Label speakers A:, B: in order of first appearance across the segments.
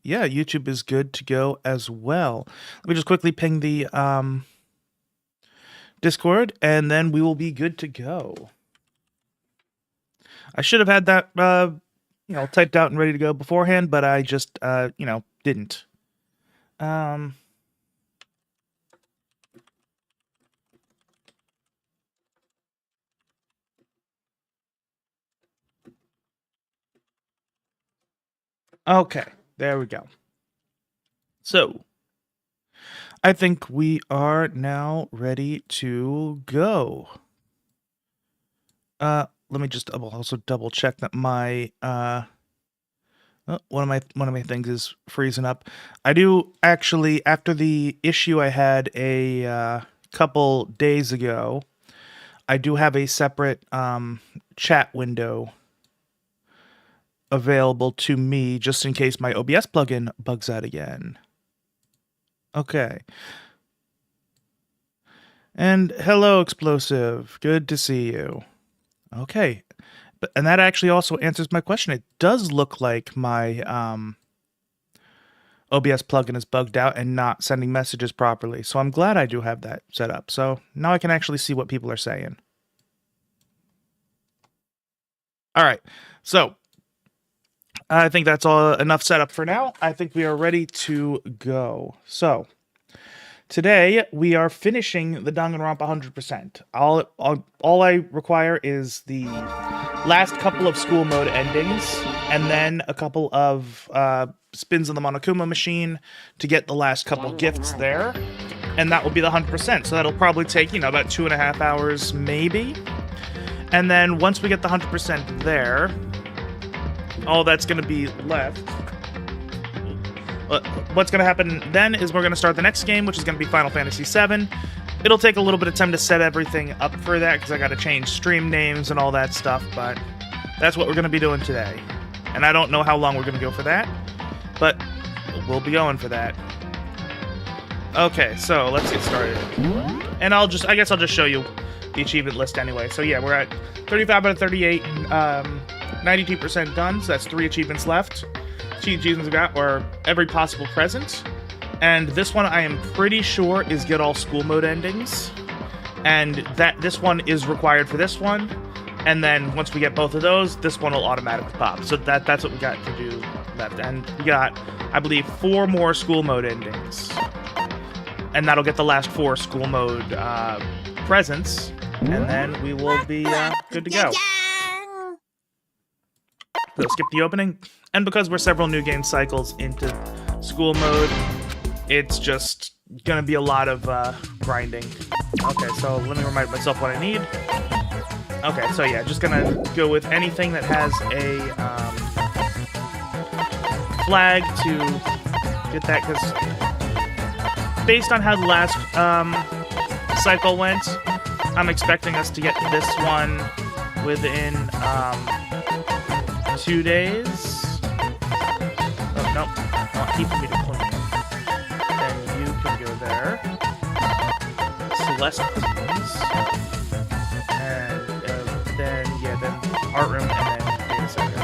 A: yeah, YouTube is good to go as well. Let me just quickly ping the Discord, and then we will be good to go. I should have had that, typed out and ready to go beforehand, but I just, didn't. Okay, there we go. So, I think we are now ready to go. Let me just also double check that my one of my things is freezing up. I do actually, after the issue I had a couple days ago, I do have a separate chat window available to me just in case my OBS plugin bugs out again. Okay. And hello, Explosive. Good to see you. Okay. And that actually also answers my question. It does look like my OBS plugin is bugged out and not sending messages properly. So I'm glad I do have that set up. So now I can actually see what people are saying. All right. So I think that's all enough setup for now. I think we are ready to go. So today we are finishing the Danganronpa 100%. All I require is the last couple of school mode endings, and then a couple of spins on the Monokuma machine to get the last couple gifts there, and that will be the 100%. So that'll probably take, about 2.5 hours, maybe. And then once we get the 100% there, all that's going to be left. What's going to happen then is we're going to start the next game, which is going to be Final Fantasy VII. It'll take a little bit of time to set everything up for that, because I got to change stream names and all that stuff, but that's what we're going to be doing today. And I don't know how long we're going to go for that, but we'll be going for that. Okay, so let's get started. And I guess I'll just show you the achievement list anyway. So yeah, we're at 35 out of 38, 92% done, so that's 3 achievements left. 2 achievements we got were every possible present. And this one I am pretty sure is get all school mode endings. And this one is required for this one. And then once we get both of those, this one will automatically pop. So that's what we got to do left. And we got, I believe, 4 more school mode endings. And that'll get the last 4 school mode presents. And then we will be good to go. So skip the opening. And because we're several new game cycles into school mode, it's just gonna be a lot of grinding. Okay, so let me remind myself what I need. Okay, so yeah, just gonna go with anything that has a flag to get that, because based on how the last cycle went, I'm expecting us to get this one within 2 days. Oh, no, not keeping me to clean. Then you can go there. Celeste please. And then art room, and then data center.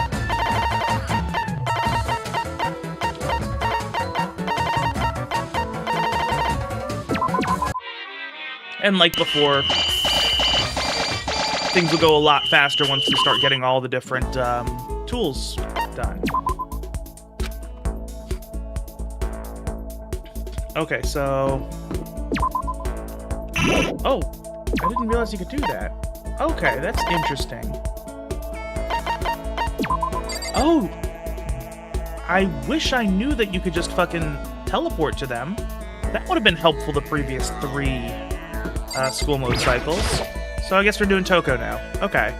A: And like before, things will go a lot faster once we start getting all the different tools done. Okay, so... Oh, I didn't realize you could do that. Okay, that's interesting. Oh! I wish I knew that you could just fucking teleport to them. That would have been helpful the previous 3 school mode cycles. So I guess we're doing Toko now. Okay.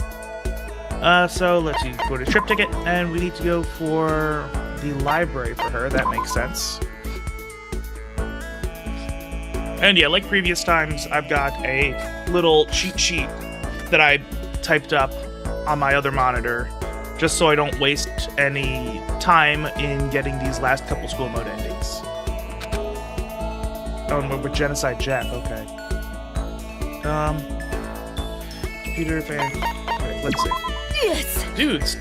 A: So let's see, go to trip ticket, and we need to go for the library for her. That makes sense. And yeah, like previous times, I've got a little cheat sheet that I typed up on my other monitor, just so I don't waste any time in getting these last couple school mode endings. Oh, and we're with Genocide Jack, okay. Computer fan. Okay, let's see. Dudes,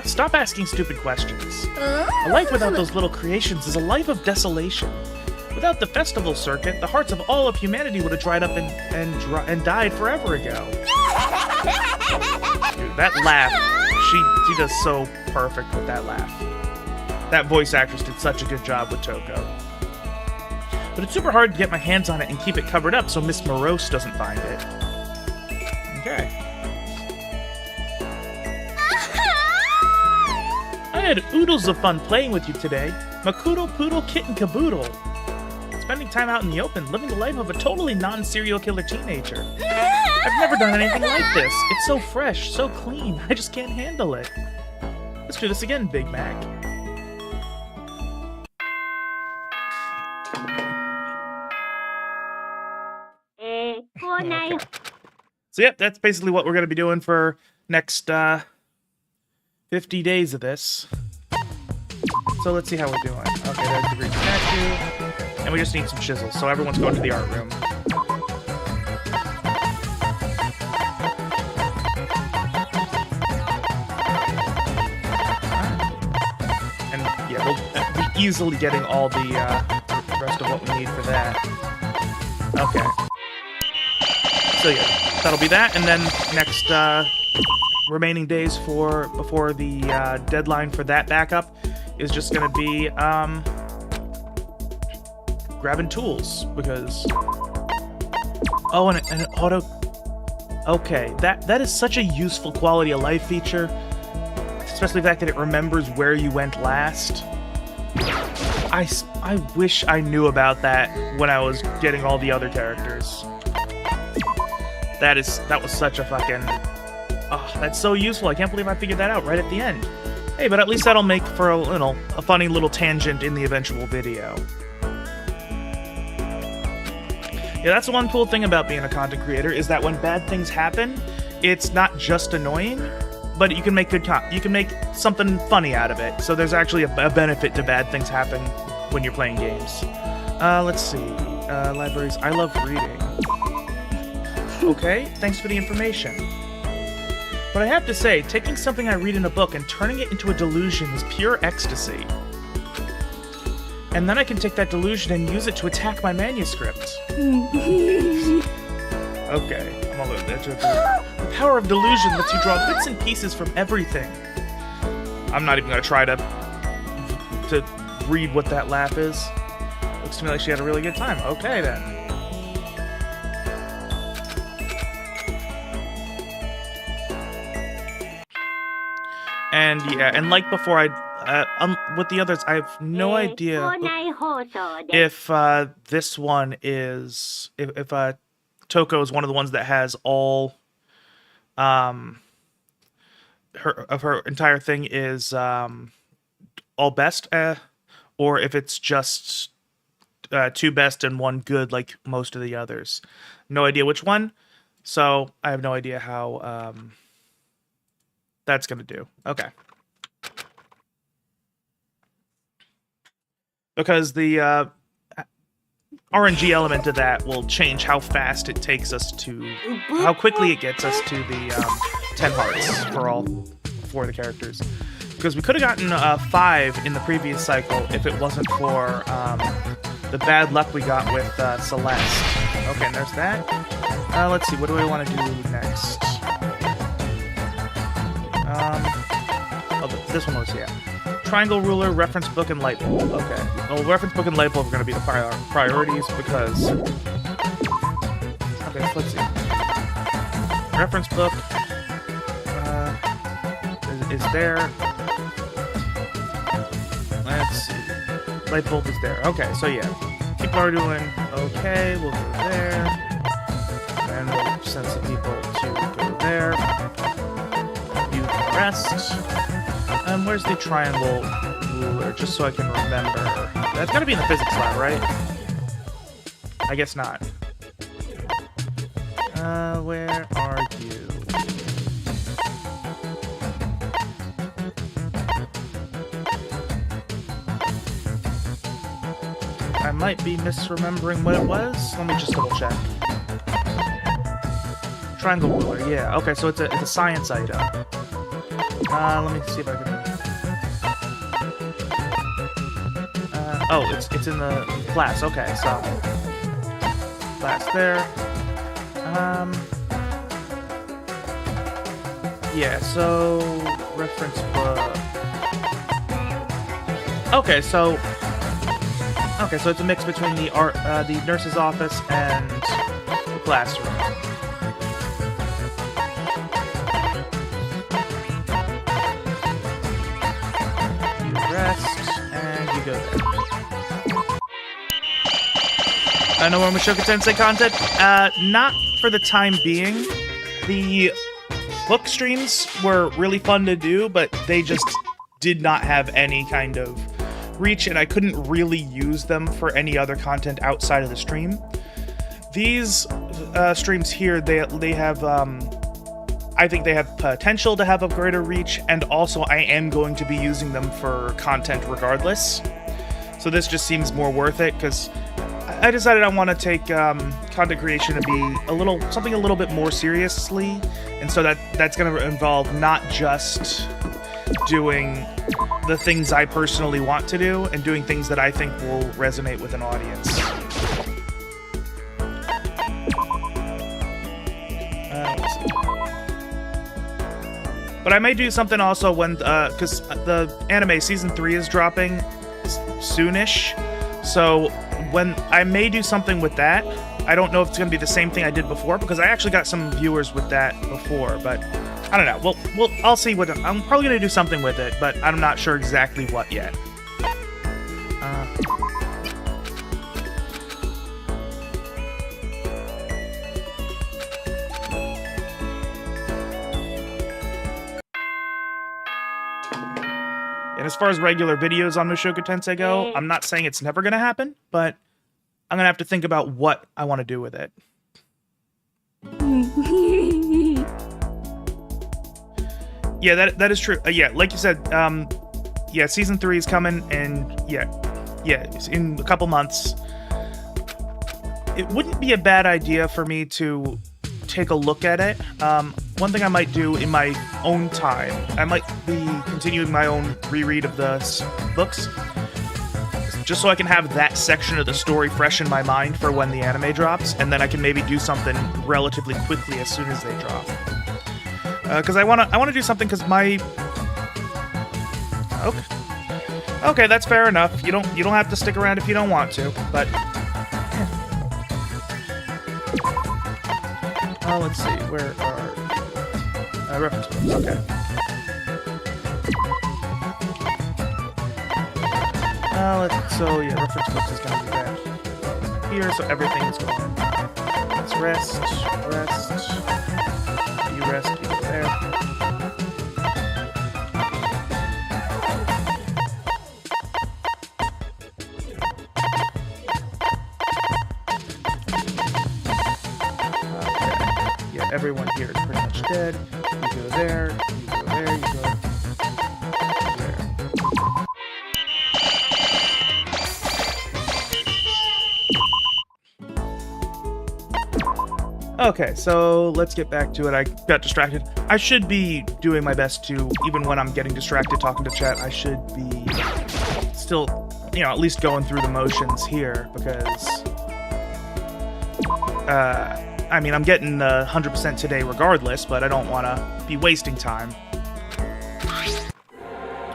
A: stop asking stupid questions. A life without those little creations is a life of desolation. Without the festival circuit, the hearts of all of humanity would have dried up and died forever ago. Dude, that laugh, she does so perfect with that laugh. That voice actress did such a good job with Toko. But it's super hard to get my hands on it and keep it covered up so Miss Morose doesn't find it. Okay. I had oodles of fun playing with you today. Makoodle, poodle, kitten, caboodle. Spending time out in the open, living the life of a totally non-serial killer teenager. I've never done anything like this. It's so fresh, so clean. I just can't handle it. Let's do this again, Big Mac. Okay. So yep, that's basically what we're going to be doing for next 50 days of this. So let's see how we're doing. Okay, there's the Greek statue. And we just need some chisels, so everyone's going to the art room. And yeah, we'll be easily getting all the rest of what we need for that. Okay. So yeah, that'll be that, and then next remaining days before the deadline for that backup is just gonna be grabbing tools, because and an auto. Okay, that is such a useful quality of life feature, especially the fact that it remembers where you went last. I wish I knew about that when I was getting all the other characters. That was such a fucking... Oh, that's so useful. I can't believe I figured that out right at the end. Hey, but at least that'll make for a funny little tangent in the eventual video. Yeah, that's the one cool thing about being a content creator, is that when bad things happen, it's not just annoying, but you can make you can make something funny out of it. So there's actually a benefit to bad things happen when you're playing games. Let's see. Libraries. I love reading. Okay, thanks for the information. But I have to say, taking something I read in a book and turning it into a delusion is pure ecstasy. And then I can take that delusion and use it to attack my manuscript. Okay, I'm a little bit. The power of delusion lets you draw bits and pieces from everything. I'm not even gonna try to read what that laugh is. Looks to me like she had a really good time. Okay then. And yeah, and like before, with the others, I have no idea if this one is if Toko is one of the ones that has all her entire thing is all best, or if it's just 2 best and 1 good, like most of the others. No idea which one, so I have no idea how that's gonna do. Okay. Because the RNG element of that will change how fast it takes us to... how quickly it gets us to the 10 hearts for all 4 of the characters. Because we could have gotten 5 in the previous cycle if it wasn't for the bad luck we got with Celeste. Okay, and there's that. Let's see, what do I want to do next? This one was, yeah. Triangle ruler, reference book, and light bulb. Okay. Well, reference book and light bulb are going to be the priorities because... Okay, so let's see. Reference book is there. Let's see. Light bulb is there. Okay, so yeah. People are doing okay. We'll go there. And we'll send some people to go there. You can rest. Where's the triangle ruler? Just so I can remember. That's gotta be in the physics lab, right? I guess not. Where are you? I might be misremembering what it was. Let me just double check. Triangle ruler, yeah. Okay, so it's a science item. Let me see if I can... oh, it's in the class. Okay, so... class there. Yeah, so... reference book... Okay, so it's a mix between the nurse's office and the classroom. You rest, and you go there. No more Mushoku Tensei content? Not for the time being. The book streams were really fun to do, but they just did not have any kind of reach, and I couldn't really use them for any other content outside of the stream. These streams here, they have, I think they have potential to have a greater reach, and also I am going to be using them for content regardless. So this just seems more worth it, because I decided I want to take content creation to be something a little bit more seriously, and so that's going to involve not just doing the things I personally want to do, and doing things that I think will resonate with an audience. Let's see. But I may do something also when, because the anime Season 3 is dropping soonish, so when I may do something with that. I don't know if it's going to be the same thing I did before, because I actually got some viewers with that before, but I don't know. I'll see what... I'm probably going to do something with it, but I'm not sure exactly what yet. And as far as regular videos on Mushoku Tensei go, I'm not saying it's never going to happen, but I'm going to have to think about what I want to do with it. Yeah, that is true. Yeah, like you said, yeah, Season 3 is coming, and yeah, it's in a couple months. It wouldn't be a bad idea for me to take a look at it. One thing I might do in my own time, I might be continuing my own reread of the books, just so I can have that section of the story fresh in my mind for when the anime drops, and then I can maybe do something relatively quickly as soon as they drop. Because I want to do something, because my... Okay, that's fair enough. You don't have to stick around if you don't want to, but... let's see, where are... reference books, okay. So yeah, reference books is gonna be that here, so everything is going. Let's rest. You rest, you go there. Everyone here is pretty much dead. You go there, you go there, you go there. Okay, so let's get back to it. I got distracted. I should be doing my best to, even when I'm getting distracted talking to chat, I should be still, at least going through the motions here, because, I mean, I'm getting 100% today regardless, but I don't want to be wasting time.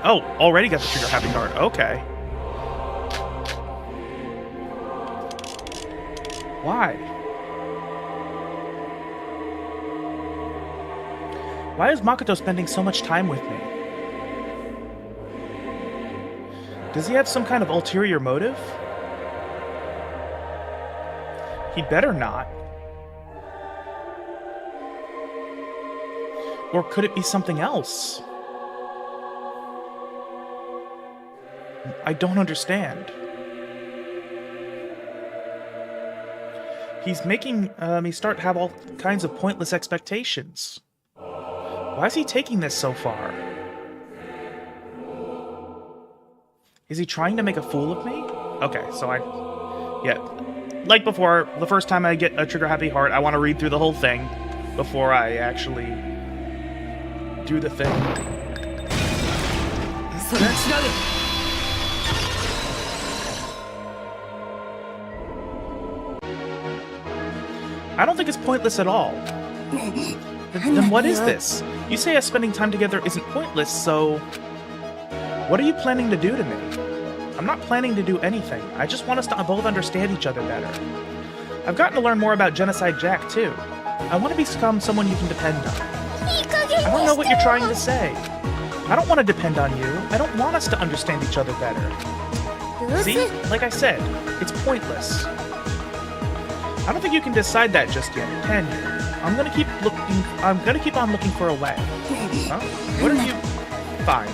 A: Oh, already got the trigger happy card. Okay. Why? Why is Makoto spending so much time with me? Does he have some kind of ulterior motive? He'd better not. Or could it be something else? I don't understand. He's making me have all kinds of pointless expectations. Why is he taking this so far? Is he trying to make a fool of me? Okay, so yeah. Like before, the first time I get a trigger happy heart, I want to read through the whole thing before I actually do the thing.
B: それは違う。
A: I don't think it's pointless at all. Then what is this? You say us spending time together isn't pointless, so... What are you planning to do to me? I'm not planning to do anything. I just want us to both understand each other better. I've gotten to learn more about Genocide Jack, too. I want to become someone you can depend on. I don't know what you're trying to say. I don't want to depend on you. I don't want us to understand each other better. See? Like I said, it's pointless. I don't think you can decide that just yet, can you? I'm gonna keep on looking for a way. Huh? What are you... Fine.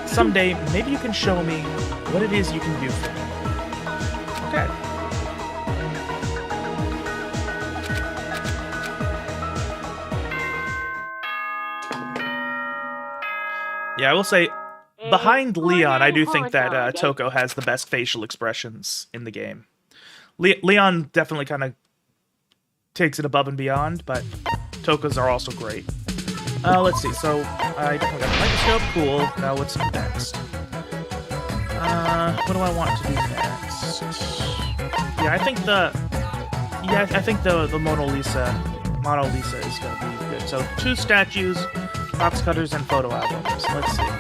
A: Someday, maybe you can show me what it is you can do for me. Okay. Yeah, I will say, behind Leon, I do think that Toko has the best facial expressions in the game. Leon definitely kind of takes it above and beyond, but Toko's are also great. Let's see, so I definitely got the microscope, cool. Now what's next? What do I want to do next? Yeah, I think the Mona Lisa is gonna be good. So 2 statues, box cutters, and photo albums. Let's see.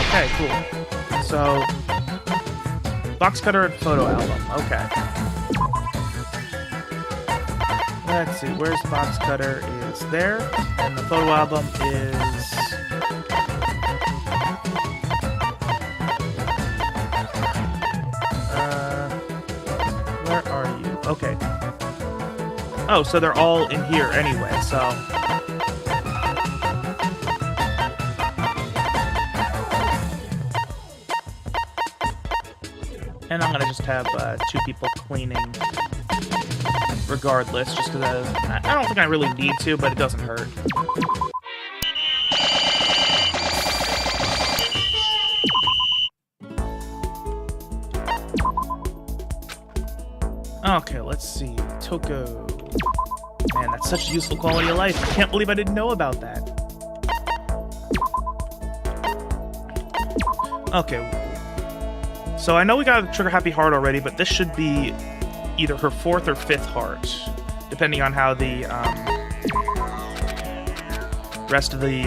A: Okay, cool. So box cutter and photo album. Okay. Let's see. Where's the box cutter? Is there, and the photo album is. Where are you? Okay. Oh, so they're all in here anyway. So. And I'm gonna just have 2 people cleaning regardless, just because I don't think I really need to, but it doesn't hurt. Okay, let's see. Toko. Man, that's such a useful quality of life. I can't believe I didn't know about that. Okay. So I know we got a Trigger Happy Heart already, but this should be either her 4th or 5th heart, depending on how the rest of the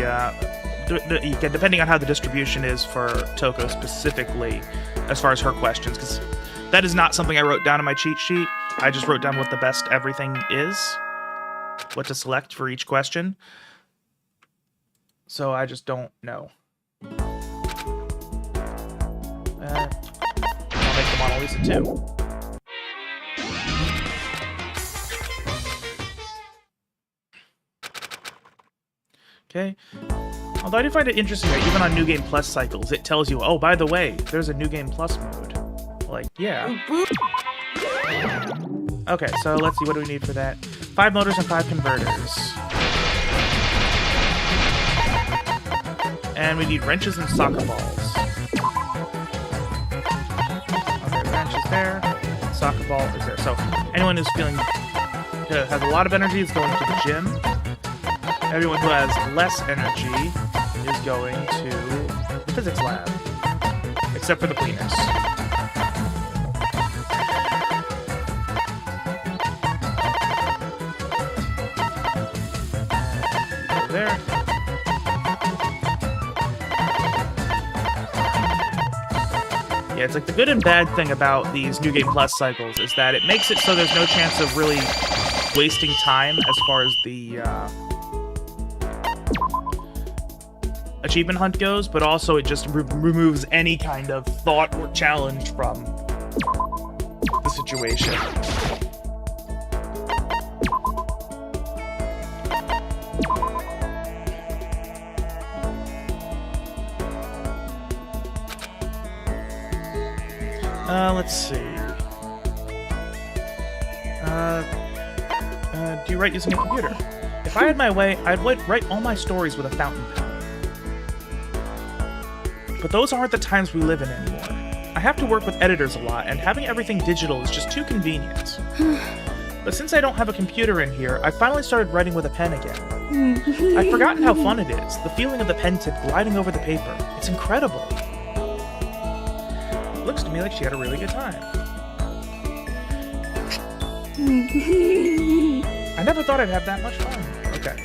A: depending on how the distribution is for Toko specifically, as far as her questions, because that is not something I wrote down in my cheat sheet. I just wrote down what the best everything is, what to select for each question. So I just don't know. I'll make the Mona Lisa too. Okay. Although I do find it interesting that even on New Game Plus cycles, it tells you, oh, by the way, there's a New Game Plus mode. Like, yeah. Okay, so let's see, what do we need for that? 5 motors and 5 converters. And we need wrenches and soccer balls. Okay, wrench is there. Soccer ball is there. So anyone who's has a lot of energy is going to the gym. Everyone who has less energy is going to the physics lab. Except for the cleaners. Over there. Yeah, it's like the good and bad thing about these New Game Plus cycles is that it makes it so there's no chance of really wasting time as far as the achievement hunt goes, but also it just removes any kind of thought or challenge from the situation. Let's see. Do you write using a computer? If I had my way, I'd write all my stories with a fountain pen. But those aren't the times we live in anymore. I have to work with editors a lot, and having everything digital is just too convenient. But since I don't have a computer in here, I finally started writing with a pen again. I've forgotten how fun it is, the feeling of the pen tip gliding over the paper. It's incredible. It looks to me like she had a really good time. I never thought I'd have that much fun. Okay.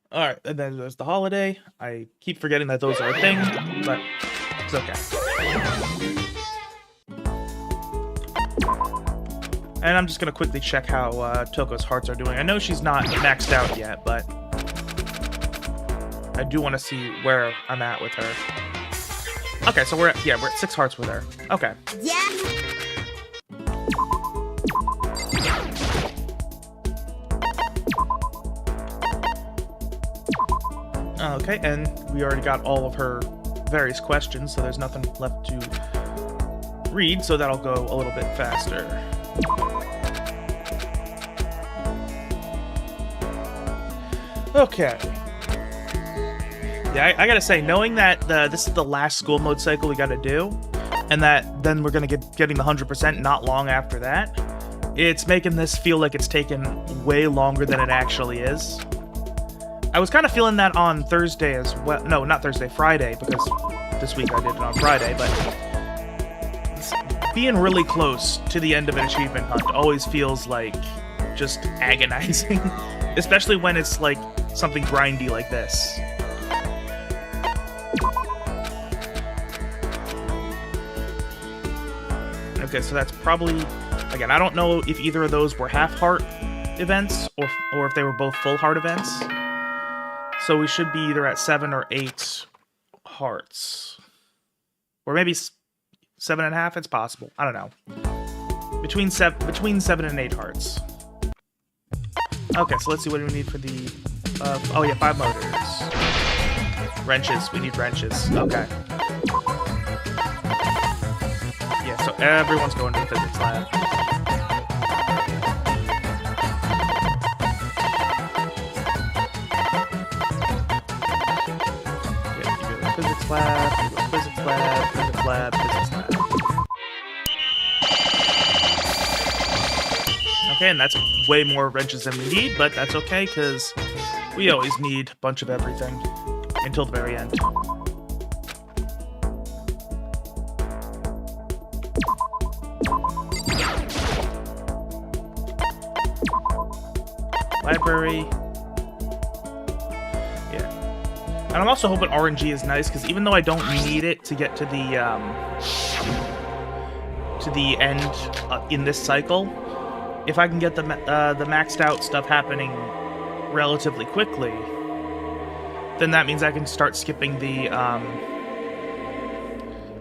A: Alright, and then there's the holiday. I keep forgetting that those are a thing, but it's okay. And I'm just gonna quickly check how Toko's hearts are doing. I know she's not maxed out yet, but I do want to see where I'm at with her. Okay, so we're at 6 hearts with her. Okay.
B: Yeah.
A: Okay, and we already got all of her various questions, so there's nothing left to read, so that'll go a little bit faster. Okay. Yeah, I gotta say, knowing that this is the last school mode cycle we gotta do, and that then we're gonna getting the 100% not long after that, it's making this feel like it's taken way longer than it actually is. I was kind of feeling that on Thursday as well. No, not Thursday, Friday, because this week I did it on Friday, but being really close to the end of an achievement hunt always feels like just agonizing, especially when it's like something grindy like this. Okay, so that's probably, again, I don't know if either of those were half heart events or if they were both full heart events. So we should be either at 7 or 8 hearts. Or maybe 7.5, it's possible. I don't know. Between 7 and 8 hearts. Okay, so let's see what do we need for the... oh yeah, 5 motors. Wrenches, we need wrenches. Okay. Yeah, so everyone's going to the physics lab. Physics lab, physics lab, physics lab, physics lab. Okay, and that's way more wrenches than we need, but that's okay, because we always need a bunch of everything until the very end. Library. And I'm also hoping RNG is nice, because even though I don't need it to get to the end in this cycle, if I can get the maxed out stuff happening relatively quickly, then that means I can start skipping the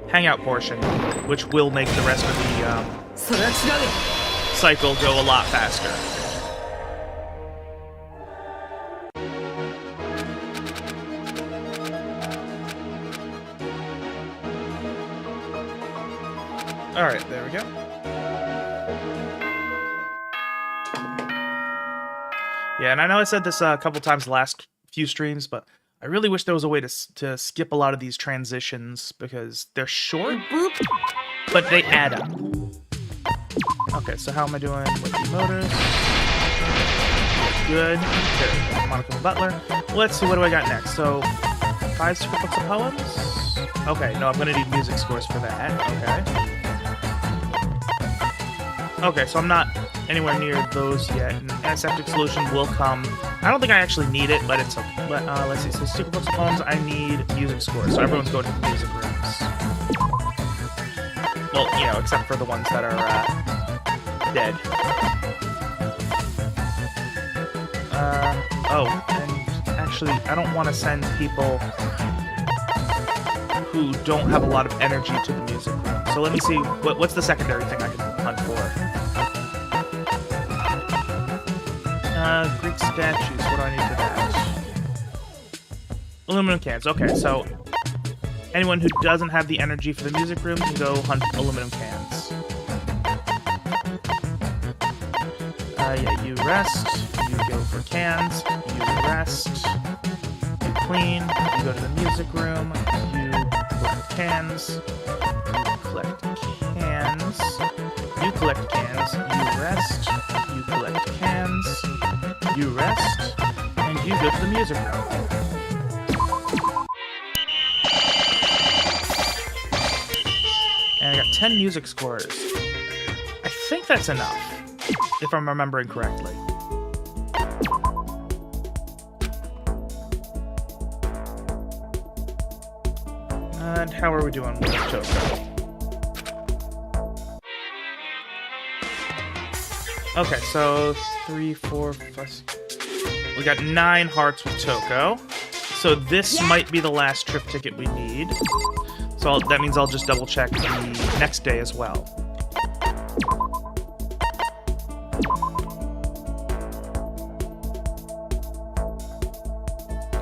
A: hangout portion, which will make the rest of the cycle go a lot faster. Alright, there we go. Yeah, and I know I said this a couple times the last few streams, but I really wish there was a way to skip a lot of these transitions, because they're short, but they add up. Okay, so how am I doing with the motors? Good. Good. Monica Butler. Let's see, what do I got next? So, 5 secret books of poems? Okay, no, I'm gonna need music scores for that. Okay. Okay, so I'm not anywhere near those yet. An antiseptic solution will come. I don't think I actually need it, but it's okay. But let's see. So secret books of poems, I need music scores. So everyone's going to the music rooms. Well, you know, except for the ones that are dead. Oh, and actually, I don't want to send people who don't have a lot of energy to the music room. So let me see, what's the secondary thing I can hunt for? Greek statues, what do I need for that? Aluminum cans, okay, so anyone who doesn't have the energy for the music room can go hunt aluminum cans. Yeah, you rest, you go for cans, you rest, you clean. You go to the music room. You collect cans. You collect cans. You collect cans. You rest. You collect cans. You rest. And you go to the music room. And I got 10 music scores. I think that's enough, if I'm remembering correctly. And how are we doing with Toko? Okay, so 3, 4, 5... We got 9 hearts with Toko. So this might be the last trip ticket we need. So that means I'll just double check the next day as well.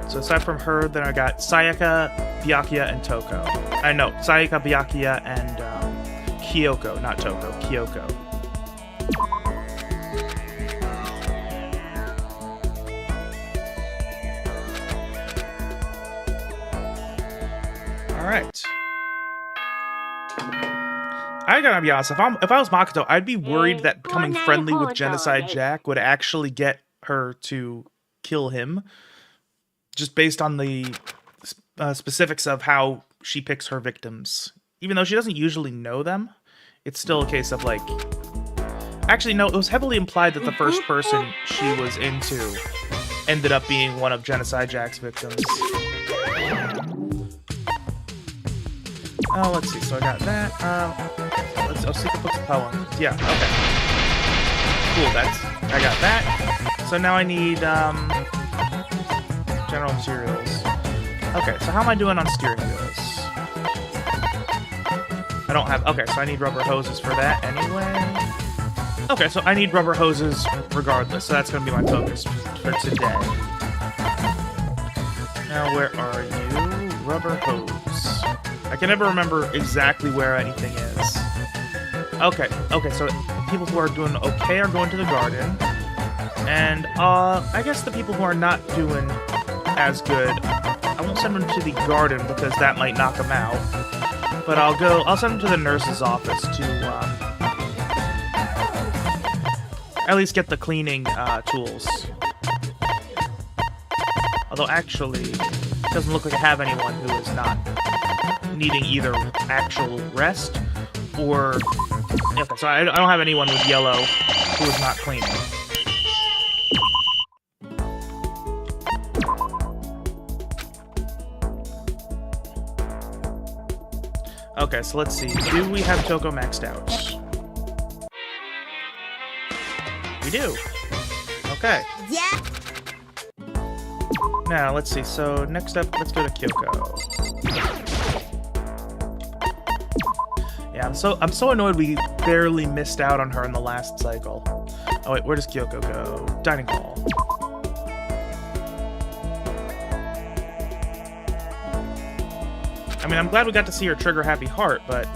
A: So aside from her, then I got Sayaka, Byakuya, and Toko. I know, Sayaka, Byakuya, and Kyoko, not Toko, Kyoko. Alright. I gotta be honest, if I was Makoto, I'd be worried that becoming friendly with Genocide Jack would actually get her to kill him. Just based on the specifics of how she picks her victims. Even though she doesn't usually know them, it's still a case of like... Actually, no, it was heavily implied that the first person she was into ended up being one of Genocide Jack's victims. Oh, let's see, so I got that. Oh, Secret Books of Poems. Yeah, okay. Cool, I got that. So now I need, general materials. Okay, so how am I doing on steering wheels? I don't have... Okay, so I need rubber hoses for that anyway. Okay, so I need rubber hoses regardless, so that's going to be my focus for today. Now, where are you? Rubber hose. I can never remember exactly where anything is. Okay, so people who are doing okay are going to the garden. And, I guess the people who are not doing as good, I won't send them to the garden because that might knock them out. But I'll send them to the nurse's office to, at least get the cleaning, tools. Although, actually, it doesn't look like I have anyone who is not needing either actual rest or... Okay, so I don't have anyone with yellow who is not cleaning. Okay, so let's see. Do we have Toko maxed out? We do. Okay.
B: Yeah.
A: Now, let's see. So, next up, let's go to Kyoko. Yeah, I'm so annoyed we barely missed out on her in the last cycle. Oh, wait, where does Kyoko go? Dining hall. I mean, I'm glad we got to see her trigger Happy Heart, but,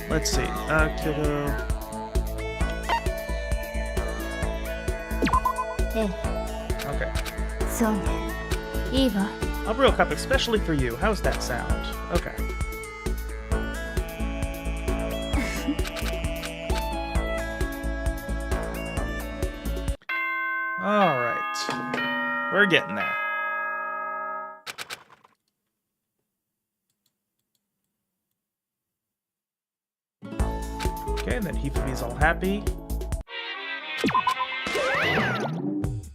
A: let's see. Kyoko... Okay. I'll brew a cup especially for you. How's that sound? Okay. Alright. We're getting there. Okay, and then Hifumi's all happy.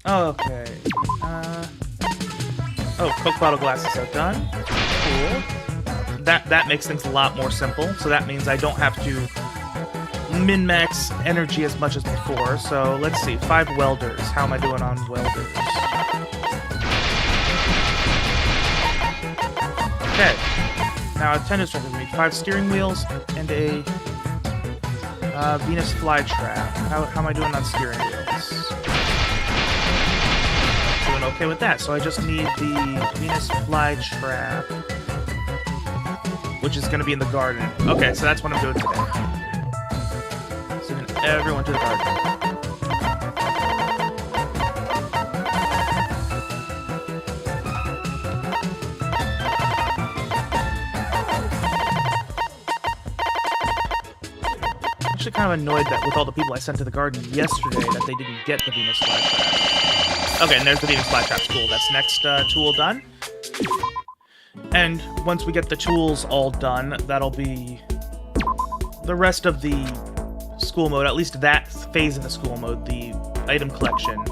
A: Okay. Oh, Coke bottle glasses are done. Cool. That makes things a lot more simple. So that means I don't have to min-max energy as much as before. So let's see. 5 welders. How am I doing on welders? Okay. Now a tennis racket. We need 5 steering wheels and a Venus flytrap. How am I doing on steering wheels? Doing okay with that, so I just need the Venus flytrap, which is going to be in the garden. Okay, so that's what I'm doing today. Sending everyone to the garden. actually kind of annoyed that with all the people I sent to the garden yesterday that they didn't get the Venus flytrap. Okay, and there's the Venus flytrap tool. That's next tool done. And once we get the tools all done, that'll be the rest of the school mode, at least that phase of the school mode, the item collection,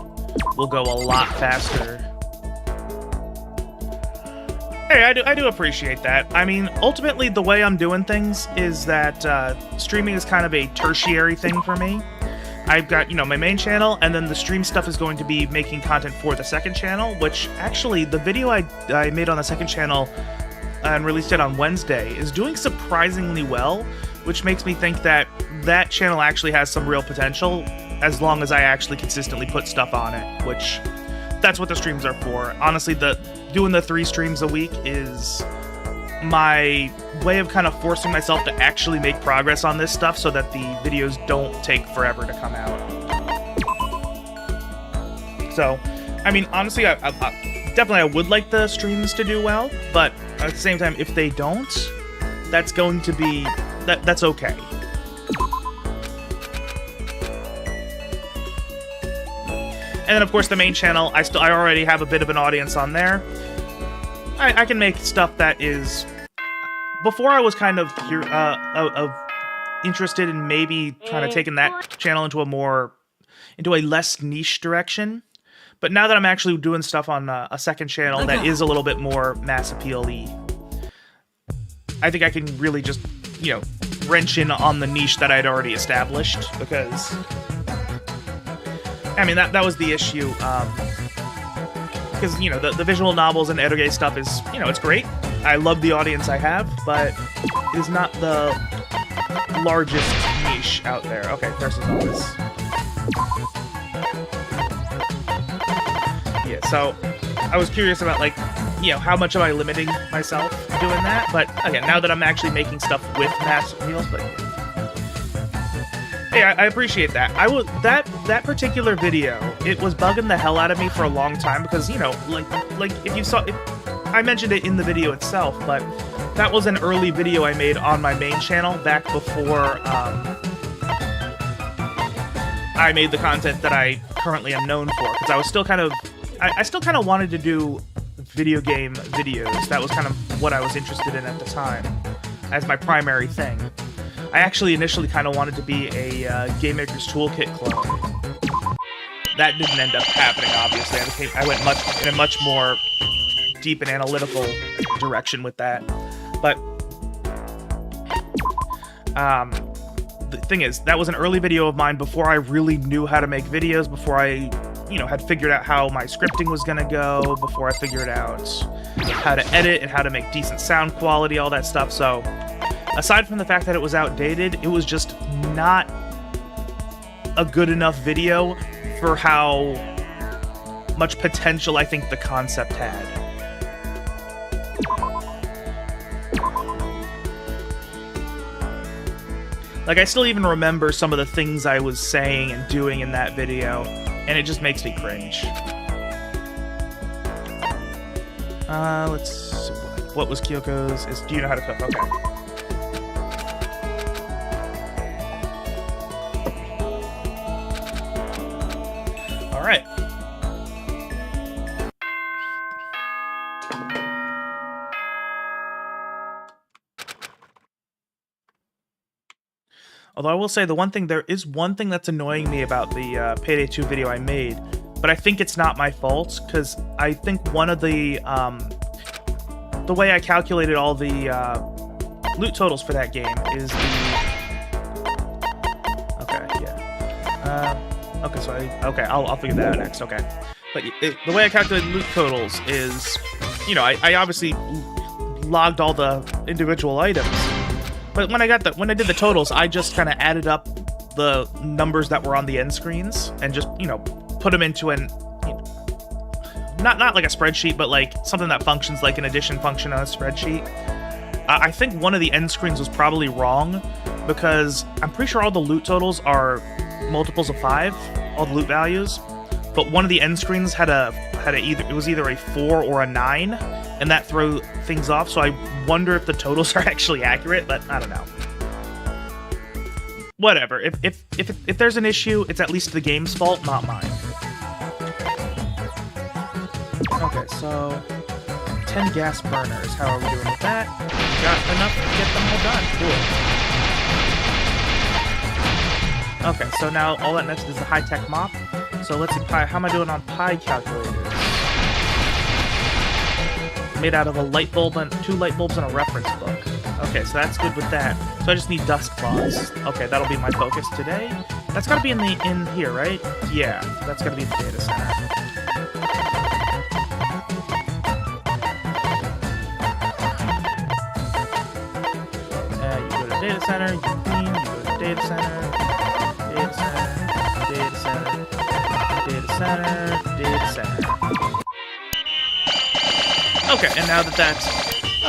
A: will go a lot faster. Hey, I do appreciate that. I mean, ultimately, the way I'm doing things is that streaming is kind of a tertiary thing for me. I've got, my main channel, and then the stream stuff is going to be making content for the second channel, which, actually, the video I made on the second channel and released it on Wednesday is doing surprisingly well, which makes me think that that channel actually has some real potential, as long as I actually consistently put stuff on it, which that's what the streams are for. Honestly, doing the 3 streams a week is my way of kind of forcing myself to actually make progress on this stuff so that the videos don't take forever to come out. So, I mean, honestly, definitely I would like the streams to do well, but at the same time, if they don't, that's going to be... that's okay. And then, of course, the main channel, I already have a bit of an audience on there. I can make stuff that is... Before I was kind of interested in maybe kind of taking that channel into a less niche direction. But now that I'm actually doing stuff on a second channel that is a little bit more mass appeal-y, I think I can really just, wrench in on the niche that I'd already established, because... I mean, that was the issue, because, the visual novels and edoge stuff is, it's great. I love the audience I have, but it is not the largest niche out there. Okay, versus all this. Yeah, so I was curious about, how much am I limiting myself doing that? But, again, now that I'm actually making stuff with mass appeal, but... Hey, I appreciate that. That particular video, it was bugging the hell out of me for a long time because, if you saw it, I mentioned it in the video itself, but that was an early video I made on my main channel back before I made the content that I currently am known for, because I was still kind of, I still kind of wanted to do video game videos. That was kind of what I was interested in at the time as my primary thing. I actually initially kind of wanted to be a Game Maker's Toolkit clone. That didn't end up happening, obviously. I went in a much more deep and analytical direction with that. But the thing is, that was an early video of mine before I really knew how to make videos, before I, had figured out how my scripting was gonna go, before I figured out how to edit and how to make decent sound quality, all that stuff. So aside from the fact that it was outdated, it was just not a good enough video for how much potential I think the concept had. I still even remember some of the things I was saying and doing in that video, and it just makes me cringe. Let's see. What was Kyoko's? Do you know how to cook? Okay. Alright. Although I will say there is one thing that's annoying me about the Payday 2 video I made, but I think it's not my fault, because I think one of the way I calculated all the loot totals for that game is the... Okay, yeah. Okay, I'll figure that out next, okay. But the way I calculated loot totals is, I obviously logged all the individual items, but when I did the totals, I just kind of added up the numbers that were on the end screens and just, put them into an, not like a spreadsheet, but like something that functions like an addition function on a spreadsheet. I think one of the end screens was probably wrong, because I'm pretty sure all the loot totals are multiples of 5, all the loot values, but one of the end screens had either a 4 or a 9, and that threw things off, so I wonder if the totals are actually accurate, but I don't know. whatever. If there's an issue, it's at least the game's fault, not mine. Okay, so 10 gas burners. How are we doing with that? Got enough to get them all done. Cool. Okay, so now all that next is the high-tech mop. So let's see, pi. How am I doing on pi calculators? Made out of a light bulb and 2 light bulbs and a reference book. Okay, so that's good with that. So I just need dust cloths. Okay, that'll be my focus today. That's gotta be in here, right? Yeah, that's gotta be the data center. You go to data center, you clean, you go to data center, data center, data center, data center, data center. Okay, and now that's...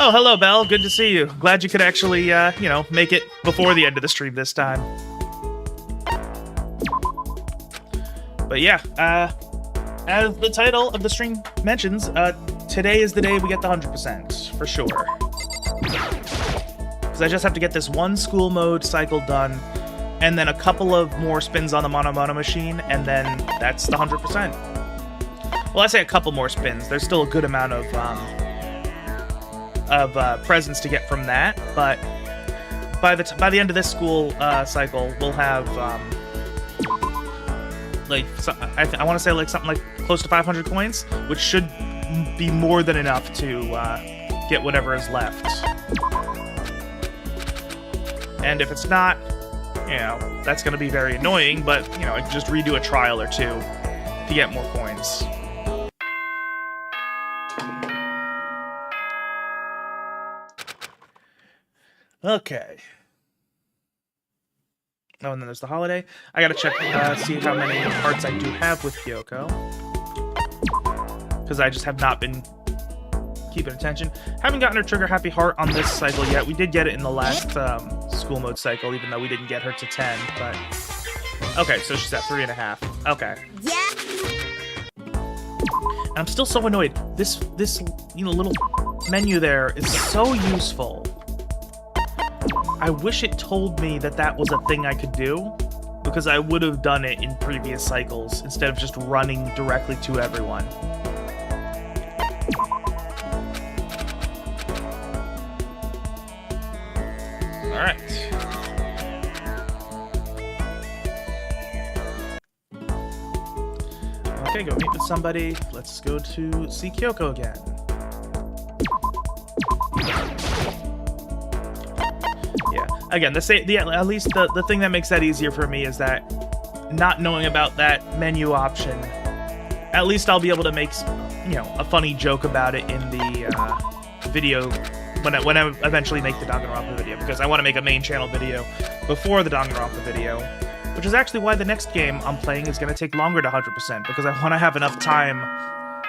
A: Oh, hello, Belle. Good to see you. Glad you could actually, you know, make it before the end of the stream this time. But yeah, as the title of the stream mentions, today is the day we get the 100%, for sure. Because I just have to get this one school mode cycle done, and then a couple of more spins on the Mono machine, and then that's the 100%. Well, I say a couple more spins. There's still a good amount of presents to get from that, but by the end of this school cycle, we'll have like I want to say like something like close to 500 coins, which should be more than enough to get whatever is left. And if it's not, you know, that's going to be very annoying. But you know, I can just redo a trial or two to get more coins. Okay. Oh, and then there's the holiday. I gotta check, see how many hearts I do have with Kyoko. Because I just have not been keeping attention. Haven't gotten her trigger happy heart on this cycle yet. We did get it in the last school mode cycle, even though we didn't get her to 10, but... Okay, so she's at 3.5. Okay. Yeah. And I'm still so annoyed. This you know, little menu there is so useful. I wish it told me that that was a thing I could do, because I would have done it in previous cycles instead of just running directly to everyone. Alright. Okay, go meet with somebody. Let's go to see Kyoko again. Again, at least the thing that makes that easier for me is that not knowing about that menu option, at least I'll be able to make, you know, a funny joke about it in the video when I eventually make the Danganronpa video, because I want to make a main channel video before the Danganronpa video, which is actually why the next game I'm playing is going to take longer to 100%, because I want to have enough time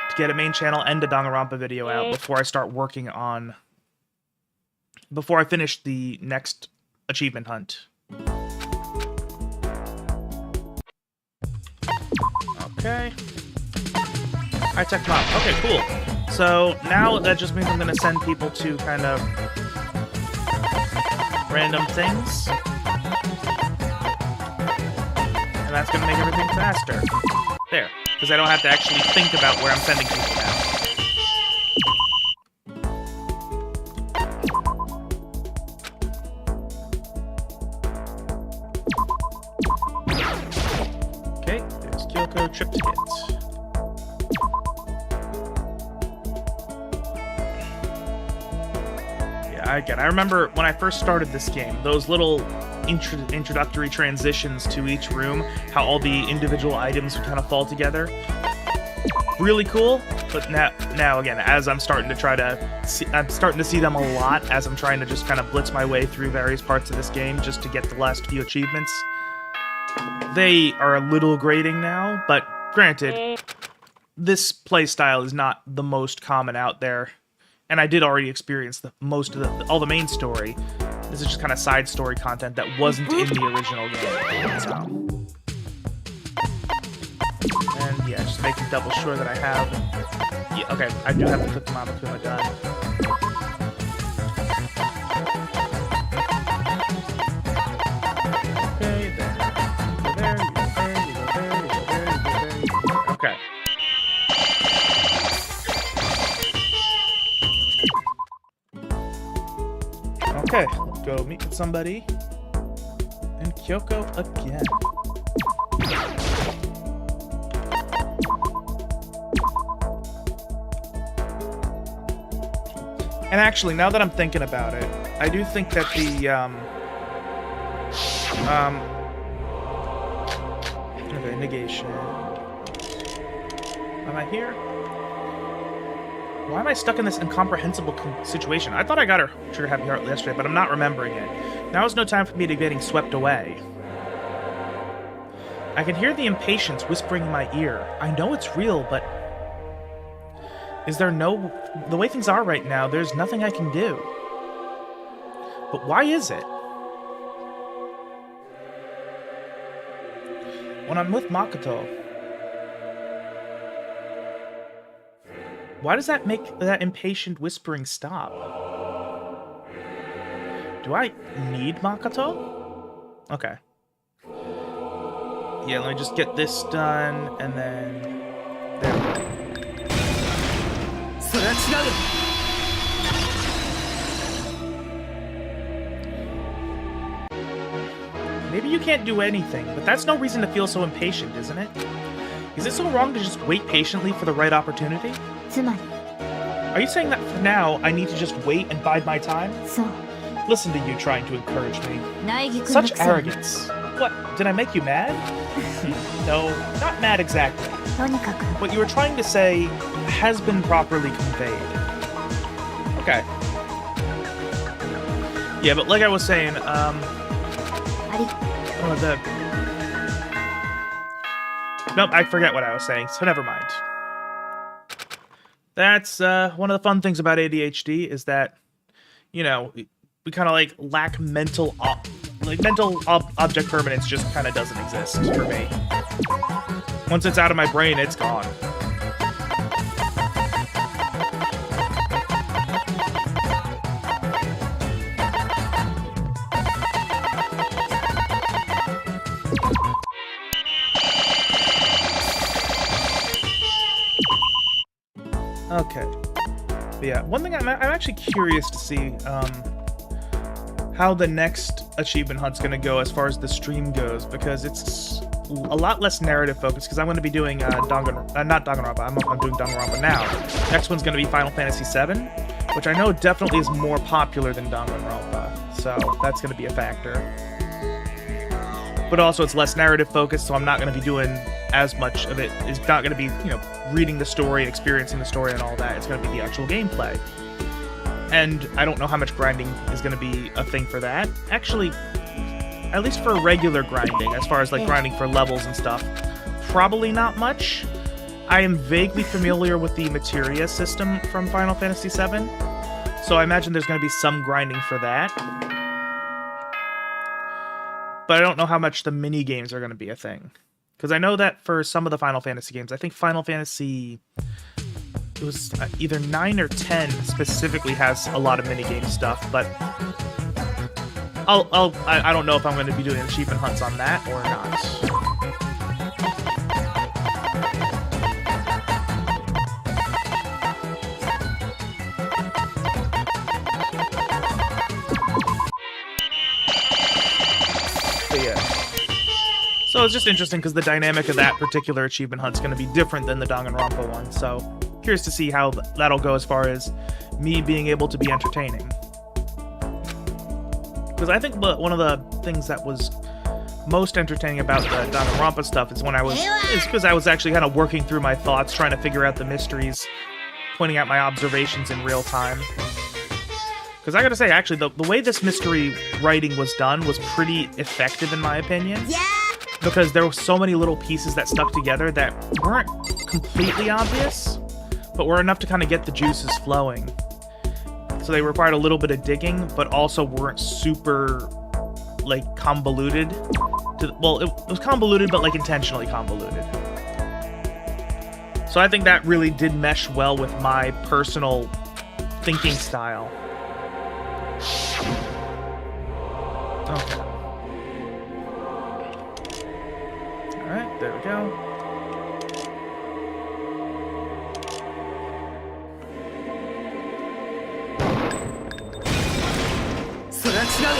A: to get a main channel and a Danganronpa video out before I start working on... before I finish the next achievement hunt. Okay. High-tech mop. Okay, cool. So now that just means I'm going to send people to kind of random things. And that's going to make everything faster. There. Because I don't have to actually think about where I'm sending people now. Trip ticket. Yeah, again, I remember when I first started this game, those little introductory transitions to each room, how all the individual items would kind of fall together. Really cool, but now again, as I'm starting to see them a lot as I'm trying to just kind of blitz my way through various parts of this game just to get the last few achievements. They are a little grating now, but granted, this playstyle is not the most common out there, and I did already experience all the main story. This is just kind of side story content that wasn't in the original game. So. And yeah, just making double sure that I have... Yeah, okay, I do have to put the Mamakuma gun. Okay. Okay, let's go meet with somebody in Kyoko again. And actually, now that I'm thinking about it, I do think that the, okay, negation. Am I here? Why am I stuck in this incomprehensible situation? I thought I got her Trigger Happy Heart yesterday, but I'm not remembering it. Now is no time for me to getting swept away. I can hear the impatience whispering in my ear. I know it's real, but... Is there no... The way things are right now, there's nothing I can do. But why is it? When I'm with Makoto... Why does that make that impatient whispering stop? Do I need Makoto? Okay. Yeah, let me just get this done, and then... There we go. Maybe you can't do anything, but that's no reason to feel so impatient, isn't it? Is it so wrong to just wait patiently for the right opportunity? Are you saying that for now, I need to just wait and bide my time? Listen to you trying to encourage me. Such arrogance. What, did I make you mad? No, not mad exactly. What you were trying to say has been properly conveyed. Okay. Yeah, but like I was saying, Nope, I forget what I was saying, so never mind. That's, one of the fun things about ADHD is that, you know, we kind of, like, lack mental object permanence just kind of doesn't exist for me. Once it's out of my brain, it's gone. Okay. But yeah, one thing I'm actually curious to see how the next achievement hunt's going to go as far as the stream goes, because it's a lot less narrative focused, because I'm going to be doing not Danganronpa, I'm doing Danganronpa now. Next one's going to be Final Fantasy VII, which I know definitely is more popular than Danganronpa, so that's going to be a factor. But also it's less narrative focused, so I'm not going to be doing as much of it. It's not going to be, you know, reading the story, experiencing the story and all that. It's going to be the actual gameplay. And I don't know how much grinding is going to be a thing for that. Actually, at least for regular grinding, as far as like grinding for levels and stuff, probably not much. I am vaguely familiar with the materia system from Final Fantasy VII, so I imagine there's going to be some grinding for that. But I don't know how much the mini-games are going to be a thing. Because I know that for some of the Final Fantasy games, I think Final Fantasy... It was either 9 or 10 specifically has a lot of minigame stuff, but I don't know if I'm going to be doing achievement hunts on that or not. But yeah. So it's just interesting because the dynamic of that particular achievement hunt's going to be different than the Danganronpa one, so curious to see how that'll go as far as me being able to be entertaining. Because I think one of the things that was most entertaining about the Danganronpa stuff is because I was actually kind of working through my thoughts, trying to figure out the mysteries, pointing out my observations in real time. Because I gotta say, actually, the way this mystery writing was done was pretty effective in my opinion. Yeah! Because there were so many little pieces that stuck together that weren't completely obvious, but were enough to kind of get the juices flowing. So they required a little bit of digging, but also weren't super, like, convoluted. Well, it was convoluted, but, like, intentionally convoluted. So I think that really did mesh well with my personal thinking style. Okay. Alright, there we go.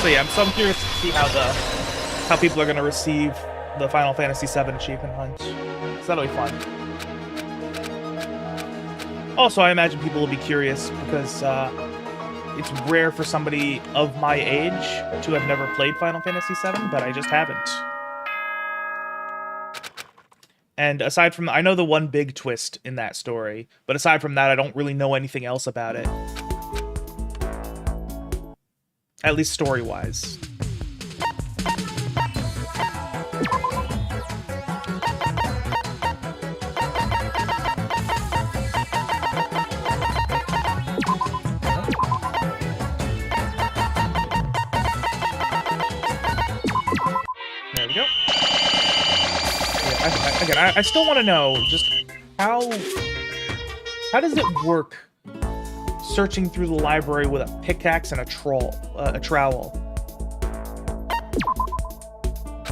A: So yeah, I'm curious to see how people are going to receive the Final Fantasy VII achievement hunt. So that'll be fun. Also, I imagine people will be curious because it's rare for somebody of my age to have never played Final Fantasy VII, but I just haven't. And aside from, I know the one big twist in that story, but aside from that, I don't really know anything else about it. At least story-wise. There we go. Yeah, again, I still want to know just how does it work searching through the library with a pickaxe and a trowel.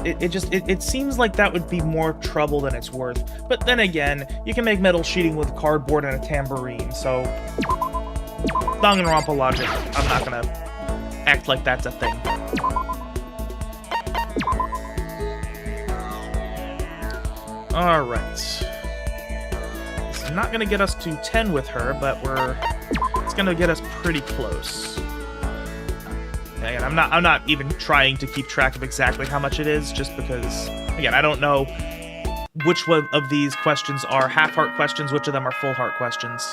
A: It seems like that would be more trouble than it's worth. But then again, you can make metal sheeting with cardboard and a tambourine, so Danganronpa logic, I'm not gonna act like that's a thing. Alright. This is not gonna get us to 10 with her, but it's gonna get us pretty close. Again, I'm not even trying to keep track of exactly how much it is, just because, again, I don't know which one of these questions are half-heart questions, which of them are full-heart questions.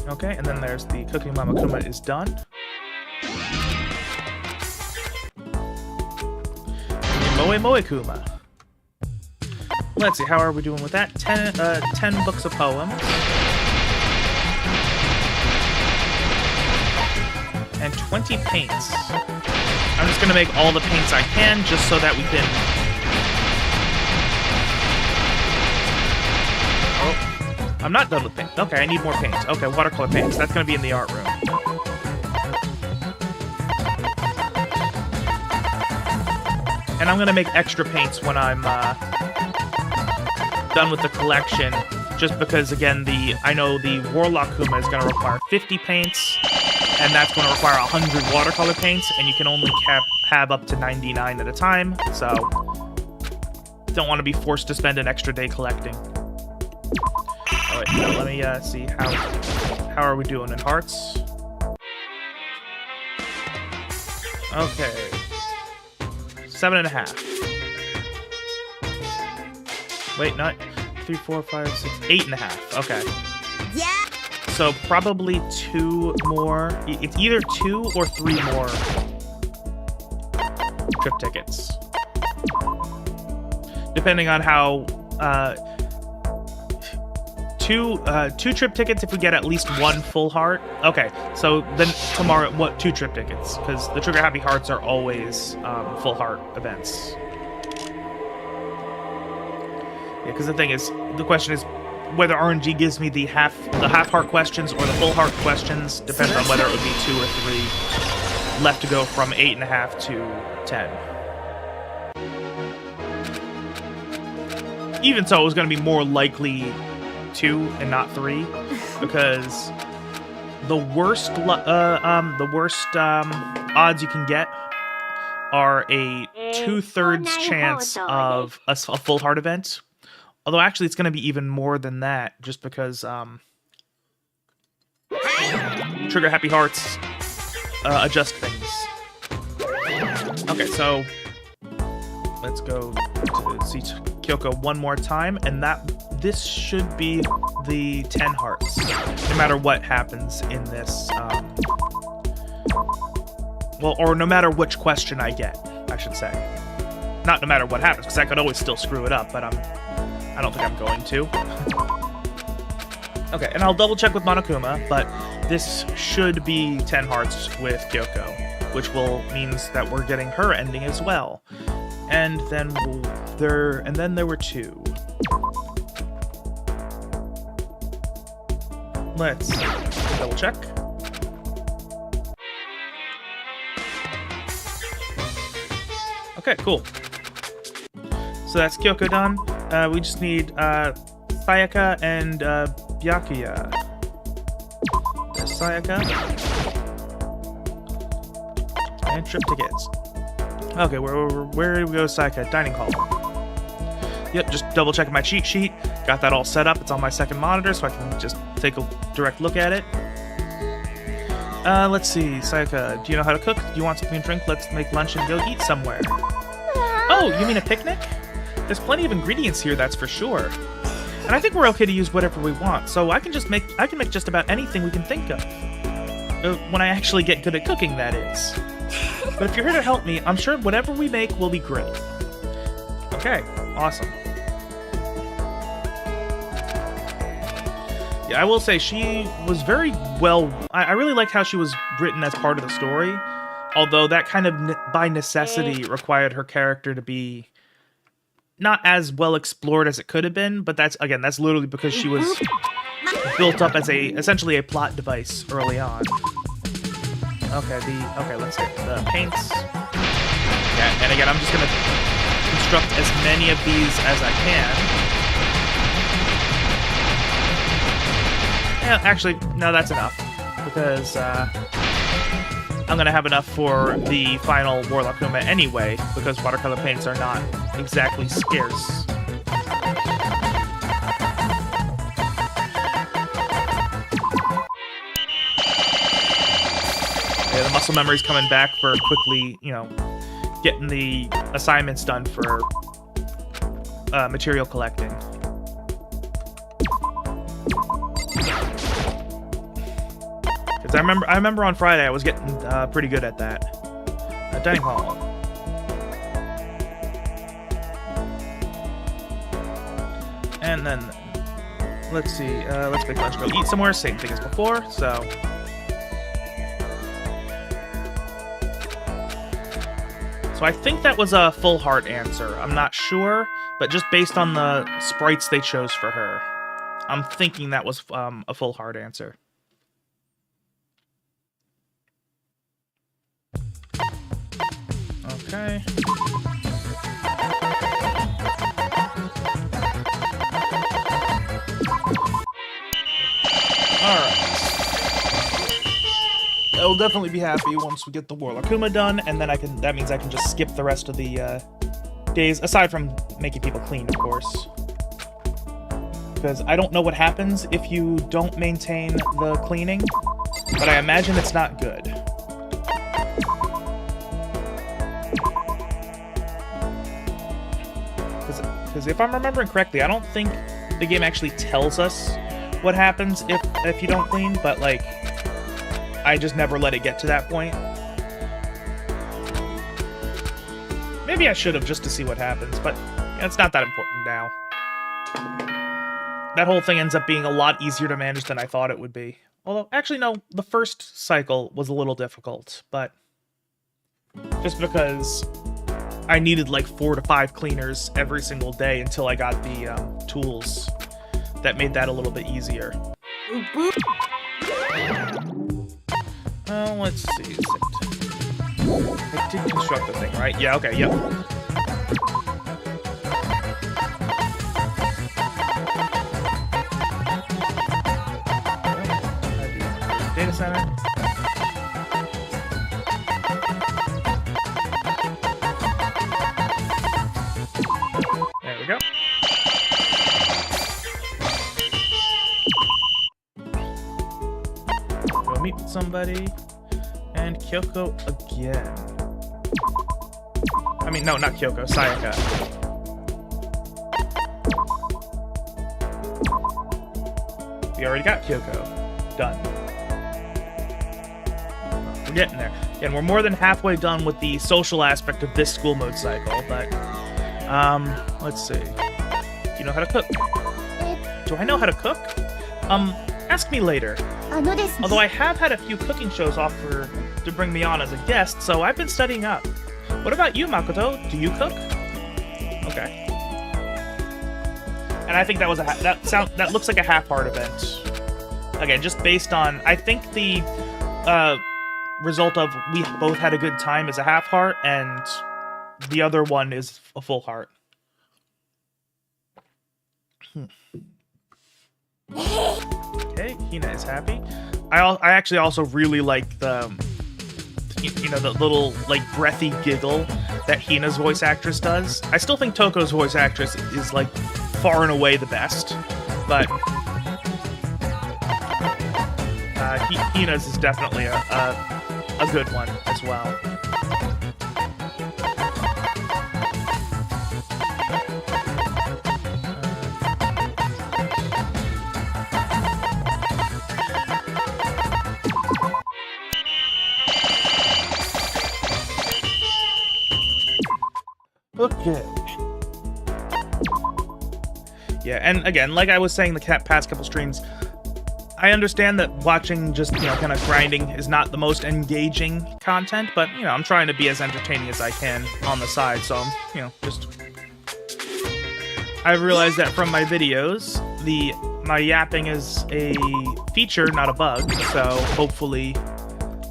A: Okay, and then there's the Cooking Mama Kuma is done. Moe Moe Kuma. Let's see, how are we doing with that? 10 books of poems. And 20 paints. I'm just gonna make all the paints I can, just so that we can... Oh, I'm not done with paint. Okay, I need more paints. Okay, watercolor paints. That's gonna be in the art room. And I'm gonna make extra paints when I'm, done with the collection, just because, again, I know the Warlock Kuma is going to require 50 paints, and that's going to require 100 watercolor paints, and you can only have up to 99 at a time, so don't want to be forced to spend an extra day collecting. Oh wait, no, let me see how are we doing in hearts. Okay, 7.5. Wait, not 3, 4, 5, 6, 8.5. Okay. Yeah. So probably 2 more. It's either 2 or 3 more trip tickets, depending on how. 2 trip tickets if we get at least 1 full heart. Okay, so then tomorrow, 2 trip tickets? Because the Trigger Happy Hearts are always full heart events. Yeah, because the thing is, the question is whether RNG gives me the half heart questions or the full heart questions. Depends on whether it would be 2 or 3 left to go from 8.5 to 10. Even so, it was going to be more likely 2 and not 3, because the worst odds you can get are a 2/3 chance of a full heart event. Although, actually, it's going to be even more than that, just because Trigger Happy Hearts adjust things. Okay, so let's go to see Kyoko one more time, and this should be the 10 hearts, no matter what happens in this. Well, or no matter which question I get, I should say. Not no matter what happens, because I could always still screw it up, but I don't think I'm going to. Okay, and I'll double check with Monokuma, but this should be 10 hearts with Kyoko, which means that we're getting her ending as well. And then there were 2. Let's double check. Okay, cool. So that's Kyoko done. We just need Sayaka and Byakuya. There's Sayaka. And trip tickets. Okay, where do we go, Sayaka? Dining hall. Yep, just double checking my cheat sheet. Got that all set up. It's on my second monitor, so I can just take a direct look at it. Let's see, Sayaka, do you know how to cook? Do you want something to drink? Let's make lunch and go eat somewhere. Oh, you mean a picnic? There's plenty of ingredients here, that's for sure. And I think we're okay to use whatever we want, so I can make just about anything we can think of. When I actually get good at cooking, that is. But if you're here to help me, I'm sure whatever we make will be great. Okay, awesome. Yeah, I will say she was very well... I really liked how she was written as part of the story, although that kind of, by necessity, required her character to be not as well explored as it could have been, but that's literally because she was built up as essentially a plot device early on. Okay, let's get the paints. Yeah, and again, I'm just gonna construct as many of these as I can. Yeah, actually, no, that's enough, because I'm gonna have enough for the final Warlock Kuma anyway, because watercolor paints are not exactly scarce. Yeah, the muscle memory's coming back for quickly, getting the assignments done for material collecting. Because I remember on Friday I was getting pretty good at that. Dining hall. And then let's see. Let's make lunch. Go eat somewhere. Same thing as before. So. So I think that was a full heart answer. I'm not sure, but just based on the sprites they chose for her, I'm thinking that was a full heart answer. Okay. Alright. I will definitely be happy once we get the Warlock Kuma done, and then that means I can just skip the rest of the days, aside from making people clean, of course. Because I don't know what happens if you don't maintain the cleaning, but I imagine it's not good. Because if I'm remembering correctly, I don't think the game actually tells us what happens if you don't clean, but like, I just never let it get to that point. Maybe I should have, just to see what happens, but it's not that important now. That whole thing ends up being a lot easier to manage than I thought it would be. Although, actually, no, the first cycle was a little difficult, but just because I needed like 4 to 5 cleaners every single day until I got the tools that made that a little bit easier. Let's see. I did construct the thing, right? Yeah, okay, yep. Data center. There we go. Go meet with somebody. And Kyoko again. I mean, no, not Kyoko, Sayaka. We already got Kyoko. Done. We're getting there. Again, we're more than halfway done with the social aspect of this school mode cycle, but... let's see. Do you know how to cook? Do I know how to cook? Ask me later. Although I have had a few cooking shows offer to bring me on as a guest, so I've been studying up. What about you, Makoto? Do you cook? Okay. And I think that was that looks like a half-heart event. Again, just based on, I think the result of we both had a good time is a half-heart, and the other one is a full heart. Okay, Hina is happy. I actually also really like the, you know, the little, like, breathy giggle that Hina's voice actress does. I still think Toko's voice actress is, like, far and away the best, but Hina's is definitely a good one as well. Okay. Yeah, and again, like I was saying the past couple streams, I understand that watching just, you know, kind of grinding is not the most engaging content, but, you know, I'm trying to be as entertaining as I can on the side, so, you know, just... I've realized that from my videos, my yapping is a feature, not a bug, so hopefully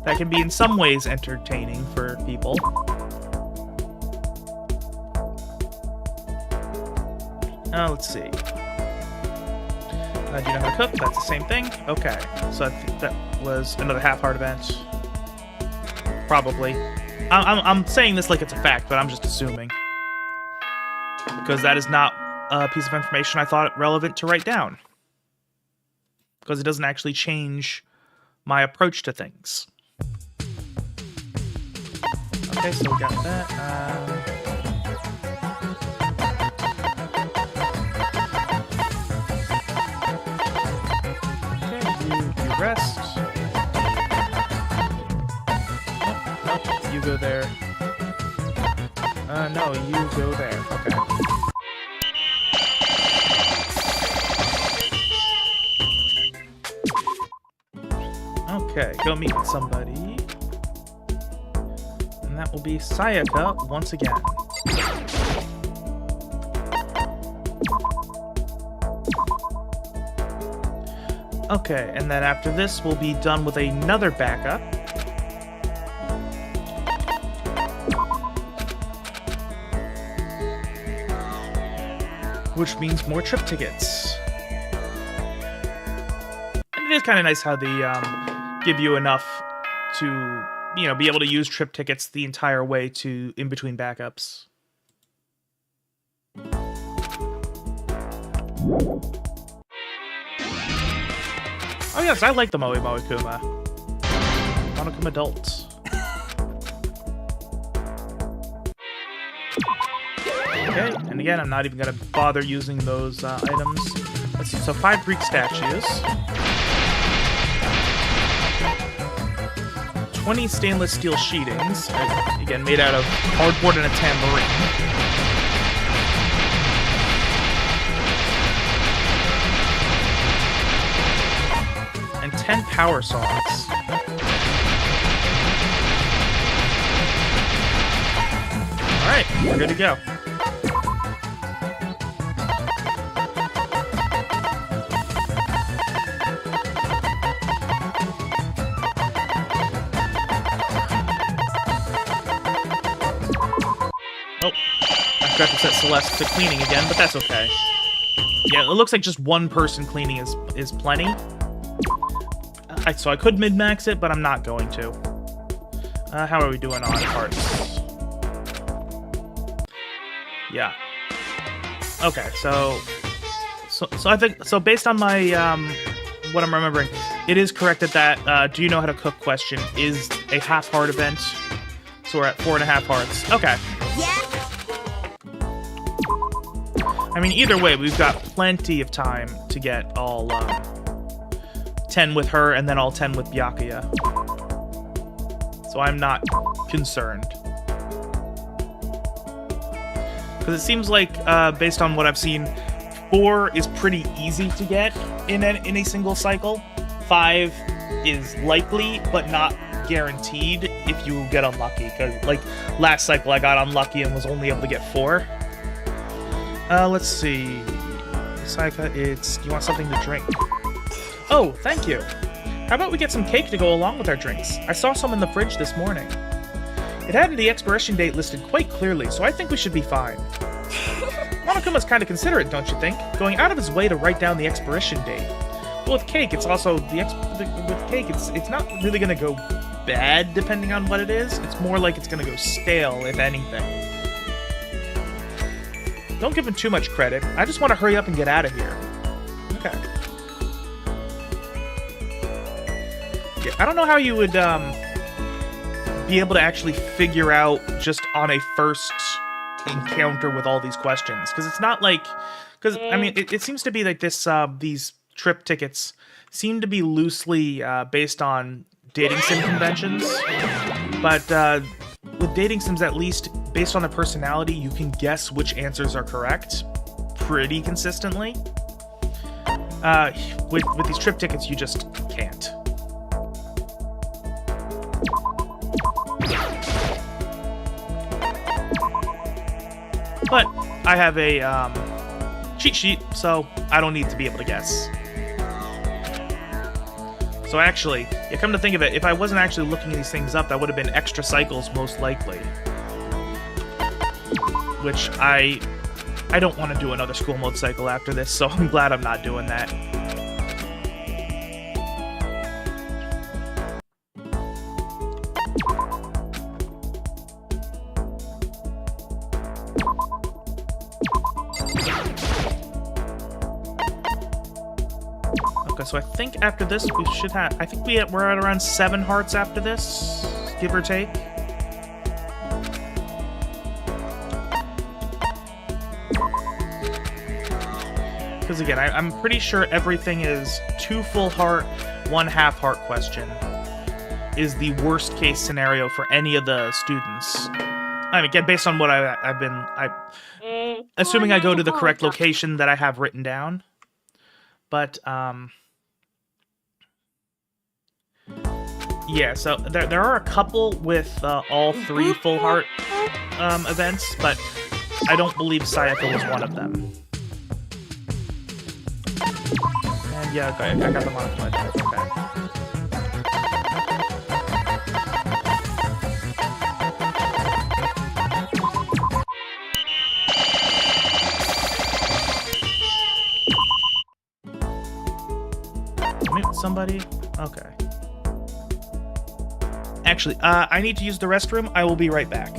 A: that can be in some ways entertaining for people. Let's see. Do you know how to cook? That's the same thing? Okay. So I think that was another half-heart event. Probably. I'm saying this like it's a fact, but I'm just assuming. Because that is not a piece of information I thought relevant to write down. Because it doesn't actually change my approach to things. Okay, so we got that. Rest. Nope, you go there. No, you go there. Okay. Okay, go meet somebody. And that will be Sayaka once again. Okay, and then after this, we'll be done with another backup. Which means more trip tickets. And it is kind of nice how they give you enough to, you know, be able to use trip tickets the entire way to in between backups. Oh yes, I like the Moe Moe Kuma. Monokuma adults. Okay, and again, I'm not even gonna bother using those items. Let's see, so 5 Greek statues. 20 stainless steel sheetings, again, made out of cardboard and a tambourine. And 10 power saws. Alright, we're good to go. Oh, I forgot to set Celeste to cleaning again, but that's okay. Yeah, it looks like just one person cleaning is plenty. So I could min-max it, but I'm not going to. How are we doing on parts? Yeah. Okay, so I think, so based on my, what I'm remembering, it is correct that do you know how to cook question is a half-heart event. So we're at 4.5 hearts. Okay.
B: Yeah.
A: I mean, either way, we've got plenty of time to get all, 10 with her, and then all 10 with Byakuya. So I'm not concerned. Because it seems like, based on what I've seen, 4 is pretty easy to get in a single cycle. 5 is likely, but not guaranteed if you get unlucky. Because, like, last cycle I got unlucky and was only able to get 4. Let's see. Sayaka, do you want something to drink? Oh, thank you. How about we get some cake to go along with our drinks? I saw some in the fridge this morning. It had the expiration date listed quite clearly, so I think we should be fine. Monokuma's kind of considerate, don't you think? Going out of his way to write down the expiration date. Well, with cake, it's also with cake. It's not really gonna go bad depending on what it is. It's more like it's gonna go stale, if anything. Don't give him too much credit. I just want to hurry up and get out of here. Okay. Yeah, I don't know how you would be able to actually figure out just on a first encounter with all these questions, because it's not like, because I mean it seems to be like this these trip tickets seem to be loosely based on dating sim conventions, but with dating sims, at least based on the personality, you can guess which answers are correct pretty consistently. With these trip tickets, you just can't. But I have a cheat sheet, so I don't need to be able to guess. So actually, yeah, come to think of it, if I wasn't actually looking these things up, that would have been extra cycles most likely. Which I don't want to do another school mode cycle after this, so I'm glad I'm not doing that. Okay, so I think after this we should have... I think we're at around 7 hearts after this, give or take. Because again, I'm pretty sure everything is 2 full heart, 1 half heart question is the worst case scenario for any of the students. I mean, again, based on what I've been... assuming I go to the correct location that I have written down. But, yeah, so there are a couple with all 3 full heart events, but I don't believe Sayaka was one of them. And yeah, okay, I got them on my desk, okay. Mute somebody? Okay. Actually, I need to use the restroom. I will be right back.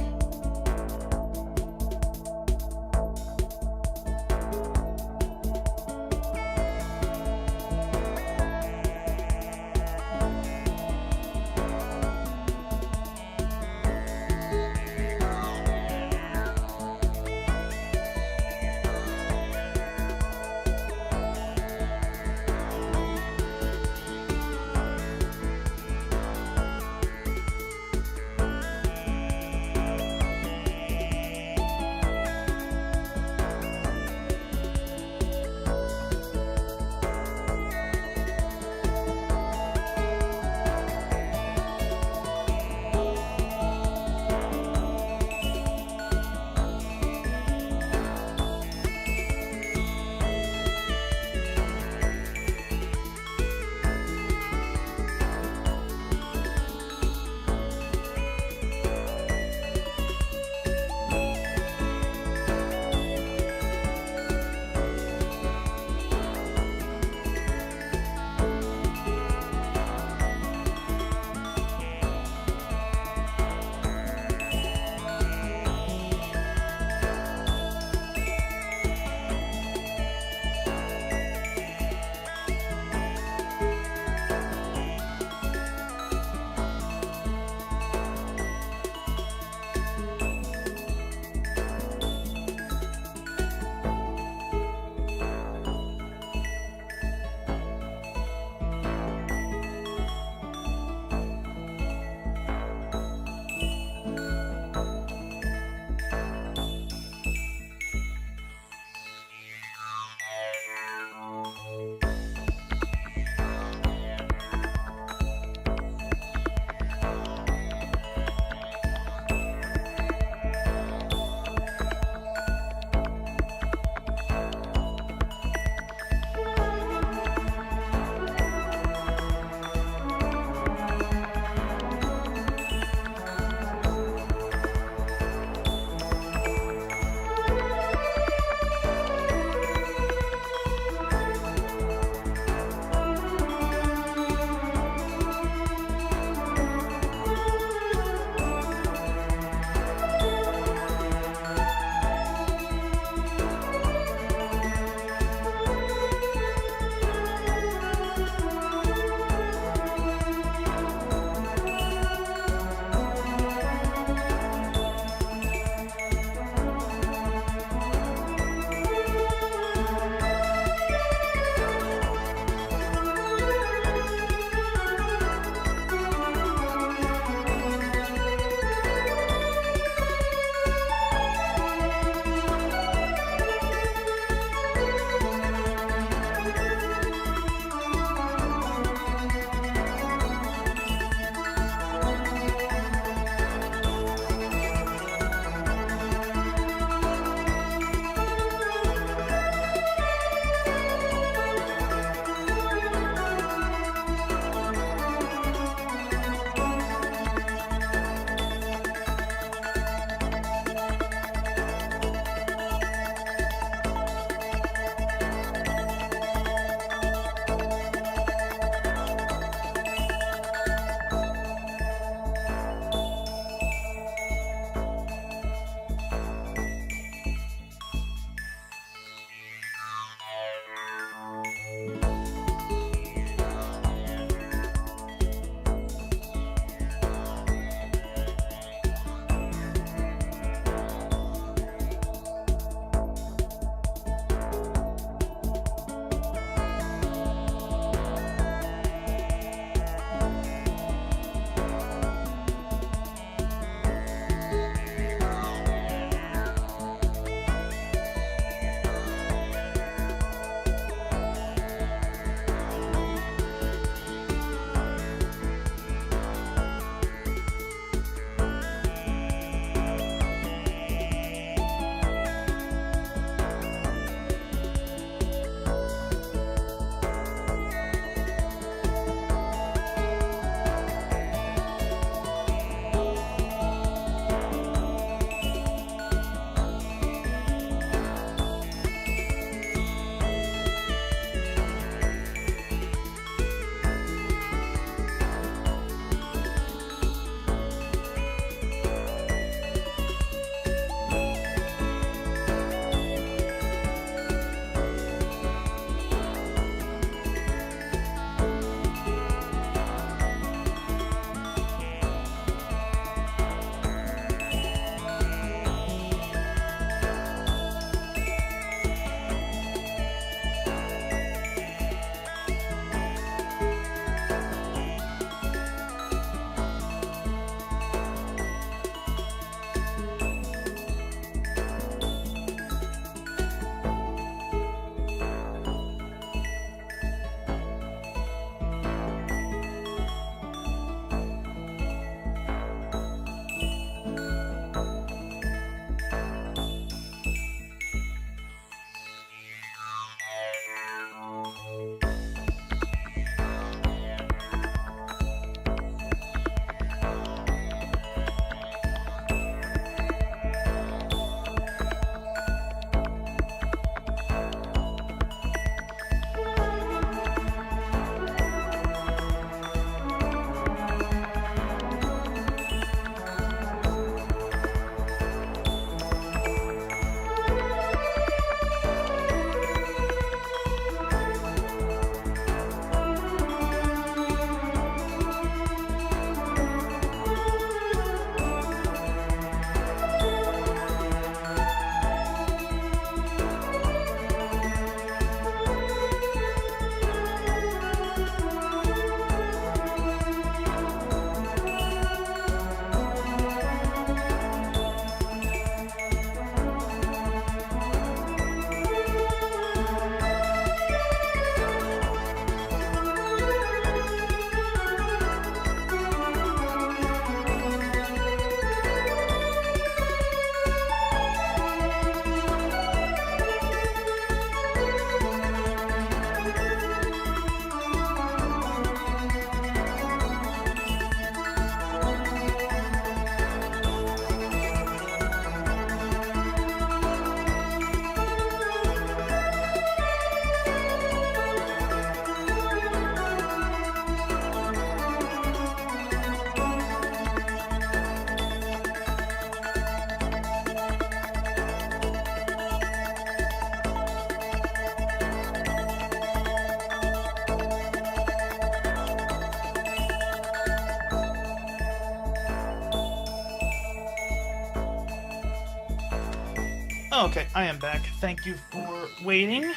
A: Okay, I am back. Thank you for waiting.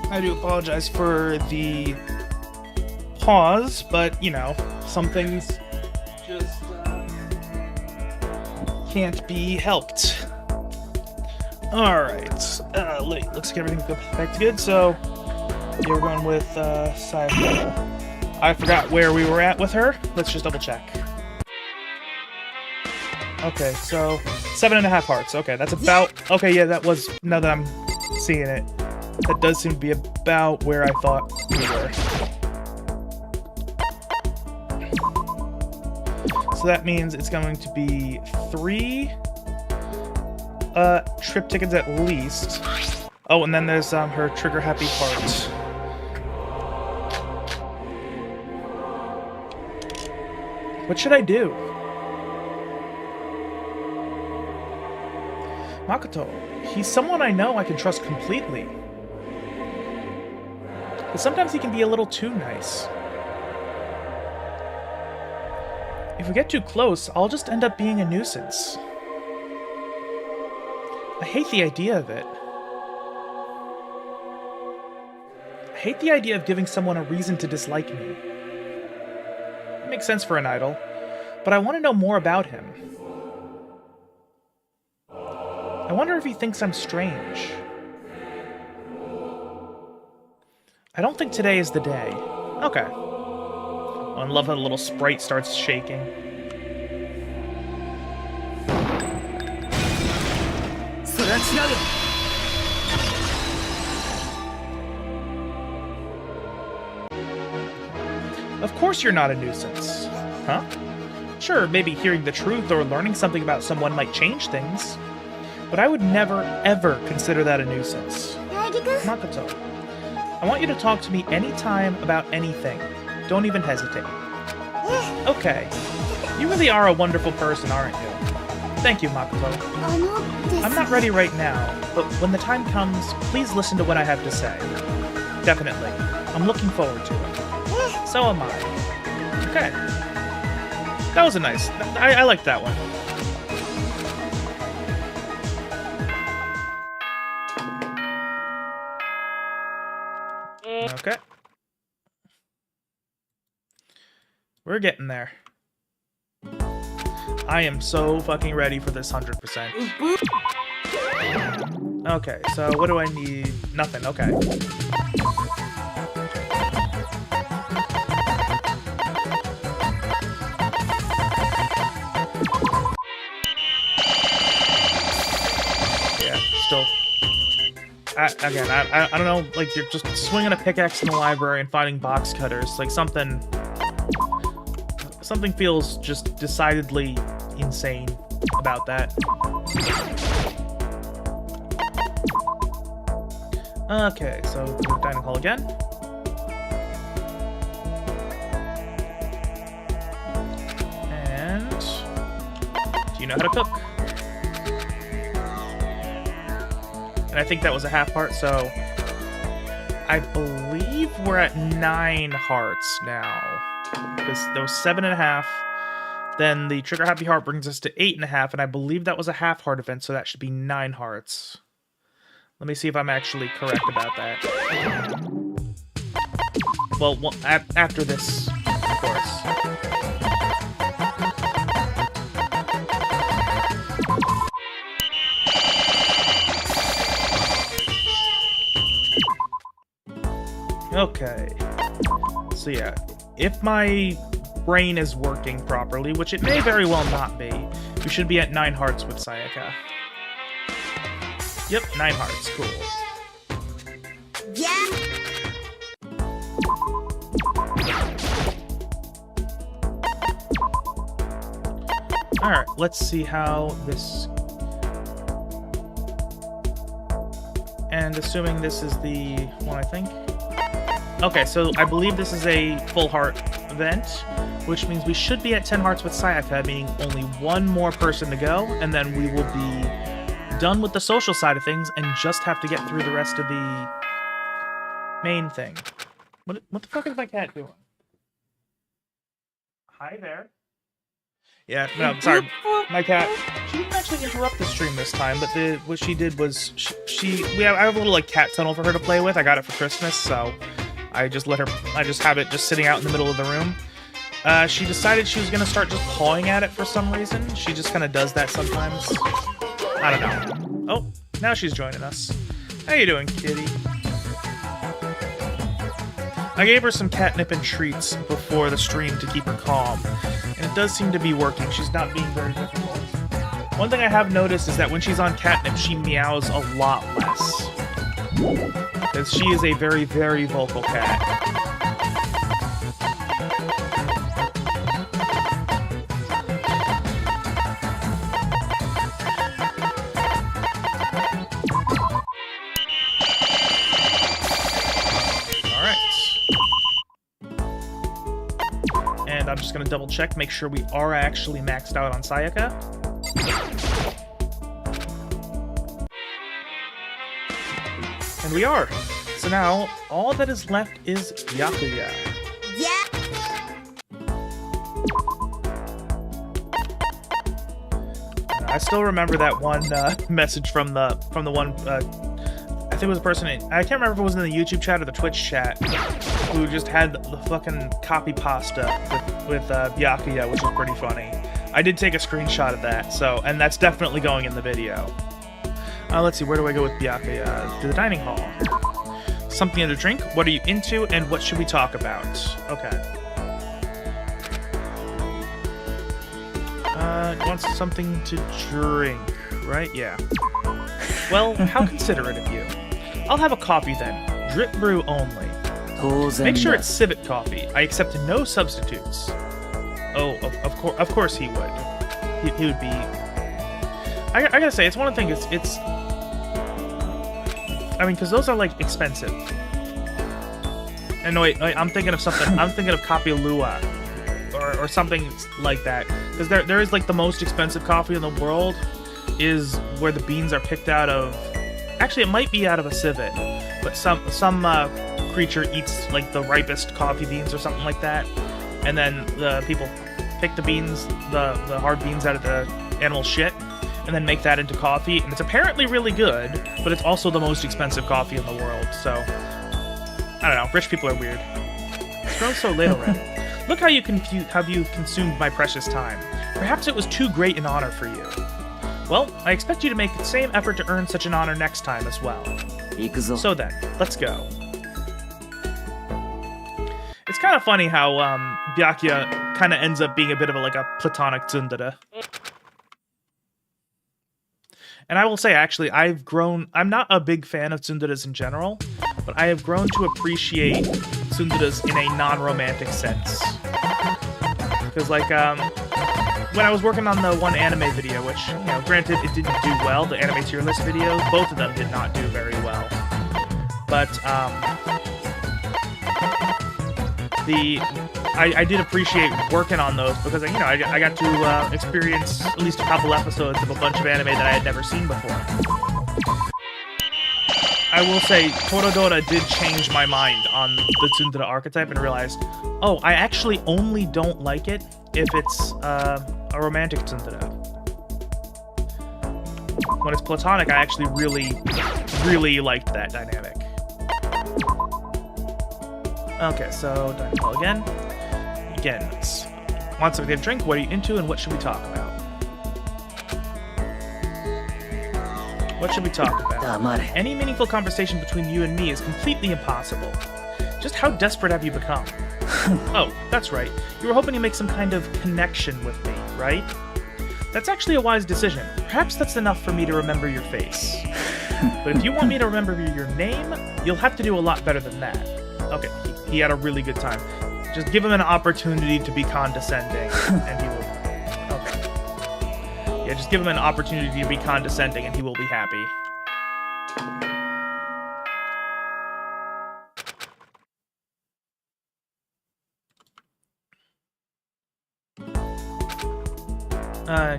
A: I do apologize for the pause, but, you know, some things just can't be helped. Alright, looks like everything's back to good, so you're going with Sayaka. I forgot where we were at with her. Let's just double check. Okay, so 7.5 hearts. Okay, that's about... Okay, yeah, that was... Now that I'm seeing it, that does seem to be about where I thought we were. So that means it's going to be 3 trip tickets at least. Oh, and then there's her trigger happy heart. What should I do? Makoto, he's someone I know I can trust completely. But sometimes he can be a little too nice. If we get too close, I'll just end up being a nuisance. I hate the idea of it. I hate the idea of giving someone a reason to dislike me. It makes sense for an idol, but I want to know more about him. I wonder if he thinks I'm strange. I don't think today is the day. Okay. Oh, I love how the little sprite starts shaking. Of course you're not a nuisance. Huh? Sure, maybe hearing the truth or learning something about someone might change things. But I would never, ever consider that a nuisance. Makoto, I want you to talk to me anytime about anything. Don't even hesitate. Okay. You really are a wonderful person, aren't you? Thank you, Makoto. I'm not ready right now, but when the time comes, please listen to what I have to say. Definitely. I'm looking forward to it. So am I. Okay. That was a nice... I liked that one. Okay. We're getting there. I am so fucking ready for this 100%. Okay, so what do I need? Nothing, okay. Yeah, still... I don't know, like, you're just swinging a pickaxe in the library and finding box cutters. Like, something feels just decidedly insane about that. Okay, so go to dining hall again. And do you know how to cook? And I think that was a half heart, so I believe we're at 9 hearts now. Because there was 7.5. Then the trigger happy heart brings us to 8.5, and I believe that was a half heart event, so that should be 9 hearts. Let me see if I'm actually correct about that. Well, after this, of course. Okay. So yeah, if my brain is working properly, which it may very well not be, we should be at 9 hearts with Sayaka. Yep, 9 hearts. Cool. Yeah. Alright, let's see how this... And assuming this is the one, I think. Okay, so I believe this is a full heart event, which means we should be at 10 hearts with Sayaka, meaning only one more person to go, and then we will be done with the social side of things and just have to get through the rest of the main thing. What the fuck is my cat doing? Hi there. Yeah, no, sorry. My cat, she didn't actually interrupt the stream this time, but what she did was, I have a little, like, cat tunnel for her to play with. I got it for Christmas, so I just have it just sitting out in the middle of the room. She decided she was gonna start just pawing at it for some reason. She just kind of does that sometimes. I don't know. Oh, now she's joining us. How you doing, kitty? I gave her some catnip and treats before the stream to keep her calm, and it does seem to be working. She's not being very difficult. One thing I have noticed is that when she's on catnip, she meows a lot less. Because she is a very, very vocal cat. I'm just gonna double check, make sure we are actually maxed out on Sayaka. And we are. So now, all that is left is Byakuya. Yeah. I still remember that one message from the one. I think it was a person. I can't remember if it was in the YouTube chat or the Twitch chat, who just had the fucking copy pasta with Byakuya, which was pretty funny. I did take a screenshot of that, and that's definitely going in the video. Let's see, where do I go with Byakuya? To the dining hall. Something to drink? What are you into, and what should we talk about? Okay. Wants something to drink, right? Yeah. Well, how considerate of you. I'll have a coffee then. Drip brew only. Make sure it's civet coffee. I accept no substitutes. Oh, of course he would. He would be. I gotta say, it's one of the things. It's. I mean, because those are like expensive. And no, wait, I'm thinking of something. I'm thinking of Kapilua, or something like that. Because there is like the most expensive coffee in the world, is where the beans are picked out of. Actually, it might be out of a civet, but some creature eats like the ripest coffee beans or something like that, and then the people pick the beans, the hard beans out of the animal shit, and then make that into coffee, and it's apparently really good, but it's also the most expensive coffee in the world. So I don't know, rich people are weird. It's grown so late already. Look how you consumed my precious time. Perhaps it was too great an honor for you. Well, I expect you to make the same effort to earn such an honor next time as well. So then, let's go. It's kind of funny how Byakuya kind of ends up being a bit of a platonic tsundere. And I will say, actually, I'm not a big fan of tsunderes in general, but I have grown to appreciate tsunderes in a non-romantic sense. Because, when I was working on the one anime video, which, granted, it didn't do well, the anime tier list video, both of them did not do very well. But, I did appreciate working on those because, I got to experience at least a couple episodes of a bunch of anime that I had never seen before. I will say, Toradora did change my mind on the tsundere archetype and realized, oh, I actually only don't like it if it's a romantic tsundere. When it's platonic, I actually really, really liked that dynamic. Okay, so dining hall again. Again, want something to drink? What are you into, and what should we talk about? What should we talk about? Any meaningful conversation between you and me is completely impossible. Just how desperate have you become? Oh, that's right. You were hoping to make some kind of connection with me, right? That's actually a wise decision. Perhaps that's enough for me to remember your face. But if you want me to remember your name, you'll have to do a lot better than that. Okay, he had a really good time. Just give him an opportunity to be condescending, and he will... Okay. Yeah, just give him an opportunity to be condescending, and he will be happy.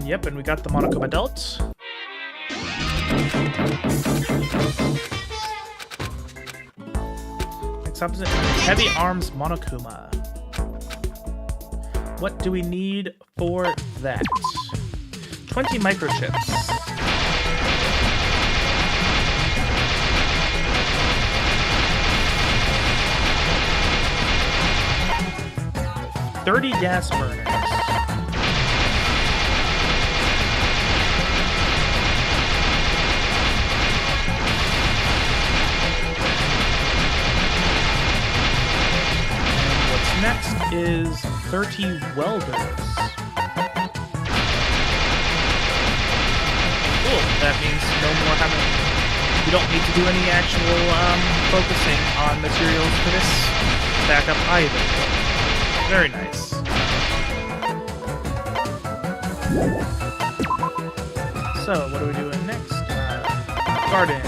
A: Yep, and we got the Monokuma adult. Next opposite, Heavy Arms Monokuma. What do we need for that? 20 microchips. $30 gas burners. And what's next is 30 welders. Cool. That means no more having. We don't need to do any actual focusing on materials for this backup either. Very nice. So, what are we doing next? Garden.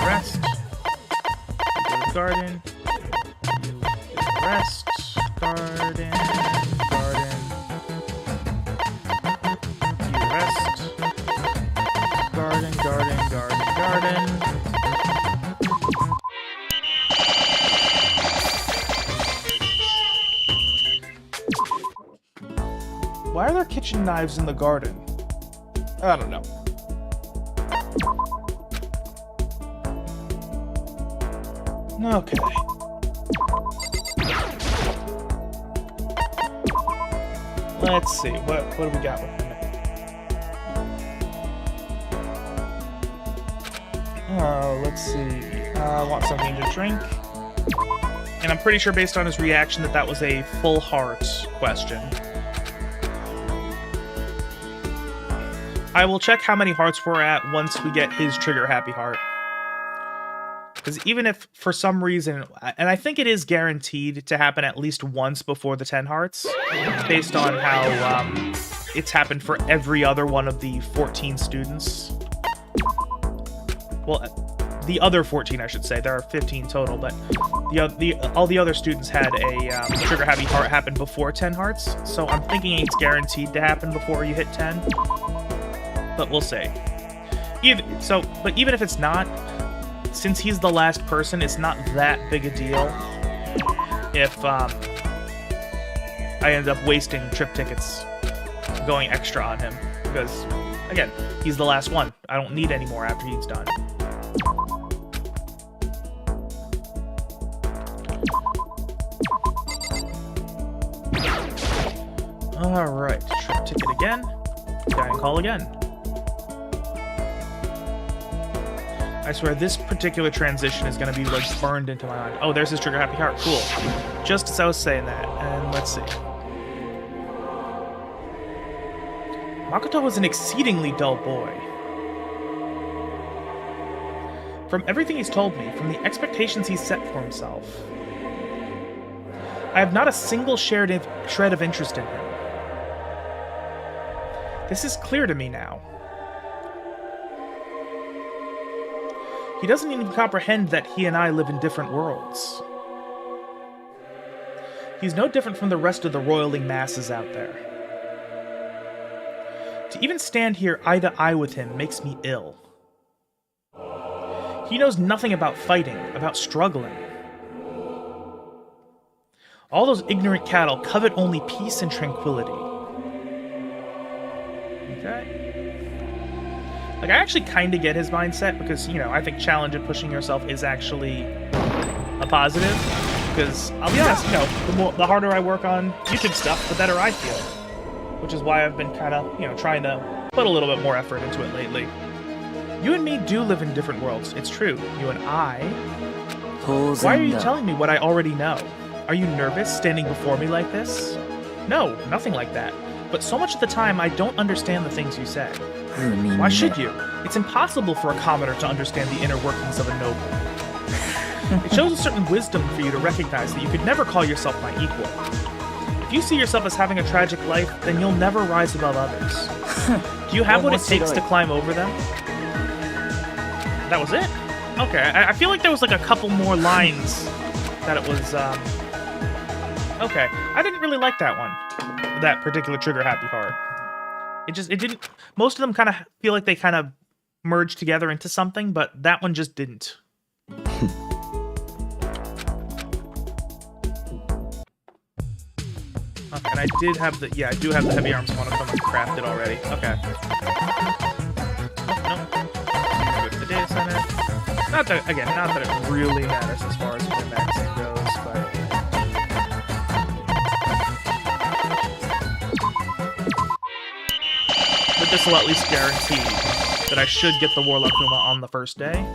A: Rest. Garden. Rest. Garden. Garden. You rest. Garden, garden, garden, garden. Why are there kitchen knives in the garden? I don't know. Okay. Let's see. What do we got with him? Let's see. I want something to drink. And I'm pretty sure based on his reaction that was a full heart question. I will check how many hearts we're at once we get his trigger happy heart. Because even if for some reason, and I think it is guaranteed to happen at least once before the 10 hearts, based on how it's happened for every other one of the 14 students. Well, the other 14, I should say. There are 15 total, but all the other students had a trigger happy heart happen before 10 hearts. So I'm thinking it's guaranteed to happen before you hit 10. But we'll see. But even if it's not, since he's the last person, it's not that big a deal if I end up wasting trip tickets going extra on him. Because, again, he's the last one. I don't need any more after he's done. Alright, trip ticket again. Dying call again. I swear, this particular transition is going to be, like, burned into my mind. Oh, there's his trigger happy heart. Cool. Just as I was saying that. And let's see. Makoto was an exceedingly dull boy. From everything he's told me, from the expectations he's set for himself, I have not a single shred of interest in him. This is clear to me now. He doesn't even comprehend that he and I live in different worlds. He's no different from the rest of the roiling masses out there. To even stand here eye to eye with him makes me ill. He knows nothing about fighting, about struggling. All those ignorant cattle covet only peace and tranquility. Okay. Like, I actually kind of get his mindset because, you know, I think challenge and pushing yourself is actually a positive. Because, I'll be honest, you know, the harder I work on YouTube stuff, the better I feel. Which is why I've been kind of, you know, trying to put a little bit more effort into it lately. You and me do live in different worlds. It's true. You and I. Why are you telling me what I already know? Are you nervous standing before me like this? No, nothing like that. But so much of the time, I don't understand the things you say. Why should you? It's impossible for a commoner to understand the inner workings of a noble. It shows a certain wisdom for you to recognize that you could never call yourself my equal. If you see yourself as having a tragic life, then you'll never rise above others. Do you have what it takes to climb over them? That was it? Okay, I feel like there was like a couple more lines that it was, okay. I didn't really like that one. That particular trigger happy heart. It didn't, most of them kind of feel like they kind of merged together into something, but that one just didn't. Okay, and I did have the... Yeah, I do have the heavy arms monochrome crafted already. Okay. Nope. Go to the data center. Not that, again, not that it really matters as far as min-maxing goes, but... But this will at least guarantee that I should get the Warlock Numa on the first day.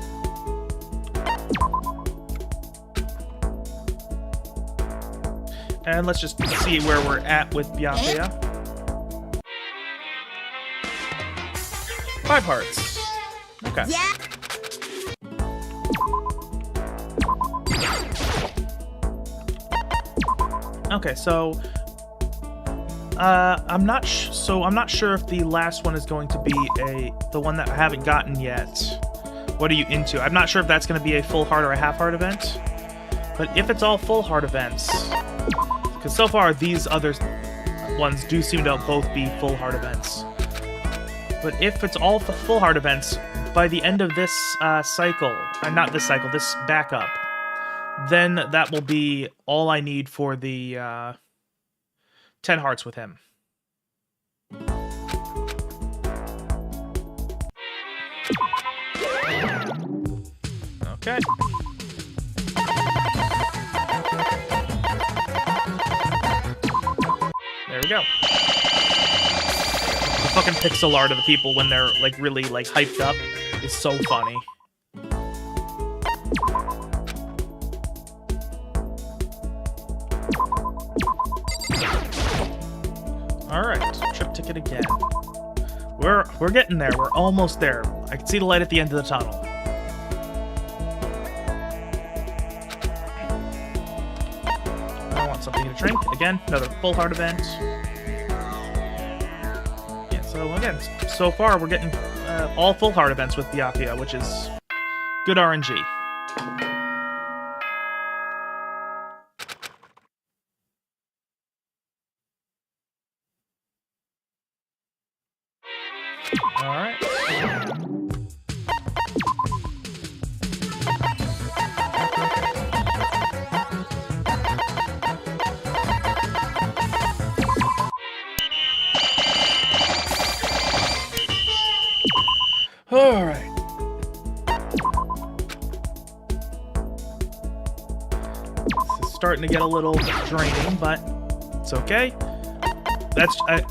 A: And let's just see where we're at with Biafia. 5 hearts. Okay.
B: Yeah.
A: Okay, so I'm not sure if the last one is going to be the one that I haven't gotten yet. What are you into? I'm not sure if that's going to be a full heart or a half heart event. But if it's all full heart events, because so far these other ones do seem to both be full heart events. But if it's all full heart events, by the end of this cycle, not this cycle, this backup, then that will be all I need for the 10 hearts with him. Okay. There we go. The fucking pixel art of the people when they're like really like hyped up is so funny. All right, trip ticket again. We're getting there. We're almost there. I can see the light at the end of the tunnel. I want something to drink. Again, another full heart event. Yeah, so again, so far we're getting all full heart events with Biafia, which is good RNG. Alright. Alright. This is starting to get a little draining, but it's okay.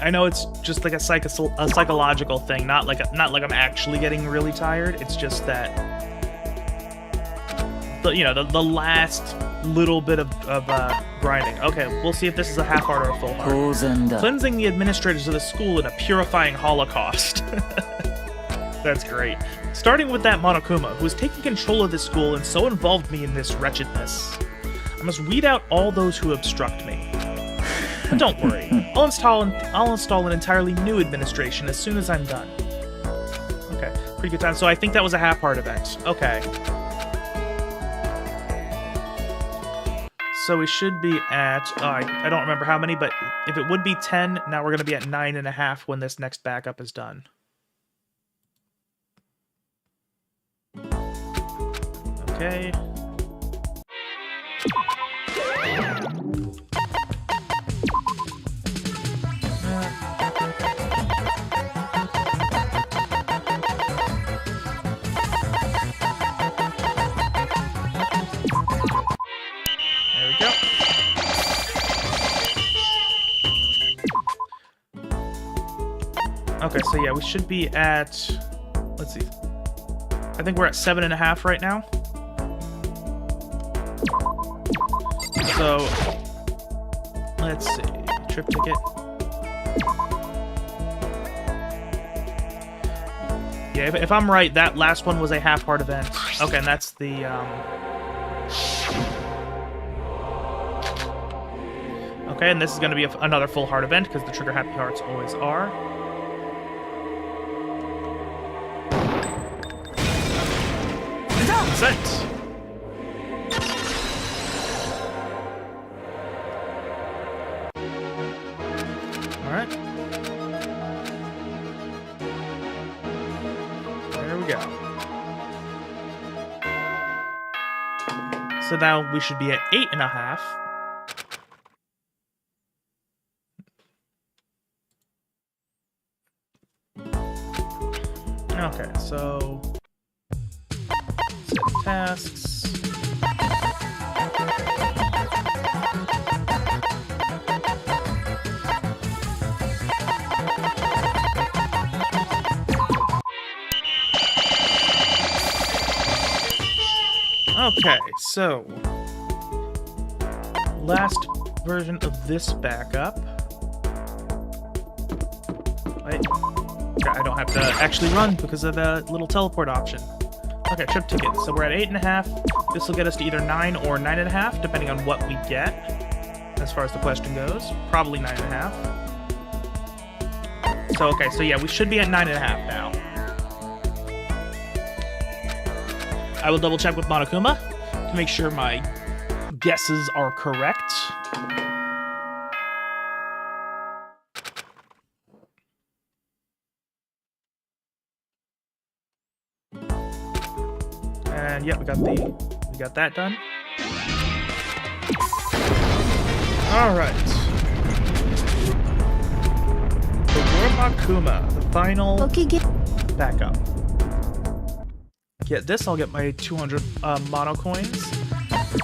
A: I know it's just like a psychological thing, not like I'm actually getting really tired. It's just that the last little bit of grinding. Okay, we'll see if this is a half heart or a full heart. Cleansing the administrators of the school in a purifying holocaust. That's great. Starting with that Monokuma, who has taken control of this school and so involved me in this wretchedness. I must weed out all those who obstruct me. But don't worry, I'll install an entirely new administration as soon as I'm done. Okay, pretty good time. So I think that was a half-heart event. Okay. So we should be at, I don't remember how many, but if it would be 10, now we're going to be at 9.5 when this next backup is done. Okay. Okay, so yeah, we should be at, let's see, I think we're at 7.5 right now. So, let's see, trip ticket. Yeah, if I'm right, that last one was a half-heart event. Okay, and that's the, okay, and this is going to be another full heart event, because the trigger happy hearts always are. Consent. Alright. There we go. So now we should be at 8.5. Okay, so set tasks. Okay, so last version of this backup. Wait, I don't have to actually run because of the little teleport option. Okay, trip ticket. So we're at 8.5. This will get us to either 9 or 9.5, depending on what we get. As far as the question goes, probably 9.5. So okay, so yeah, we should be at 9.5 now. I will double check with Monokuma to make sure my guesses are correct. And yeah, we got that done. All right. The Wormakuma, the final backup. Get this, I'll get my 200 mono coins,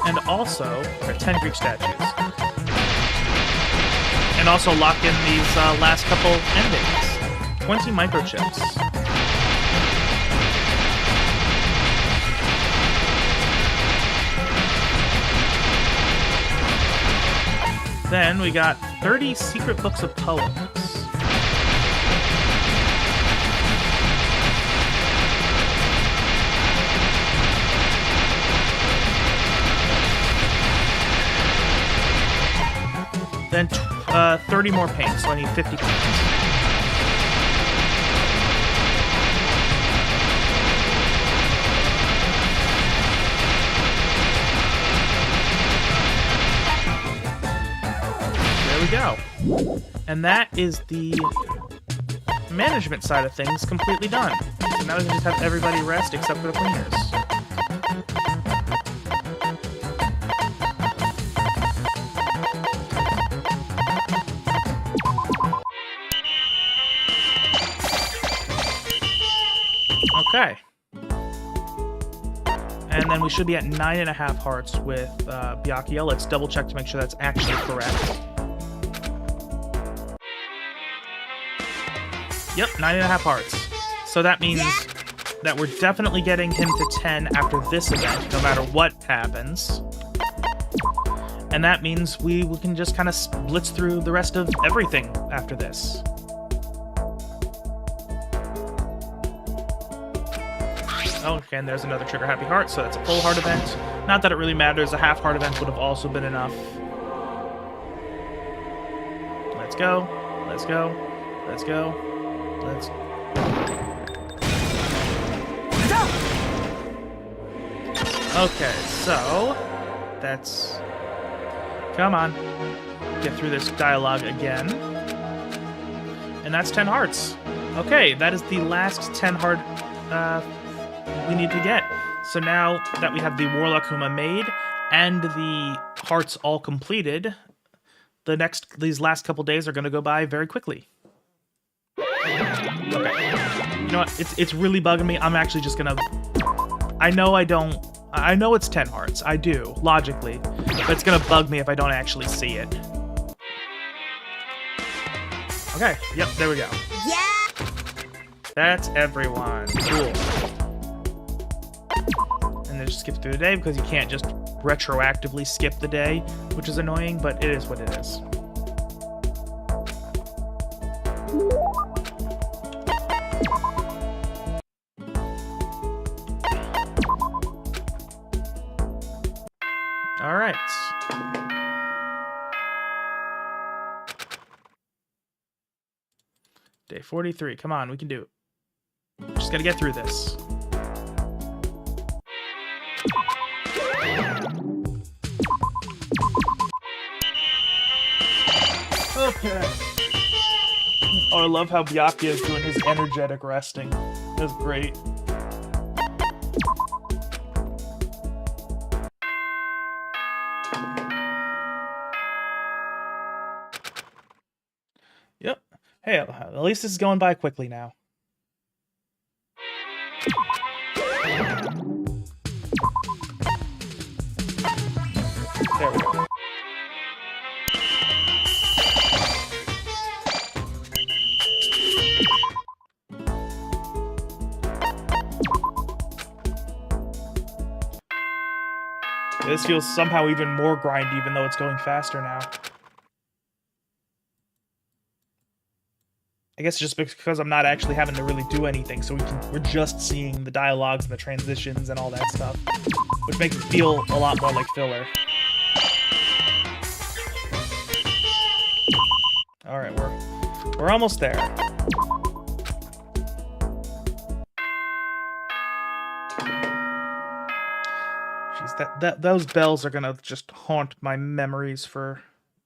A: and also 10 Greek statues, and also lock in these last couple endings. 20 microchips. Then we got 30 secret books of poems. Then 30 more paints, so I need 50 paints. There we go. And that is the management side of things completely done. So now we can just have everybody rest except for the cleaners. Okay. And then we should be at 9.5 hearts with Byakuya. Let's double check to make sure that's actually correct. Yep, 9.5 hearts. So that means that we're definitely getting him to 10 after this event, no matter what happens. And that means we can just kind of blitz through the rest of everything after this. Okay, and there's another trigger happy heart, so that's a full heart event. Not that it really matters, a half heart event would have also been enough. Let's go, let's go, let's go, let's... Okay, so that's... Come on. Get through this dialogue again. And that's 10 hearts. Okay, that is the last 10 heart we need to get. So now that we have the Warlockuma made and the hearts all completed, these last couple days are going to go by very quickly. Okay. You know what? It's really bugging me. I'm actually just gonna... I know it's 10 hearts. I do, logically. But it's gonna bug me if I don't actually see it. Okay, yep, there we go. Yeah! That's everyone. Cool. And then just skip through the day because you can't just retroactively skip the day, which is annoying, but it is what it is. All right. Day 43. Come on, we can do it. Just gotta get through this. Okay. Oh, I love how Byakuya is doing his energetic resting. That's great. Yep. Hey, at least this is going by quickly now. There we go. This feels somehow even more grindy, even though it's going faster now. I guess just because I'm not actually having to really do anything, so we're just seeing the dialogues and the transitions and all that stuff, which makes it feel a lot more like filler. All right, we're almost there. Jeez, those bells are gonna just haunt my memories for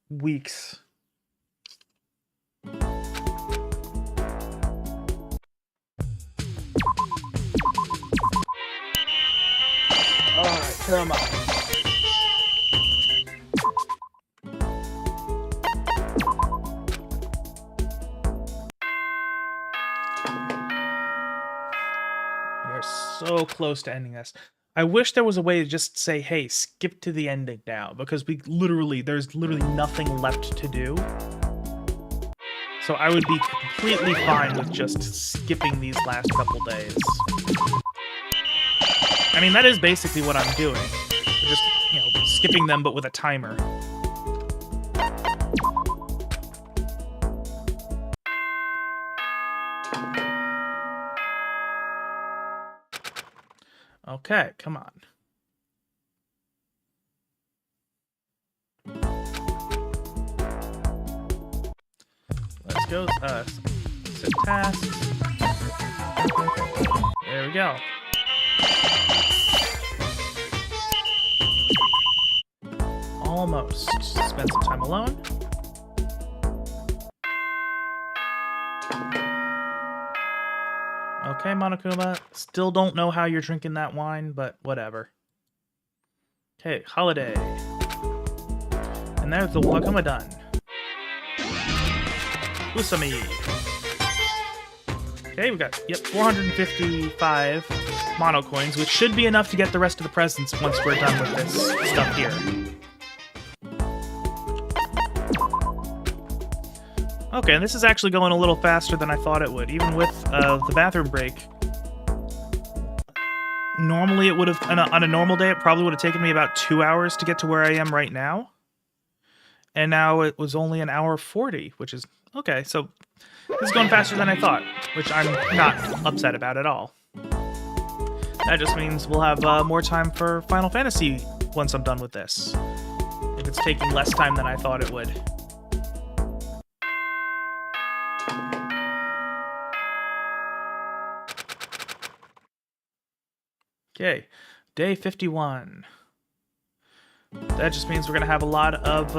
A: weeks. Alright, come on. We are so close to ending this. I wish there was a way to just say, hey, skip to the ending now, because there's literally nothing left to do. So I would be completely fine with just skipping these last couple days. I mean, that is basically what I'm doing. We're just, skipping them, but with a timer. Okay, come on. Let's go, set tasks. There we go. Almost. Spend some time alone. Okay, Monokuma. Still don't know how you're drinking that wine, but whatever. Okay, holiday. And there's the Wakuma done. Usami. Okay, we got, 455 mono coins, which should be enough to get the rest of the presents once we're done with this stuff here. Okay, and this is actually going a little faster than I thought it would, even with the bathroom break. Normally it would have, on a normal day, it probably would have taken me about 2 hours to get to where I am right now. And now it was only 1 hour 40, which is, okay, so this is going faster than I thought, which I'm not upset about at all. That just means we'll have more time for Final Fantasy once I'm done with this. If it's taking less time than I thought it would. Okay, day 51. That just means we're going to have a lot of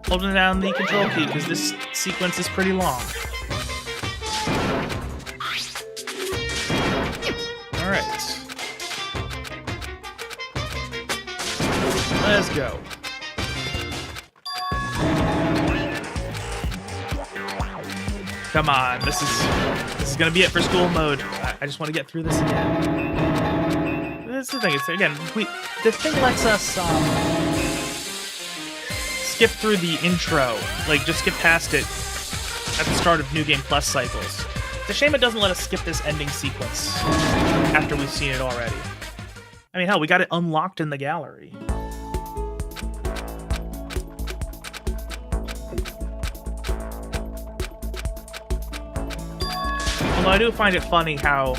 A: holding down the control key, because this sequence is pretty long. Alright. Let's go. Come on, this is going to be it for school mode. I just want to get through this again. That's the thing. It's, again, the thing lets us skip through the intro, like just skip past it at the start of New Game Plus cycles. It's a shame it doesn't let us skip this ending sequence after we've seen it already. I mean, hell, we got it unlocked in the gallery. Although I do find it funny how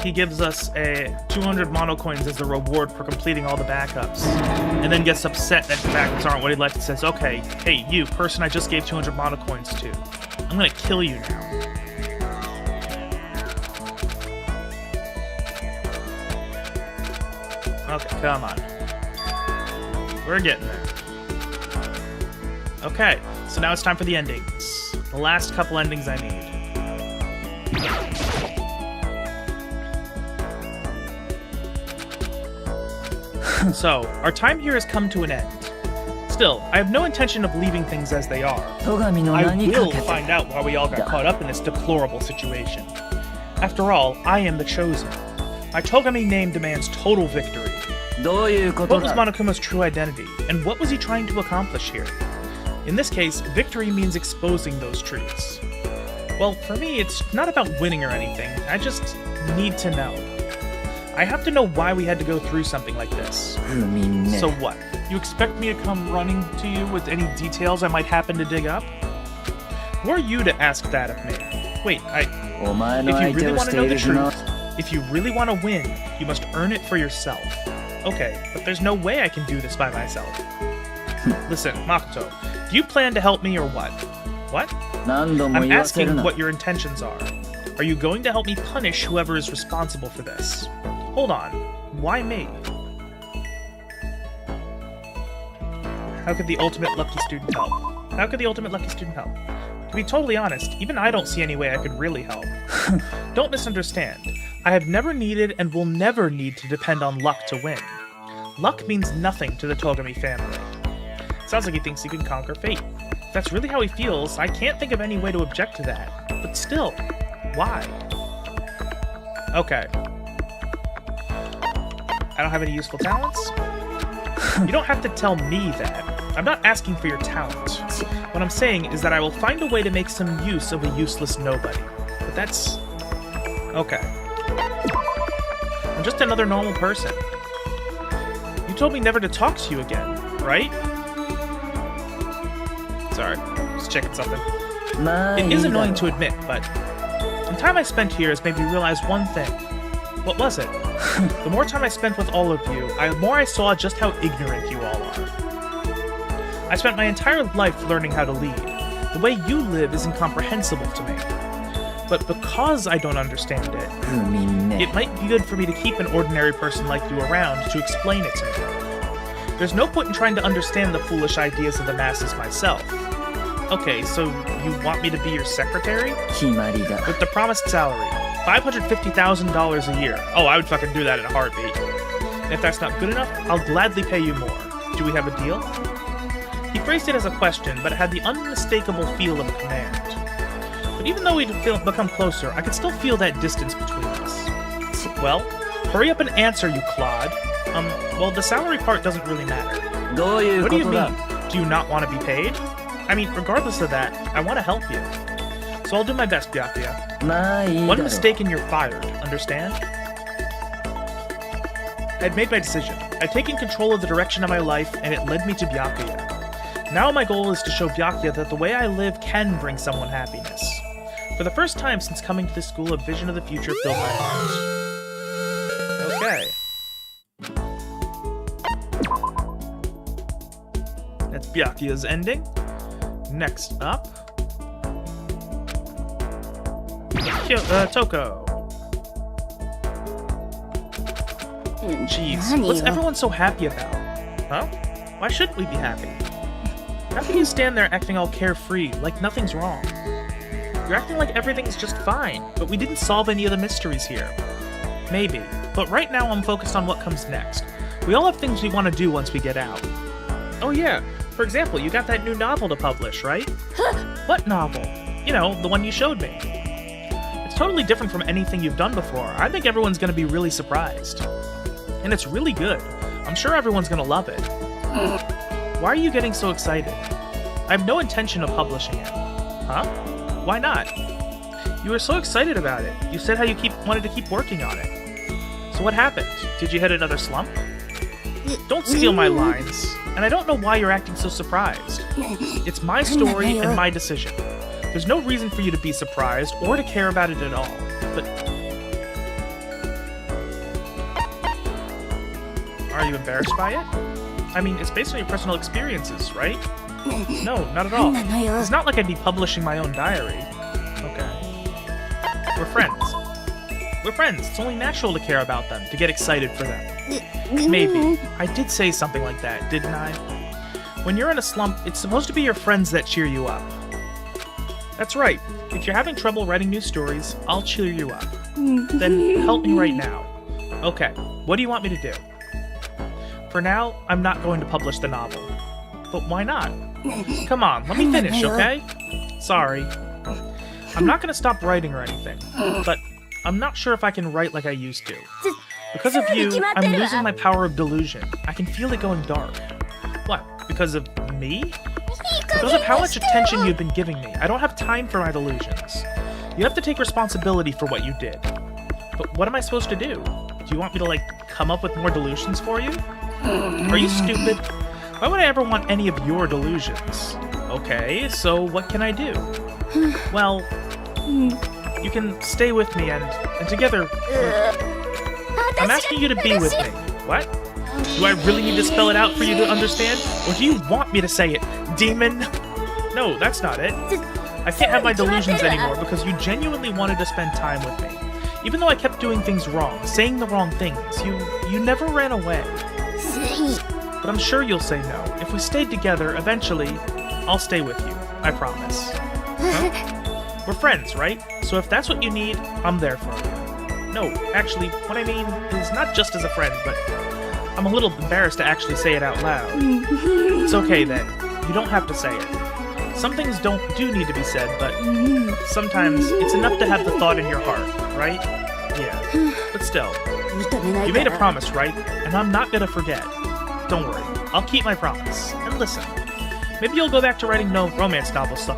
A: he gives us a 200 mono coins as a reward for completing all the backups, and then gets upset that the backups aren't what he'd like. He says, okay, hey, you, person I just gave 200 mono coins to, I'm gonna kill you now. Okay, come on. We're getting there. Okay, so now it's time for the endings. The last couple endings I need. So, our time here has come to an end. Still, I have no intention of leaving things as they are. I will find out why we all got caught up in this deplorable situation. After all, I am the chosen. My Togami name demands total victory.
B: どういうこ
A: What
B: と
A: was
B: だ
A: Monokuma's true identity, and what was he trying to accomplish here? In this case, victory means exposing those truths. Well, for me, it's not about winning or anything. I just need to know. I have to know why we had to go through something like this.
B: みんな
A: So what? You expect me to come running to you with any details I might happen to dig up? Who are you to ask that of me? Wait,
B: お前
A: If
B: の
A: you
B: 相手
A: really
B: を
A: want
B: し
A: to
B: て
A: know
B: い
A: the
B: るしな
A: truth, if you really want to win, you must earn it for yourself. Okay, but there's no way I can do this by myself. Listen, Makoto, do you plan to help me or what? What?
B: 何度も
A: I'm
B: 言わせる
A: asking
B: な
A: what your intentions are. Are you going to help me punish whoever is responsible for this? Hold on. Why me? How could the ultimate lucky student help? How could the ultimate lucky student help? To be totally honest, even I don't see any way I could really help. Don't misunderstand. I have never needed and will never need to depend on luck to win. Luck means nothing to the Togami family. Sounds like he thinks he can conquer fate. If that's really how he feels, I can't think of any way to object to that. But still, why? Okay. I don't have any useful talents? You don't have to tell me that. I'm not asking for your talent. What I'm saying is that I will find a way to make some use of a useless nobody. But that's... okay. I'm just another normal person. You told me never to talk to you again, right? Sorry, just checking something.
B: まあい
A: It
B: い
A: is
B: だろ
A: annoying to admit, but the time I spent here has made me realize one thing. What was it? The more time I spent with all of you, the more I saw just how ignorant you all are. I spent my entire life learning how to lead. The way you live is incomprehensible to me. But because I don't understand it,
B: みんな
A: it might be good for me to keep an ordinary person like you around to explain it to me. There's no point in trying to understand the foolish ideas of the masses myself. Okay, so you want me to be your secretary?
B: 決まりだ
A: With the promised salary, $550,000 a year. Oh, I would fucking do that in a heartbeat. And if that's not good enough, I'll gladly pay you more. Do we have a deal? He phrased it as a question, but it had the unmistakable feel of a command. But even though we'd become closer, I could still feel that distance between us. Well, hurry up and answer, you clod. Well, the salary part doesn't really matter.
B: どういう
A: What
B: こ
A: do you
B: とだ
A: mean? Do you not want to be paid? I mean, regardless of that, I want to help you. So I'll do my best, Byakuya.
B: まあいいだ
A: One
B: ろ
A: mistake and you're fired, understand? I'd made my decision. I'd taken control of the direction of my life, and it led me to Byakuya. Now my goal is to show Byakuya that the way I live can bring someone happiness. For the first time since coming to this school, a vision of the future filled my heart. Okay. That's Byakuya's ending. Next up... Toko. Jeez, what's everyone so happy about? Huh? Why shouldn't we be happy? How can you stand there acting all carefree, like nothing's wrong? You're acting like everything's just fine, but we didn't solve any of the mysteries here. Maybe, but right now I'm focused on what comes next. We all have things we want to do once we get out. Oh yeah, for example, you got that new novel to publish, right? What novel? You know, the one you showed me. It's totally different from anything you've done before. I think everyone's going to be really surprised. And it's really good. I'm sure everyone's going to love it. Why are you getting so excited? I have no intention of publishing it. Huh? Why not? You were so excited about it. You said how you wanted to keep working on it. So what happened? Did you hit another slump? Don't steal my lines. And I don't know why you're acting so surprised. It's my story and my decision. There's no reason for you to be surprised or to care about it at all. But... are you embarrassed by it? I mean, it's based on your personal experiences, right? No, not at all. It's not like I'd be publishing my own diary. Okay. We're friends. We're friends. It's only natural to care about them, to get excited for them. Maybe. I did say something like that, didn't I? When you're in a slump, it's supposed to be your friends that cheer you up. That's right. If you're having trouble writing new stories, I'll cheer you up. Then help me right now. Okay, what do you want me to do? For now, I'm not going to publish the novel. But why not? Come on, let me finish, okay? Sorry. I'm not going to stop writing or anything. But I'm not sure if I can write like I used to. Because of you, I'm losing my power of delusion. I can feel it going dark. What? Because of me? Because of how much attention you've been giving me. I don't have time for my delusions. You have to take responsibility for what you did. But what am I supposed to do? Do you want me to, like, come up with more delusions for you? Are you stupid? Why would I ever want any of your delusions? Okay, so what can I do? Well, you can stay with me and together... I'm asking you to be with me. What? Do I really need to spell it out for you to understand? Or do you want me to say it, demon? No, that's not it. I can't have my delusions anymore because you genuinely wanted to spend time with me. Even though I kept doing things wrong, saying the wrong things, you never ran away. But I'm sure you'll say no. If we stayed together, eventually, I'll stay with you. I promise. Huh? We're friends, right? So if that's what you need, I'm there for you. No, actually, what I mean is not just as a friend, but I'm a little embarrassed to actually say it out loud. It's okay then. You don't have to say it. Some things do need to be said, but sometimes it's enough to have the thought in your heart, right? Yeah, but still. You made a promise, right? And I'm not gonna forget. Don't worry, I'll keep my promise. And listen, maybe you'll go back to writing no romance novels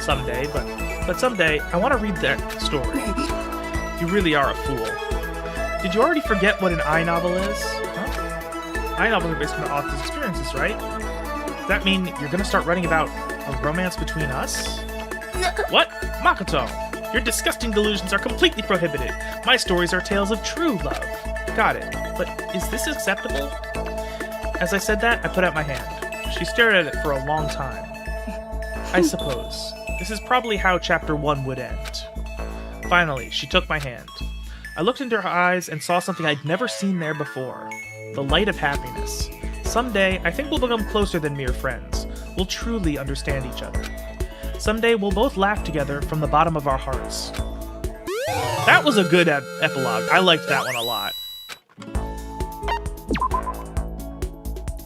A: someday, but someday I want to read that story. You really are a fool. Did you already forget what an I-novel is? Huh? I-novels are based on the author's experiences, right? Does that mean you're gonna start writing about a romance between us? What? Makoto! Your disgusting delusions are completely prohibited. My stories are tales of true love. Got it. But is this acceptable? As I said that, I put out my hand. She stared at it for a long time. I suppose. This is probably how Chapter 1 would end. Finally, she took my hand. I looked into her eyes and saw something I'd never seen there before. The light of happiness. Someday, I think we'll become closer than mere friends. We'll truly understand each other. Someday, we'll both laugh together from the bottom of our hearts. That was a good epilogue. I liked that one a lot.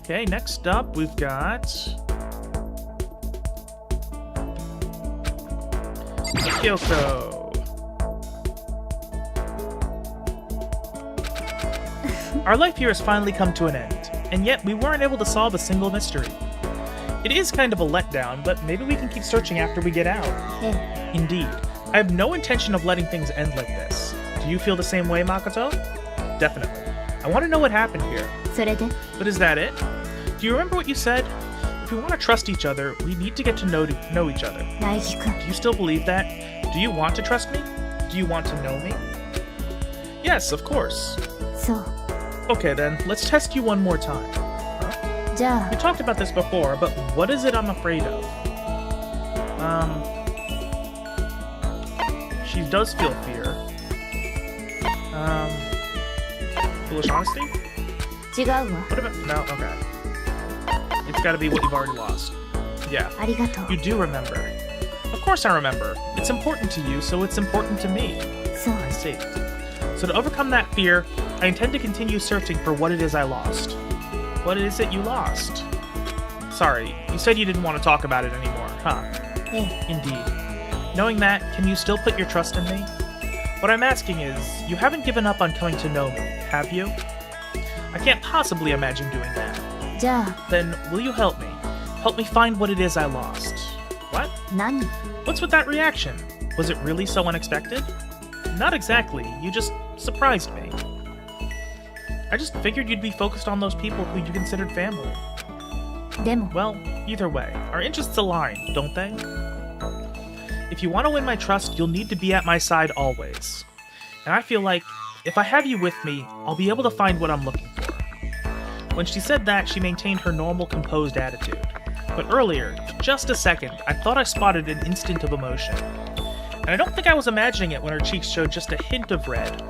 A: Okay, next up, we've got... Kyoko. Our life here has finally come to an end, and yet we weren't able to solve a single mystery. It is kind of a letdown, but maybe we can keep searching after we get out. Indeed. I have no intention of letting things end like this. Do you feel the same way, Makoto? Definitely. I want to know what happened here. But is that it? Do you remember what you said? If we want to trust each other, we need to get to know each other. Do you still believe that? Do you want to trust me? Do you want to know me? Yes, of course. Okay then, let's test you one more time. We talked about this before, but what is it I'm afraid of? She does feel fear. Foolish honesty? What about... No, okay. It's gotta be what you've already lost. Yeah. You do remember. Of course I remember. It's important to you, so it's important to me. I see. So to overcome that fear, I intend to continue searching for what it is I lost. What is it you lost? Sorry, you said you didn't want to talk about it anymore, huh? Indeed. Knowing that, can you still put your trust in me? What I'm asking is, you haven't given up on coming to know me, have you? I can't possibly imagine doing that. Then, will you help me? Help me find what it is I lost. What? What's with that reaction? Was it really so unexpected? Not exactly, you just surprised me. I just figured you'd be focused on those people who you considered family. Well, either way, our interests align, don't they? If you want to win my trust, you'll need to be at my side always. And I feel like, if I have you with me, I'll be able to find what I'm looking for. When she said that, she maintained her normal, composed attitude. But earlier, for just a second, I thought I spotted an instant of emotion. And I don't think I was imagining it when her cheeks showed just a hint of red.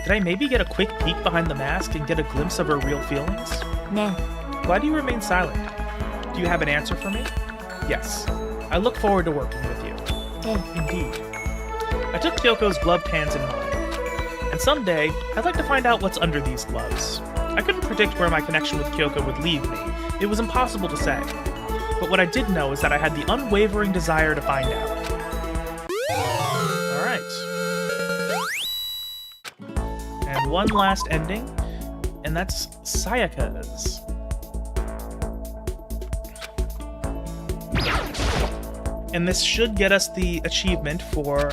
A: Did I maybe get a quick peek behind the mask and get a glimpse of her real feelings? Why do you remain silent? Do you have an answer for me? Yes. I look forward to working with you. Indeed. I took Kyoko's gloved hands in mine. And someday, I'd like to find out what's under these gloves. I couldn't predict where my connection with Kyoko would lead me. It was impossible to say. But what I did know is that I had the unwavering desire to find out. Alright. And one last ending, and that's Sayaka's. And this should get us the achievement for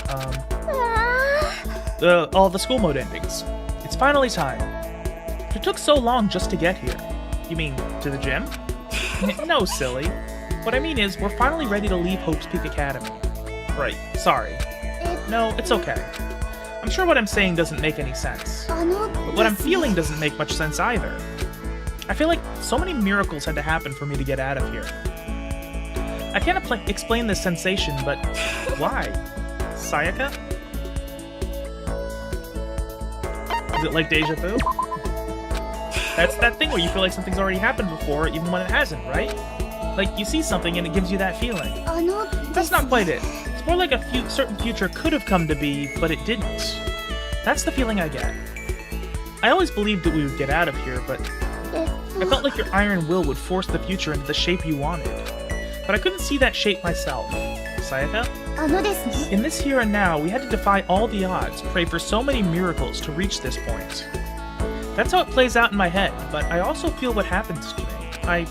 A: all the school mode endings. It's finally time. It took so long just to get here. You mean to the gym? No, silly. What I mean is, we're finally ready to leave Hope's Peak Academy. Right, sorry. No, it's okay. I'm sure what I'm saying doesn't make any sense. But what I'm feeling doesn't make much sense either. I feel like so many miracles had to happen for me to get out of here. I can't explain this sensation, but why? Sayaka? Is it like deja vu? That's that thing where you feel like something's already happened before, even when it hasn't, right? Like, you see something and it gives you that feeling. That's not quite it. It's more like a certain future could have come to be, but it didn't. That's the feeling I get. I always believed that we would get out of here, but I felt like your iron will would force the future into the shape you wanted. But I couldn't see that shape myself. Sayaka? In this here and now, we had to defy all the odds, pray for so many miracles to reach this point. That's how it plays out in my head, but I also feel what happens to me. I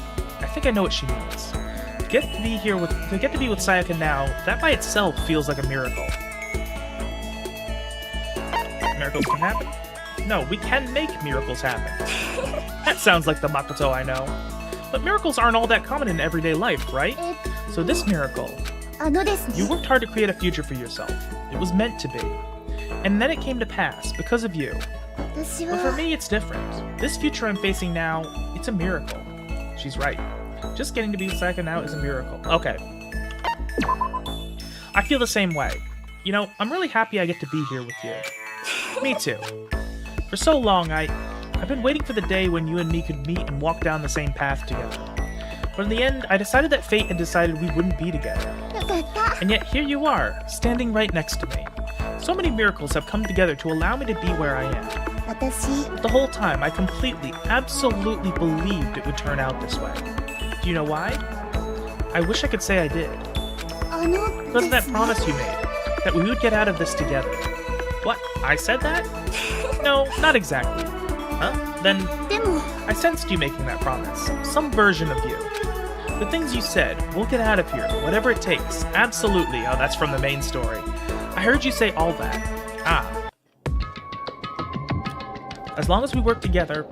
A: think I know what she means. To get to be with Sayaka now, that by itself feels like a miracle. Miracles can happen? No, we can make miracles happen. That sounds like the Makoto I know. But miracles aren't all that common in everyday life, right? So this miracle, you worked hard to create a future for yourself. It was meant to be. And then it came to pass, because of you. But for me, it's different. This future I'm facing now, it's a miracle. She's right. Just getting to be with Sayaka now is a miracle. Okay. I feel the same way. You know, I'm really happy I get to be here with you. Me too. For so long, I've been waiting for the day when you and me could meet and walk down the same path together. But in the end, I decided that fate had decided we wouldn't be together. And yet here you are, standing right next to me. So many miracles have come together to allow me to be where I am. But the whole time, I completely, absolutely believed it would turn out this way. Do you know why? I wish I could say I did. Because of that promise you made, that we would get out of this together. What? I said that? No, not exactly. Huh? Then I sensed you making that promise. Some version of you. The things you said, we'll get out of here, whatever it takes. Absolutely. Oh, that's from the main story. I heard you say all that. Ah. As long as we work together,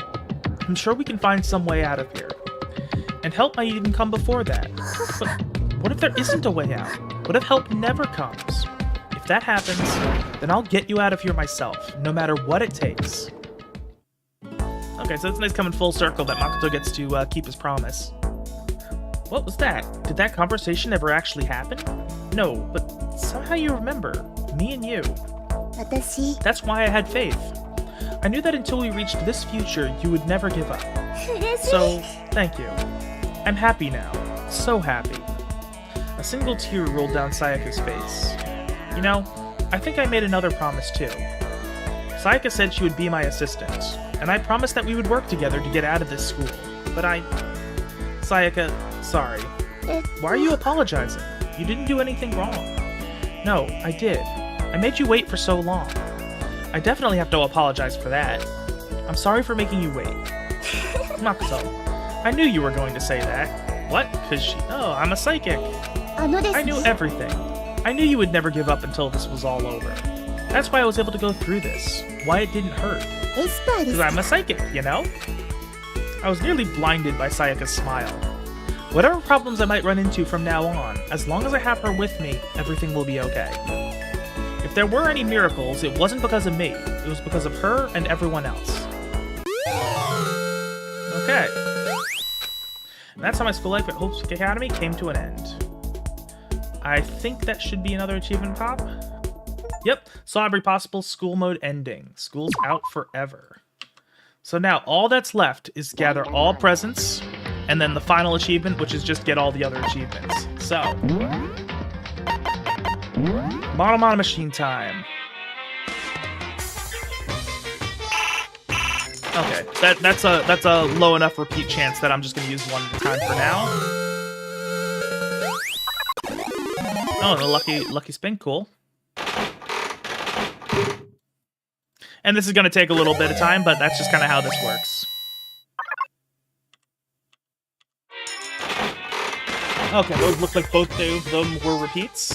A: I'm sure we can find some way out of here. And help might even come before that. But what if there isn't a way out? What if help never comes? If that happens, then I'll get you out of here myself, no matter what it takes. Okay, so it's nice coming full circle that Makoto gets to keep his promise. What was that? Did that conversation ever actually happen? No, but somehow you remember. Me and you. That's why I had faith. I knew that until we reached this future, you would never give up. So, thank you. I'm happy now. So happy. A single tear rolled down Sayaka's face. You know, I think I made another promise too. Sayaka said she would be my assistant, and I promised that we would work together to get out of this school. But Sayaka, sorry. Why are you apologizing? You didn't do anything wrong. No, I did. I made you wait for so long. I definitely have to apologize for that. I'm sorry for making you wait. Makoto, I knew you were going to say that. What? Oh, I'm a psychic. I knew everything. I knew you would never give up until this was all over. That's why I was able to go through this. Why it didn't hurt. Because I'm a psychic, you know? I was nearly blinded by Sayaka's smile. Whatever problems I might run into from now on, as long as I have her with me, everything will be okay. If there were any miracles, it wasn't because of me. It was because of her and everyone else. Okay. And that's how my school life at Hope's Peak Academy came to an end. I think that should be another achievement pop. Yep, saw every possible school mode ending. School's out forever. So now all that's left is gather all presents, and then the final achievement, which is just get all the other achievements. So, Mono Machine time. Okay, that's a low enough repeat chance that I'm just gonna use one at a time for now. Oh, the lucky spin, cool. And this is going to take a little bit of time, but that's just kind of how this works. Okay, those look like both of them were repeats.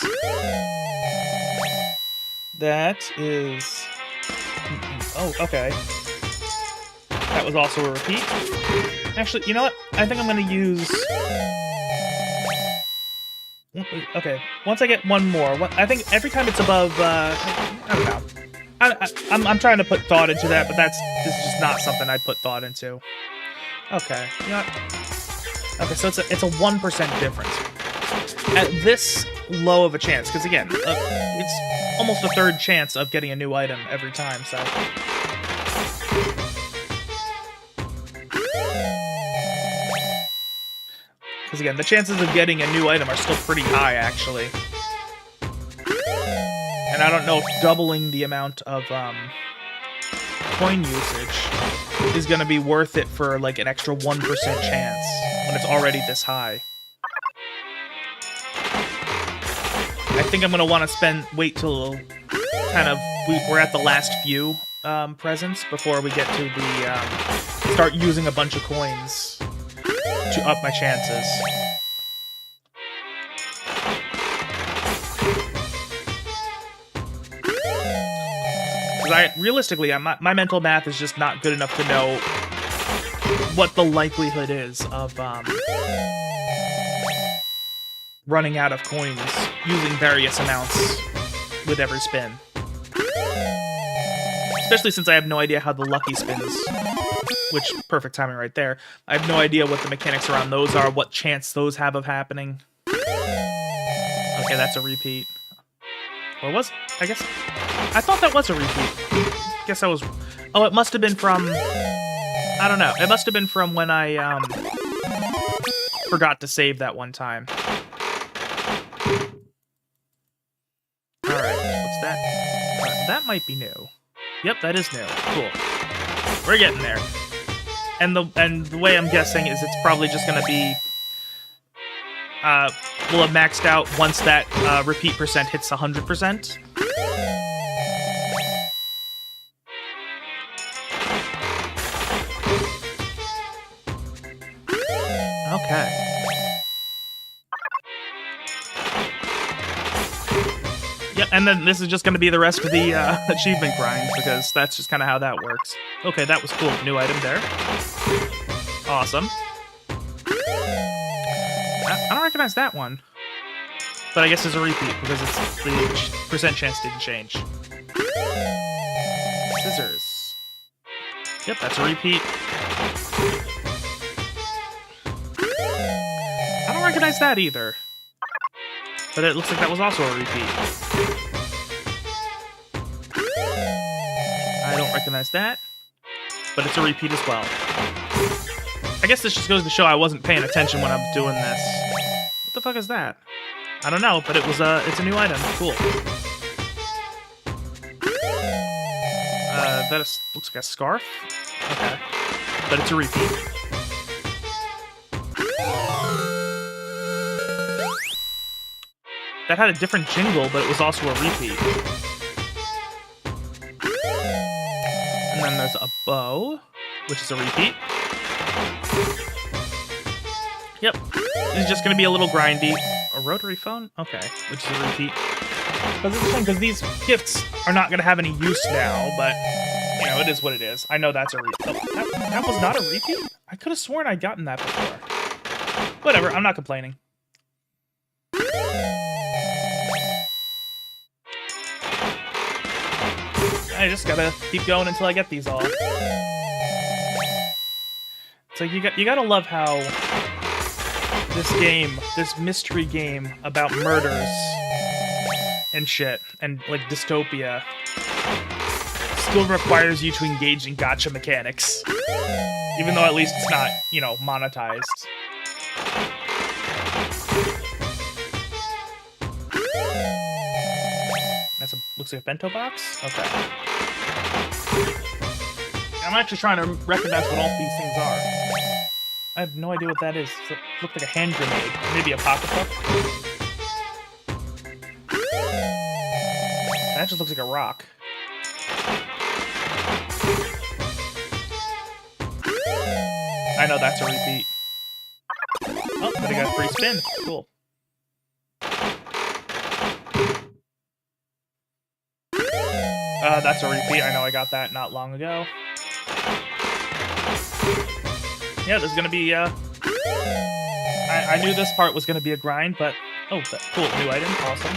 A: That is... Oh, okay. That was also a repeat. Actually, you know what? I think I'm going to use... Okay, once I get one more, I think every time it's above, I don't know. I'm trying to put thought into that, but this is just not something I put thought into. Okay, you know what? Okay, so it's a 1% difference. At this low of a chance, because again, it's almost a third chance of getting a new item every time, so... Because again, the chances of getting a new item are still pretty high, actually. And I don't know if doubling the amount of coin usage is going to be worth it for like an extra 1% chance when it's already this high. I think I'm going to want to wait till kind of we're at the last few presents before we get to the start using a bunch of coins to up my chances. Because realistically, my mental math is just not good enough to know what the likelihood is of running out of coins using various amounts with every spin. Especially since I have no idea how the lucky spins, which, perfect timing right there. I have no idea what the mechanics around those are, what chance those have of happening. Okay, that's a repeat. Or was... I guess... I thought that was a repeat. Guess I was... Oh, it must have been from... I don't know. It must have been from when I, forgot to save that one time. Alright, what's that? That might be new. Yep, that is new. Cool. We're getting there. And the way I'm guessing is it's probably just gonna be will have maxed out once that repeat percent hits 100%. Okay. Yep, and then this is just going to be the rest of the achievement grind, because that's just kind of how that works. Okay, that was cool. New item there. Awesome. I don't recognize that one. But I guess it's a repeat, because it's the percent chance didn't change. Scissors. Yep, that's a repeat. I don't recognize that either. But it looks like that was also a repeat. I don't recognize that. But it's a repeat as well. I guess this just goes to show I wasn't paying attention when I'm doing this. What the fuck is that? I don't know, but it's a new item. Cool. That looks like a scarf? Okay. But it's a repeat. That had a different jingle, but it was also a repeat. And then there's a bow, which is a repeat. Yep. This is just going to be a little grindy. A rotary phone? Okay. Which is a repeat. Because it's a shame, because these gifts are not going to have any use now, but, you know, it is what it is. I know that's a repeat. Oh, that was not a repeat? I could have sworn I'd gotten that before. Whatever, I'm not complaining. I just gotta keep going until I get these all. So you gotta love how this game, this mystery game about murders and shit, and like dystopia, still requires you to engage in gacha mechanics. Even though at least it's not, you know, monetized. Looks like a bento box? Okay. I'm actually trying to recognize what all these things are. I have no idea what that is. It looked like a hand grenade. Maybe a pocket puck? That just looks like a rock. I know that's a repeat. Oh, but I got a free spin. Cool. That's a repeat. I know I got that not long ago. Yeah, there's gonna be, I knew this part was gonna be a grind, but... Oh, cool. New item. Awesome.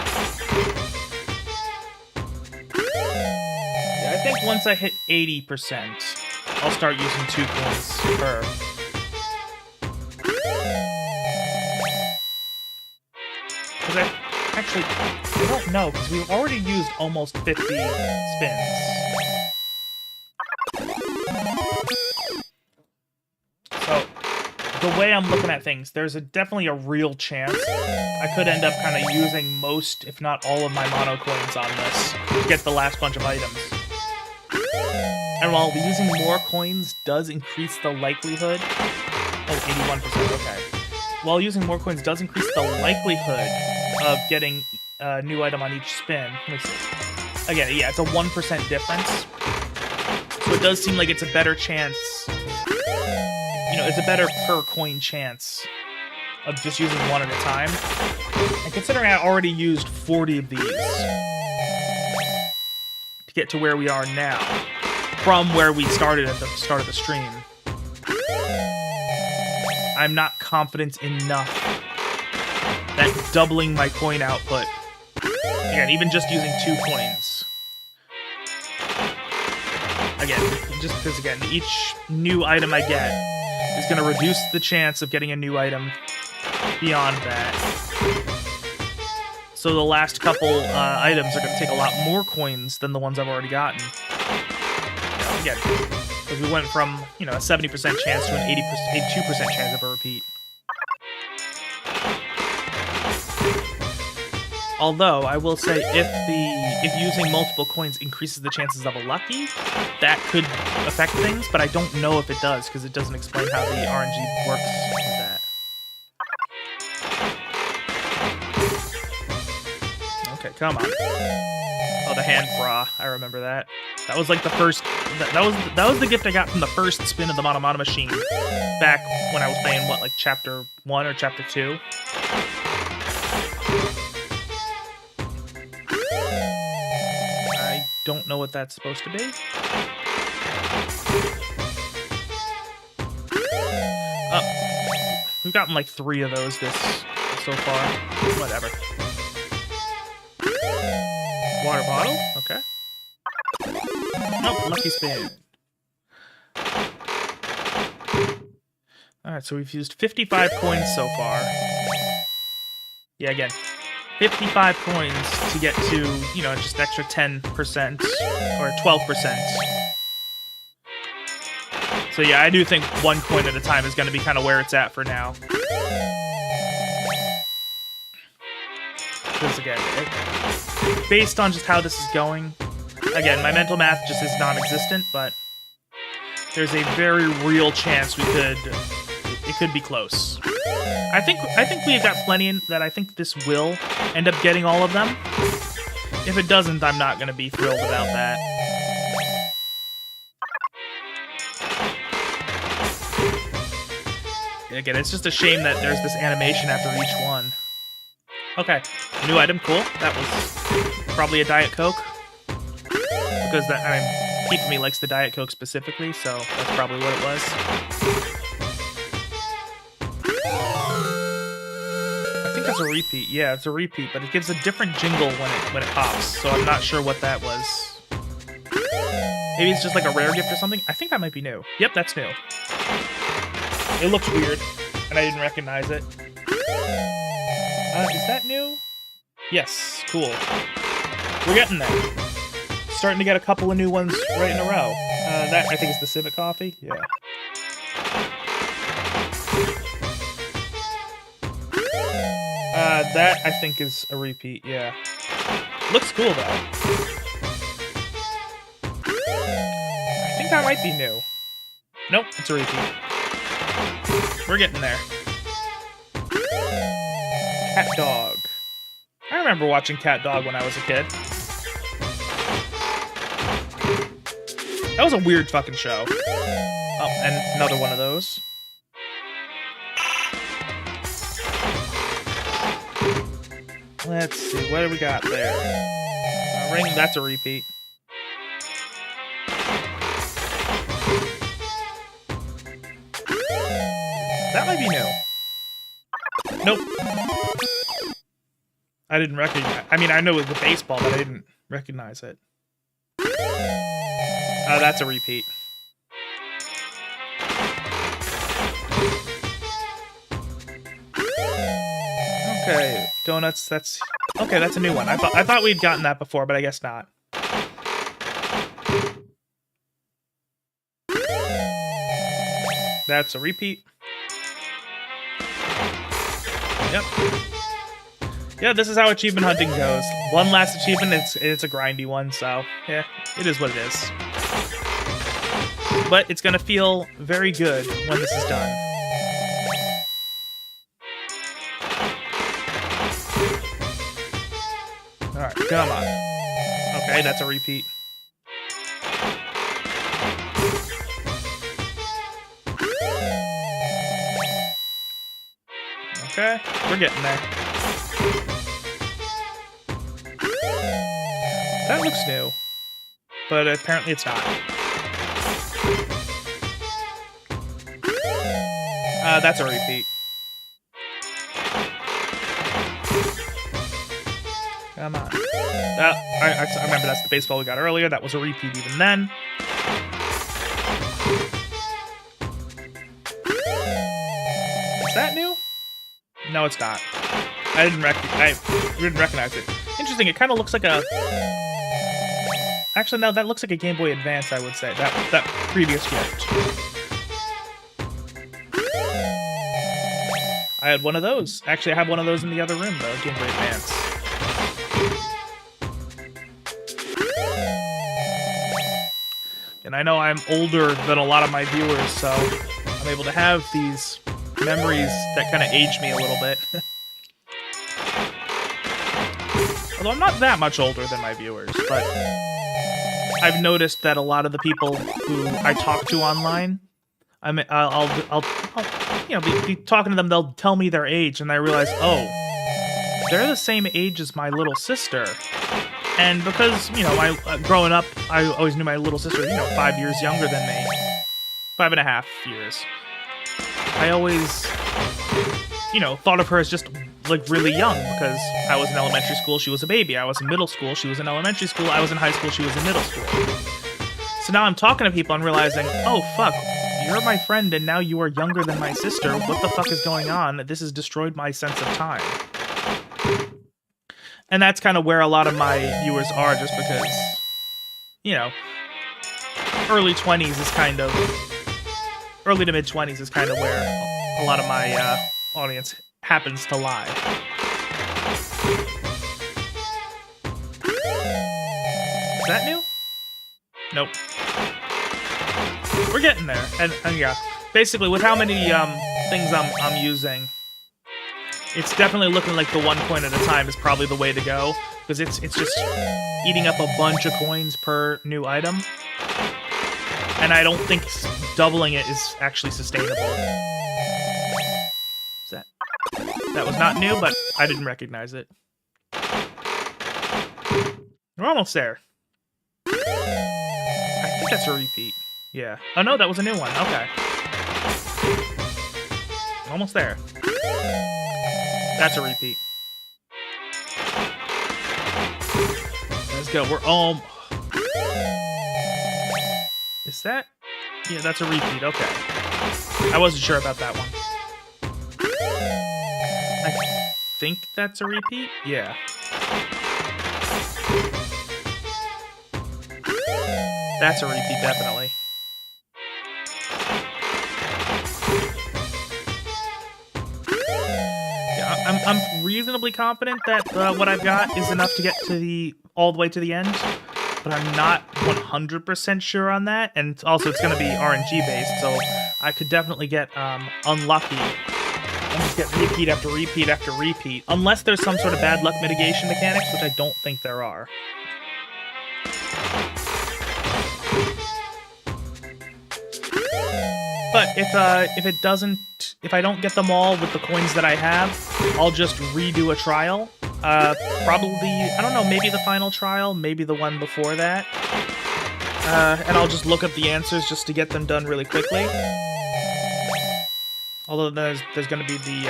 A: Yeah, I think once I hit 80%, I'll start using 2 coins per. Because I don't know, because we've already used almost 50 spins. So, the way I'm looking at things, there's definitely a real chance I could end up kind of using most, if not all, of my mono coins on this to get the last bunch of items. And while using more coins does increase the likelihood... Oh, 81%, okay. While using more coins does increase the likelihood of getting a new item on each spin. Let me see. Again, yeah, it's a 1% difference. So it does seem like it's a better chance... You know, it's a better per coin chance of just using one at a time. And considering I already used 40 of these to get to where we are now, from where we started at the start of the stream, I'm not confident enough that doubling my coin output, again, even just using 2 coins, again, just because, again, each new item I get is going to reduce the chance of getting a new item beyond that. So the last couple items are going to take a lot more coins than the ones I've already gotten. You know, again, because we went from, you know, a 70% chance to an 82% chance of a repeat. Although, I will say, if using multiple coins increases the chances of a lucky, that could affect things, but I don't know if it does, because it doesn't explain how the RNG works with that. Okay, come on. Oh, the hand bra. I remember that. That was like the first... That was the gift I got from the first spin of the Mono Mono machine, back when I was playing, what, like Chapter 1 or Chapter 2? Don't know what that's supposed to be. We've gotten like 3 of those so far. Whatever. Water bottle? Okay. Nope, lucky spin. Alright, so we've used 55 coins so far. Yeah, again. 55 coins to get to, you know, just extra 10% or 12%. So yeah, I do think 1 coin at a time is going to be kind of where it's at for now. Because again, based on just how this is going, again, my mental math just is non-existent, but there's a very real chance it could be close. I think we've got plenty that I think this will end up getting all of them. If it doesn't, I'm not going to be thrilled about that. Again, it's just a shame that there's this animation after each one. Okay, new item, cool. That was probably a Diet Coke. Because that, I mean, Keep Me likes the Diet Coke specifically, so that's probably what it was. That's a repeat. Yeah, it's a repeat, but it gives a different jingle when it pops, so I'm not sure what that was. Maybe it's just like a rare gift or something? I think that might be new. Yep, that's new. It looks weird, and I didn't recognize it. Is that new? Yes, cool. We're getting there. Starting to get a couple of new ones right in a row. That, I think, is the Civet Coffee. Yeah. That, I think, is a repeat, yeah. Looks cool, though. I think that might be new. Nope, it's a repeat. We're getting there. Cat Dog. I remember watching Cat Dog when I was a kid. That was a weird fucking show. Oh, and another one of those. Let's see, what do we got there? Ring, that's a repeat. That might be new. Nope. I didn't recognize. I mean, I know it was the baseball, but I didn't recognize it. That's a repeat. Okay, donuts. That's okay. That's a new one. I thought we'd gotten that before, but I guess not. That's a repeat. Yep. Yeah, this is how achievement hunting goes. One last achievement, it's a grindy one, so yeah, it is what it is. But it's gonna feel very good when this is done. Alright, come on. Okay, that's a repeat. Okay, we're getting there. That looks new, but apparently it's not. That's a repeat. Come on. I remember that's the baseball we got earlier. That was a repeat even then. Is that new? No, it's not. I didn't recognize it. Interesting. It kind of looks like a. Actually, no, that looks like a Game Boy Advance. I would say that previous gift. I had one of those. Actually, I have one of those in the other room, though. Game Boy Advance. And I know I'm older than a lot of my viewers, so I'm able to have these memories that kind of age me a little bit. Although I'm not that much older than my viewers, but I've noticed that a lot of the people who I talk to online, I'll you know, be talking to them, they'll tell me their age, and I realize, oh, they're the same age as my little sister. And because, you know, growing up, I always knew my little sister, you know, 5 years younger than me. 5.5 years. I always, you know, thought of her as just, like, really young, because I was in elementary school, she was a baby. I was in middle school, she was in elementary school. I was in high school, she was in middle school. So now I'm talking to people and realizing, oh, fuck, you're my friend, and now you are younger than my sister. What the fuck is going on? This has destroyed my sense of time. And that's kind of where a lot of my viewers are, just because, you know, early to mid 20s is kind of where a lot of my audience happens to lie. Is that new? Nope. We're getting there, and yeah, basically with how many things I'm using, it's definitely looking like the one coin at a time is probably the way to go, because it's just eating up a bunch of coins per new item, and I don't think doubling it is actually sustainable. That was not new, but I didn't recognize it. We're almost there. I think that's a repeat. Yeah. Oh no, that was a new one. Okay. Almost there. That's a repeat. Let's go. We're Is that? Yeah, that's a repeat. Okay. I wasn't sure about that one. I think that's a repeat? Yeah. That's a repeat, definitely. Yeah, I'm reasonably confident that what I've got is enough to get to all the way to the end, but I'm not 100% sure on that, and also it's going to be RNG based, so I could definitely get unlucky and just get repeat after repeat after repeat, unless there's some sort of bad luck mitigation mechanics, which I don't think there are. But if I don't get them all with the coins that I have, I'll just redo a trial Probably, I don't know, maybe the final trial, maybe the one before that. And I'll just look up the answers just to get them done really quickly. Although there's going to be the,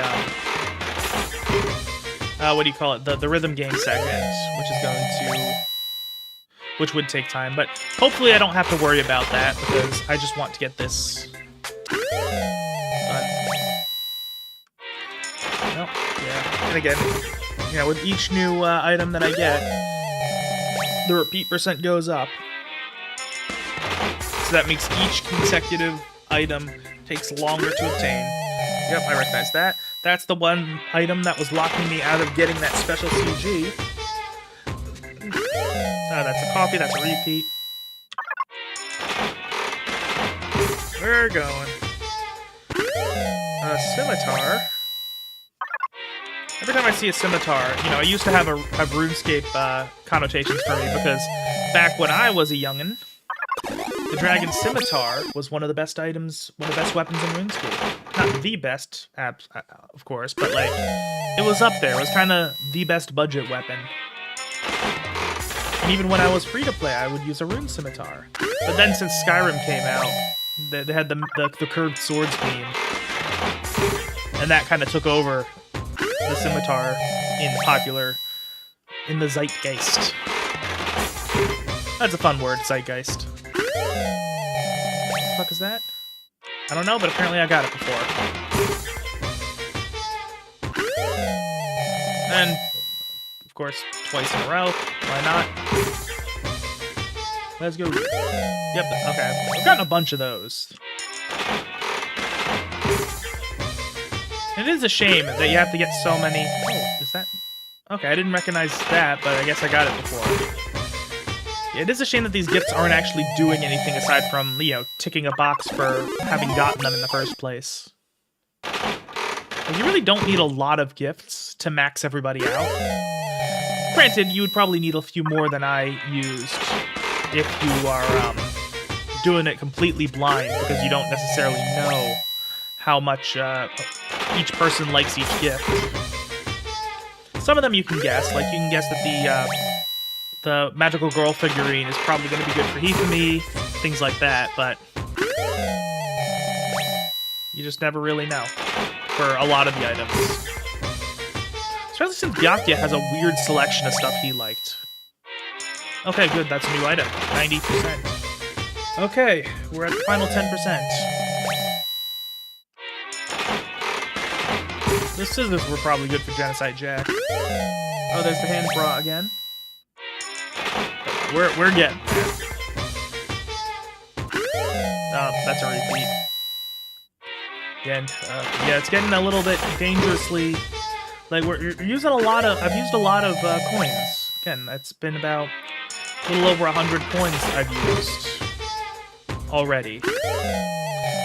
A: what do you call it? The rhythm game segment, which would take time. But hopefully I don't have to worry about that, because I just want to get this done. Well, yeah. And again, you know, with each new item that I get, the repeat percent goes up. So that makes each consecutive item takes longer to obtain. Yep, I recognize that. That's the one item that was locking me out of getting that special CG. That's a copy, that's a repeat. We're going. Scimitar. Every time I see a scimitar, you know, I used to have RuneScape connotations for me, because back when I was a youngin', the Dragon Scimitar was one of the best items, one of the best weapons in RuneScape. Not the best, of course, but like, it was up there. It was kind of the best budget weapon. And even when I was free to play, I would use a Rune Scimitar. But then since Skyrim came out, they had the curved swords beam, and that kind of took over the scimitar in the zeitgeist. That's a fun word, zeitgeist. What the fuck is that? I don't know, but apparently I got it before. And, of course, twice in a row. Why not? Let's go. Yep, okay. I've gotten a bunch of those. It is a shame that you have to get so many... Oh, is that... Okay, I didn't recognize that, but I guess I got it before. It is a shame that these gifts aren't actually doing anything aside from, you know, ticking a box for having gotten them in the first place. Like, you really don't need a lot of gifts to max everybody out. Granted, you would probably need a few more than I used if you are doing it completely blind, because you don't necessarily know how much each person likes each gift. Some of them you can guess, like you can guess that the magical girl figurine is probably going to be good for Hifumi, things like that, but you just never really know for a lot of the items. Especially since Byakuya has a weird selection of stuff he liked. Okay, good, that's a new item. 90%. Okay, we're at the final 10%. The scissors were probably good for Genocide Jack. Oh, there's the hand bra again. We're getting there. Oh, that's a repeat. Again, yeah, it's getting a little bit dangerously... Like, you're using a lot of... I've used a lot of coins. Again, it's been about a little over 100 coins I've used already.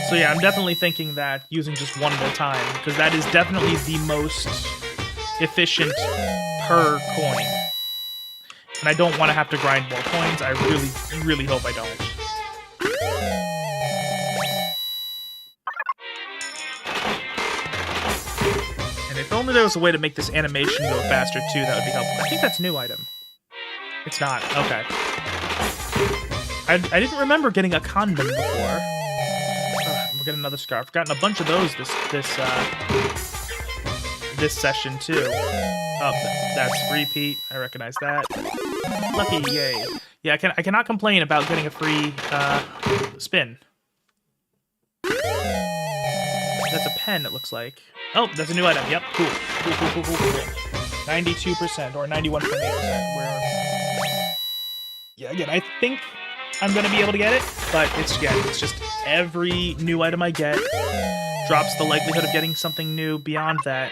A: So yeah, I'm definitely thinking that using just one at a time, because that is definitely the most efficient per coin. And I don't want to have to grind more coins. I really, really hope I don't. And if only there was a way to make this animation go faster too, that would be helpful. I think that's a new item. It's not. Okay. I didn't remember getting a condom before. We'll get another scarf. I've gotten a bunch of those this session too. Oh, that's repeat. I recognize that. Lucky, yay. Yeah, I cannot complain about getting a free spin. That's a pen, it looks like. Oh, that's a new item. Yep, cool. Cool. 92% or 91.8%. Yeah, again, I think I'm gonna be able to get it, but it's just every new item I get drops the likelihood of getting something new beyond that.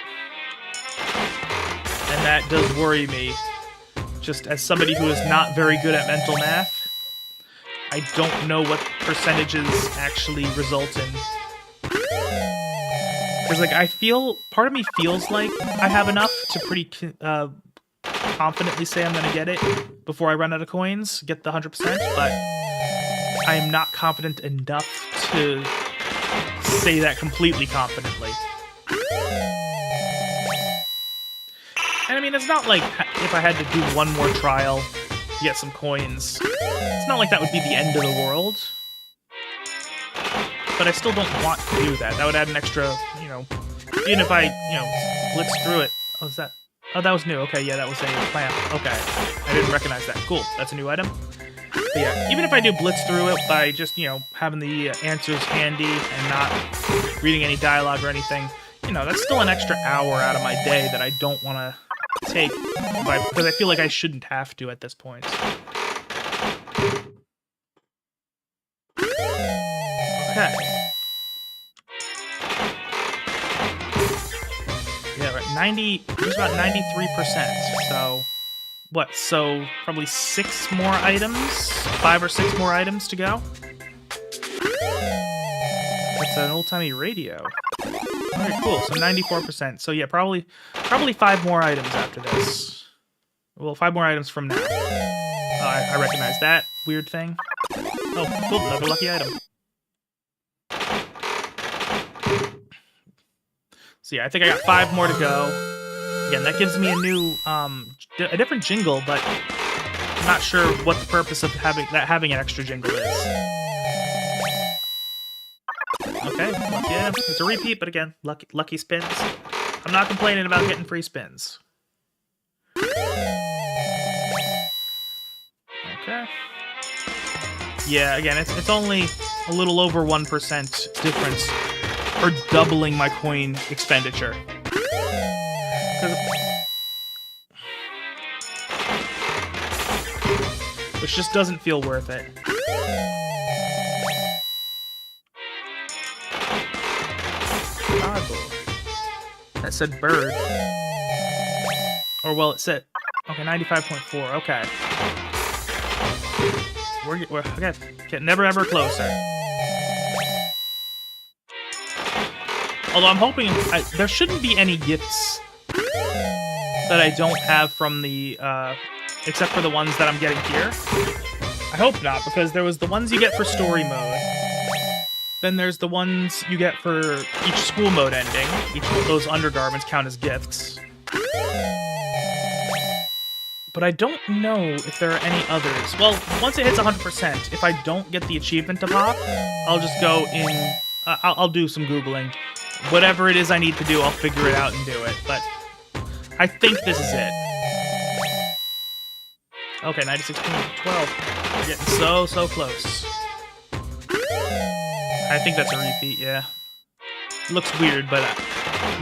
A: And that does worry me. Just as somebody who is not very good at mental math, I don't know what percentages actually result in. Because, like, part of me feels like I have enough to pretty confidently say I'm gonna get it before I run out of coins, get the 100%, but I am not confident enough to say that completely confidently. And I mean, it's not like if I had to do one more trial to get some coins, it's not like that would be the end of the world. But I still don't want to do that. That would add an extra, you know, even if I, you know, blitz through it. Oh, is that? Oh, that was new. Okay, yeah, that was a plant. Okay, I didn't recognize that. Cool, that's a new item. But yeah, even if I do blitz through it by just, you know, having the answers handy and not reading any dialogue or anything, you know, that's still an extra hour out of my day that I don't want to take because I feel like I shouldn't have to at this point. Okay. Yeah, right. 90, just about 93%. So, what? So, probably 6 more items? 5 or 6 more items to go? It's an old-timey radio. Alright, cool. So 94%. So yeah, probably 5 more items after this. Well, 5 more items from now. Oh, I recognize that weird thing. Oh, cool. Another lucky item. So yeah, I think I got 5 more to go. Again, that gives me a new, a different jingle, but I'm not sure what the purpose of having an extra jingle is. Okay, lucky item. It's a repeat, but again, lucky spins. I'm not complaining about getting free spins. Okay. Yeah, again, it's only a little over 1% difference for doubling my coin expenditure. Which just doesn't feel worth it. That said bird. Or, well, it said... Okay, 95.4. Okay. We're okay, getting ever closer. Although I'm hoping... there shouldn't be any gifts that I don't have from the... except for the ones that I'm getting here. I hope not, because there was the ones you get for story mode. Then there's the ones you get for each school mode ending. Each of those undergarments count as gifts. But I don't know if there are any others. Well, once it hits 100%, if I don't get the achievement to pop, I'll just go in... I'll do some Googling. Whatever it is I need to do, I'll figure it out and do it. But I think this is it. Okay, 96.12. We're getting so close. I think that's a repeat, yeah. Looks weird, but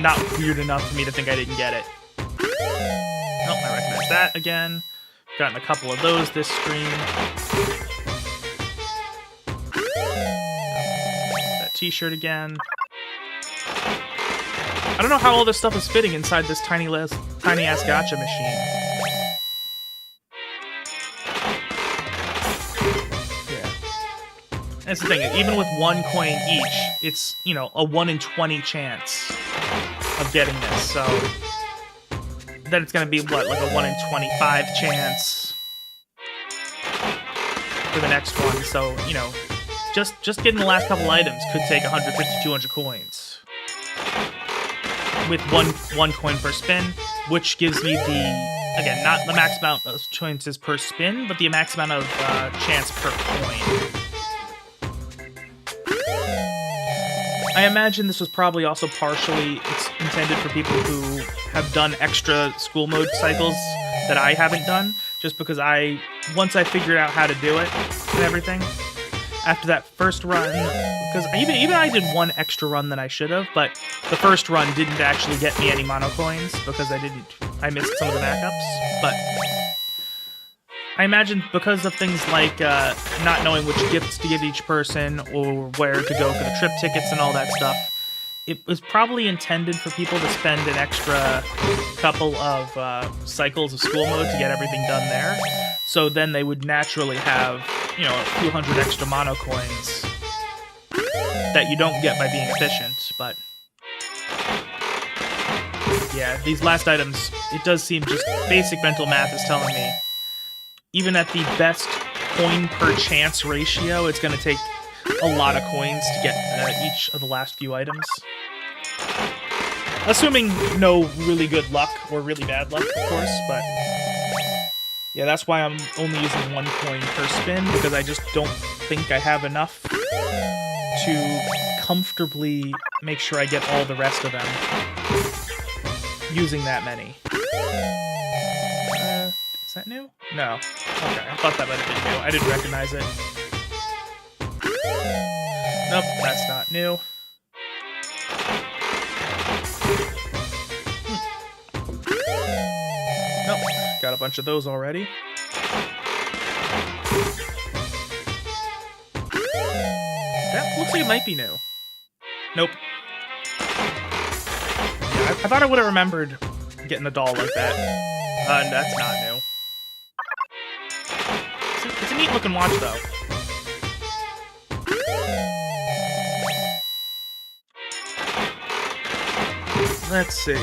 A: not weird enough for me to think I didn't get it. Oh, I recognize that again. Gotten a couple of those this stream. That t-shirt again. I don't know how all this stuff is fitting inside this tiny-ass gacha machine. That's the thing, even with 1 coin each, it's, you know, a 1 in 20 chance of getting this, so... Then it's gonna be, what, like a 1 in 25 chance for the next one, so, you know, just getting the last couple items could take 150, 200 coins. With one coin per spin, which gives me the, again, not the max amount of chances per spin, but the max amount of chance per coin. I imagine this was probably also partially intended for people who have done extra school mode cycles that I haven't done, just because once I figured out how to do it and everything, after that first run, because even I did one extra run than I should have, but the first run didn't actually get me any mono coins because I missed some of the backups, but I imagine because of things like not knowing which gifts to give each person or where to go for the trip tickets and all that stuff, it was probably intended for people to spend an extra couple of cycles of school mode to get everything done there. So then they would naturally have, you know, a few hundred extra mono coins that you don't get by being efficient, but... Yeah, these last items, it does seem just basic mental math is telling me even at the best coin per chance ratio, it's going to take a lot of coins to get each of the last few items. Assuming no really good luck or really bad luck, of course, but yeah, that's why I'm only using 1 coin per spin, because I just don't think I have enough to comfortably make sure I get all the rest of them using that many. Is that new? No. Okay, I thought that might have been new. I didn't recognize it. Nope, that's not new. Nope, got a bunch of those already. That looks like it might be new. Nope. Yeah, I thought I would have remembered getting a doll like that. And that's not new. It's a neat looking watch, though. Let's see.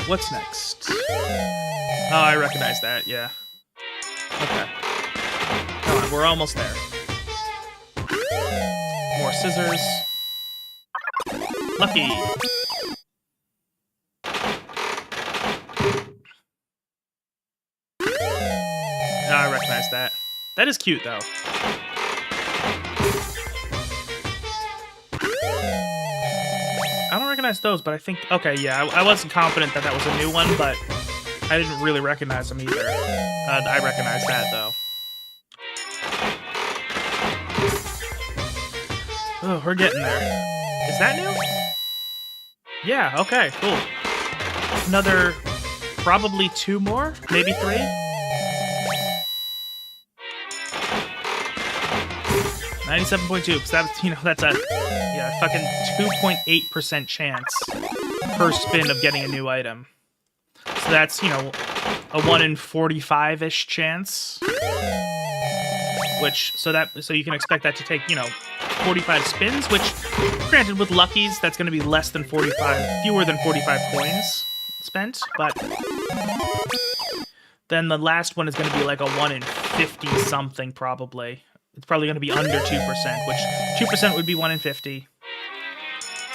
A: What's next? Oh, I recognize that, yeah. Okay. Come on, we're almost there. More scissors. Lucky! Oh, I recognize that. That is cute, though. I don't recognize those, but I think... Okay, yeah, I wasn't confident that that was a new one, but I didn't really recognize them either. I recognize that, though. Oh, we're getting there. Is that new? Yeah, okay, cool. Another... probably 2 more? Maybe 3? $97.2, because that's, you know, that's a fucking 2.8% chance per spin of getting a new item. So that's, you know, a 1 in 45-ish chance. Which, so you can expect that to take, you know, 45 spins, which, granted, with luckies, that's going to be less than 45, fewer than 45 coins spent, but then the last one is going to be like a 1 in 50-something, probably. It's probably going to be under 2%, which 2% would be 1 in 50.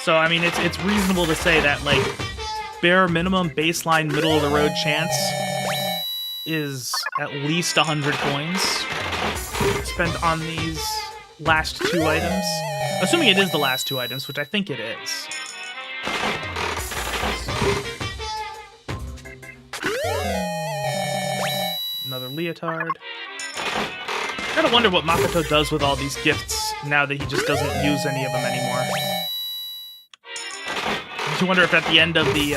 A: So, I mean, it's reasonable to say that, like, bare minimum baseline middle-of-the-road chance is at least 100 coins spent on these last 2 items. Assuming it is the last 2 items, which I think it is. Another leotard. I gotta wonder what Makoto does with all these gifts now that he just doesn't use any of them anymore. I wonder if at the end of the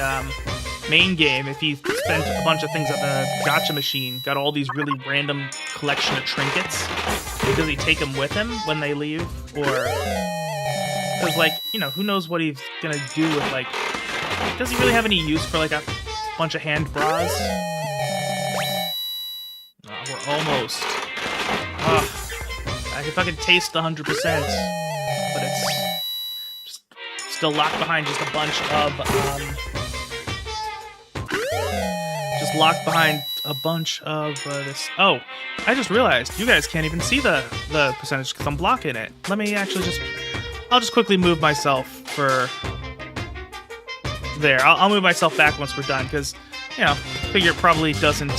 A: main game, if he spent a bunch of things at the gacha machine, got all these really random collection of trinkets, does he take them with him when they leave? Or... because, like, you know, who knows what he's gonna do with, like... does he really have any use for, like, a bunch of hand bras? Oh, we're almost... ugh. I can fucking taste the 100%, but it's just still locked behind just a bunch of, just locked behind a bunch of, this. Oh, I just realized you guys can't even see the percentage because I'm blocking it. Let me actually I'll just quickly move myself for there. I'll move myself back once we're done because, you know, figure it probably doesn't,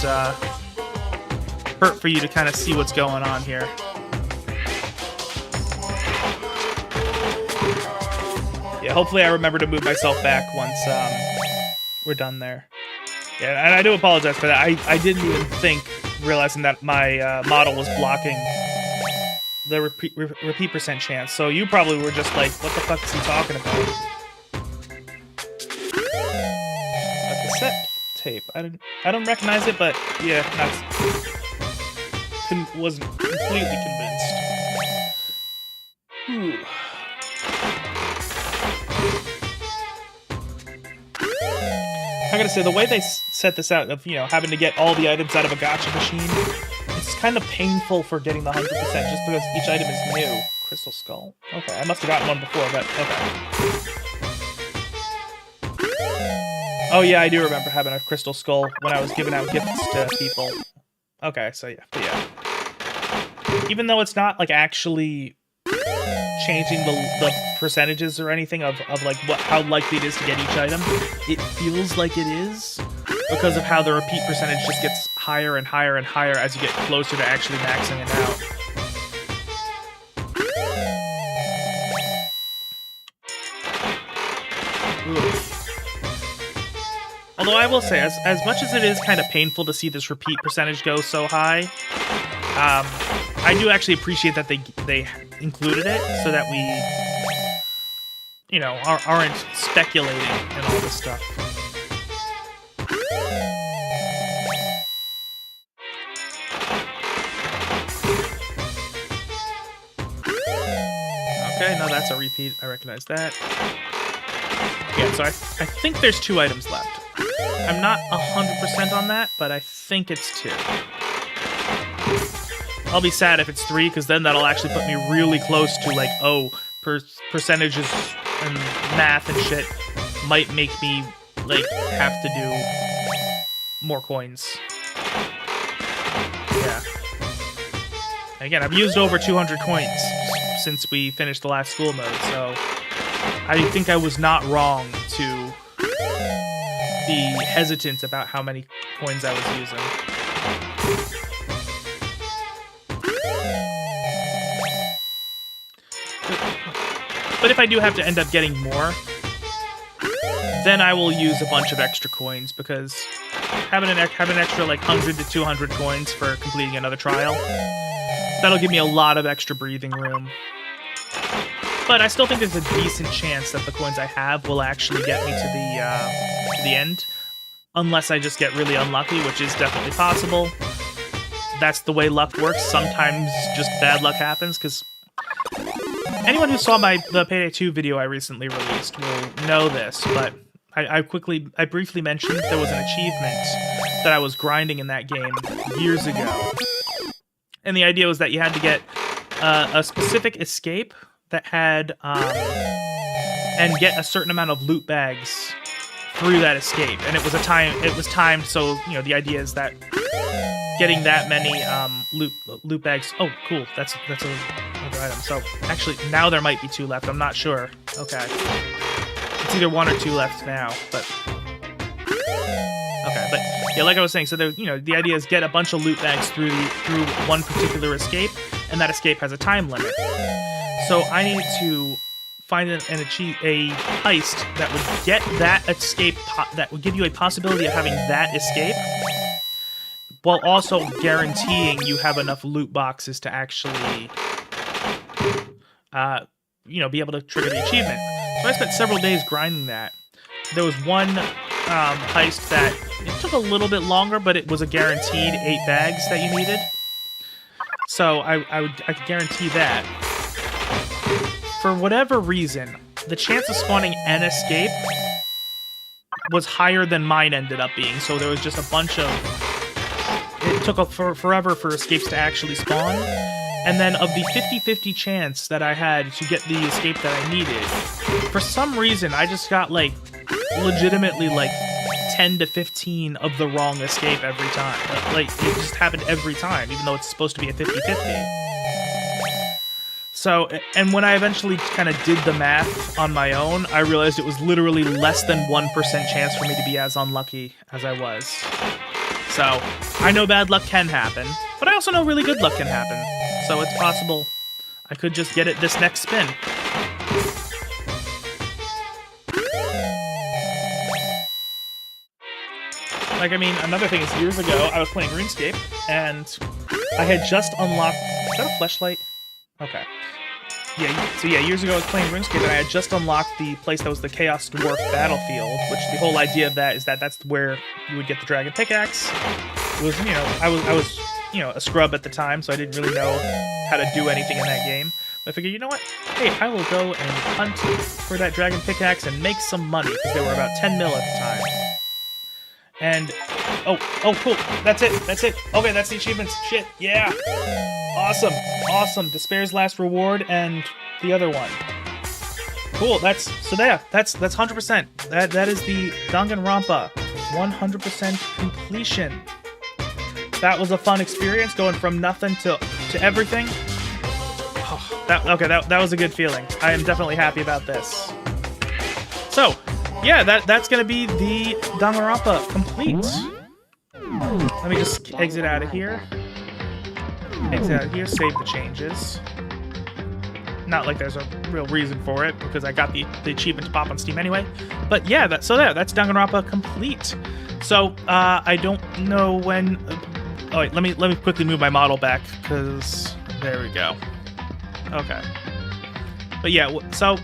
A: hurt for you to kind of see what's going on here. Yeah, hopefully I remember to move myself back once we're done there. Yeah, and I do apologize for that. I didn't even realizing that my model was blocking the repeat percent chance. So you probably were just like, what the fuck is he talking about? A cassette tape. I don't recognize it, but yeah, wasn't completely convinced. Ooh. I gotta say, the way they set this out of, you know, having to get all the items out of a gacha machine, it's kind of painful for getting the 100% just because each item is new. Crystal skull. Okay, I must have gotten one before, but okay. Oh yeah, I do remember having a crystal skull when I was giving out gifts to people. Okay, so yeah, but yeah. Even though it's not, like, actually changing the percentages or anything of like how likely it is to get each item. It feels like it is because of how the repeat percentage just gets higher and higher and higher as you get closer to actually maxing it out. Ooh. Although I will say, as much as it is kind of painful to see this repeat percentage go so high, I do actually appreciate that they included it so that we, you know, aren't speculating and all this stuff. Okay, no, that's a repeat. I recognize that. Yeah, so I think there's 2 items left. I'm not 100% on that, but I think it's 2. I'll be sad if it's 3, because then that'll actually put me really close to, like, percentages and math and shit might make me, like, have to do more coins. Yeah. And again, I've used over 200 coins since we finished the last school mode, so I think I was not wrong to be hesitant about how many coins I was using. But if I do have to end up getting more, then I will use a bunch of extra coins, because having an extra like 100 to 200 coins for completing another trial, that'll give me a lot of extra breathing room. But I still think there's a decent chance that the coins I have will actually get me to the end, unless I just get really unlucky, which is definitely possible. That's the way luck works. Sometimes just bad luck happens, because anyone who saw the Payday 2 video I recently released will know this, but I briefly mentioned there was an achievement that I was grinding in that game years ago. And the idea was that you had to get a specific escape that had and get a certain amount of loot bags through that escape, and it was timed, so you know the idea is that getting that many loot bags. Oh, cool! That's another item. So actually, now there might be 2 left. I'm not sure. Okay, it's either 1 or 2 left now, but okay. But yeah, like I was saying, so there, you know, the idea is get a bunch of loot bags through one particular escape, and that escape has a time limit. So I needed to find and achieve a heist that would get that escape, that would give you a possibility of having that escape, while also guaranteeing you have enough loot boxes to actually, you know, be able to trigger the achievement. So I spent several days grinding that. There was one heist that it took a little bit longer, but it was a guaranteed 8 bags that you needed. So I could guarantee that. For whatever reason, the chance of spawning an escape was higher than mine ended up being, so there was just a bunch of... It took forever for escapes to actually spawn, and then of the 50-50 chance that I had to get the escape that I needed, for some reason I just got, like, legitimately, like, 10 to 15 of the wrong escape every time. Like, it just happened every time, even though it's supposed to be a 50-50. So, and when I eventually kind of did the math on my own, I realized it was literally less than 1% chance for me to be as unlucky as I was. So, I know bad luck can happen, but I also know really good luck can happen. So it's possible I could just get it this next spin. Like, I mean, another thing is, years ago, I was playing RuneScape, and I had just unlocked... Is that a fleshlight? Okay. Yeah, so yeah, years ago I was playing RuneScape, and I had just unlocked the place that was the Chaos Dwarf Battlefield, which the whole idea of that is that that's where you would get the Dragon Pickaxe. It was, you know, I was, you know, a scrub at the time, so I didn't really know how to do anything in that game. But I figured, you know what? Hey, I will go and hunt for that Dragon Pickaxe and make some money, because they were about 10 mil at the time. And, oh, cool, that's it, okay, that's the achievements, shit, yeah, awesome, Despair's Last Reward, and the other one, cool, that's 100%, that is the Danganronpa, 100% completion. That was a fun experience, going from nothing to everything. Oh. That was a good feeling. I am definitely happy about this. So, yeah, that's gonna be the Danganronpa complete. Let me just exit out of here. Exit out of here, save the changes. Not like there's a real reason for it, because I got the achievement to pop on Steam anyway. But yeah, that's Danganronpa complete. So, I don't know when... oh, wait, let me quickly move my model back, because... there we go. Okay. But yeah, so...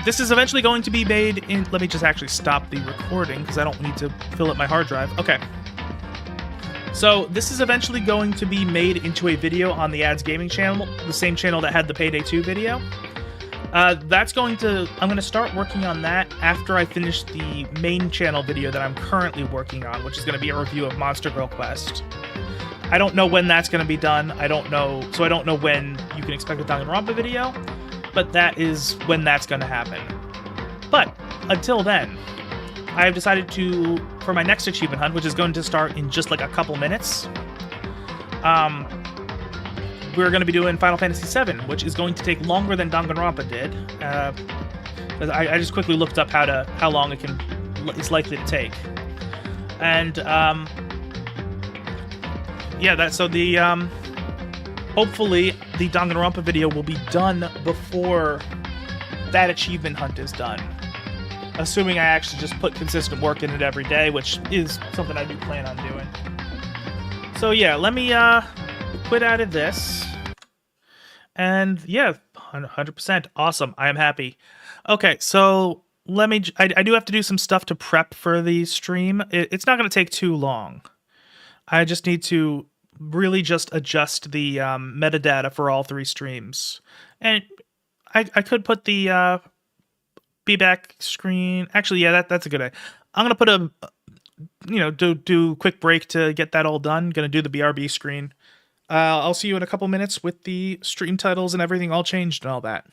A: this is eventually going to be made in... let me just actually stop the recording, because I don't need to fill up my hard drive. Okay. So, this is eventually going to be made into a video on the Ads Gaming channel, the same channel that had the Payday 2 video. I'm going to start working on that after I finish the main channel video that I'm currently working on, which is going to be a review of Monster Girl Quest. I don't know when that's going to be done. I don't know when you can expect a Danganronpa video, but that is when that's going to happen. But until then, I have decided to, for my next achievement hunt, which is going to start in just like a couple minutes, we're going to be doing Final Fantasy VII, which is going to take longer than Danganronpa did. I just quickly looked up how long it's likely to take, and yeah, hopefully the Danganronpa video will be done before that achievement hunt is done. Assuming I actually just put consistent work in it every day, which is something I do plan on doing. So yeah, let me quit out of this. And yeah, 100%. Awesome. I am happy. Okay, so I do have to do some stuff to prep for the stream. It's not going to take too long. I just need to really just adjust the metadata for all three streams. And I could put the be back screen. Actually, yeah, that's a good idea. I'm gonna put do a quick break to get that all done. Gonna do the BRB screen. I'll see you in a couple minutes with the stream titles and everything all changed and all that.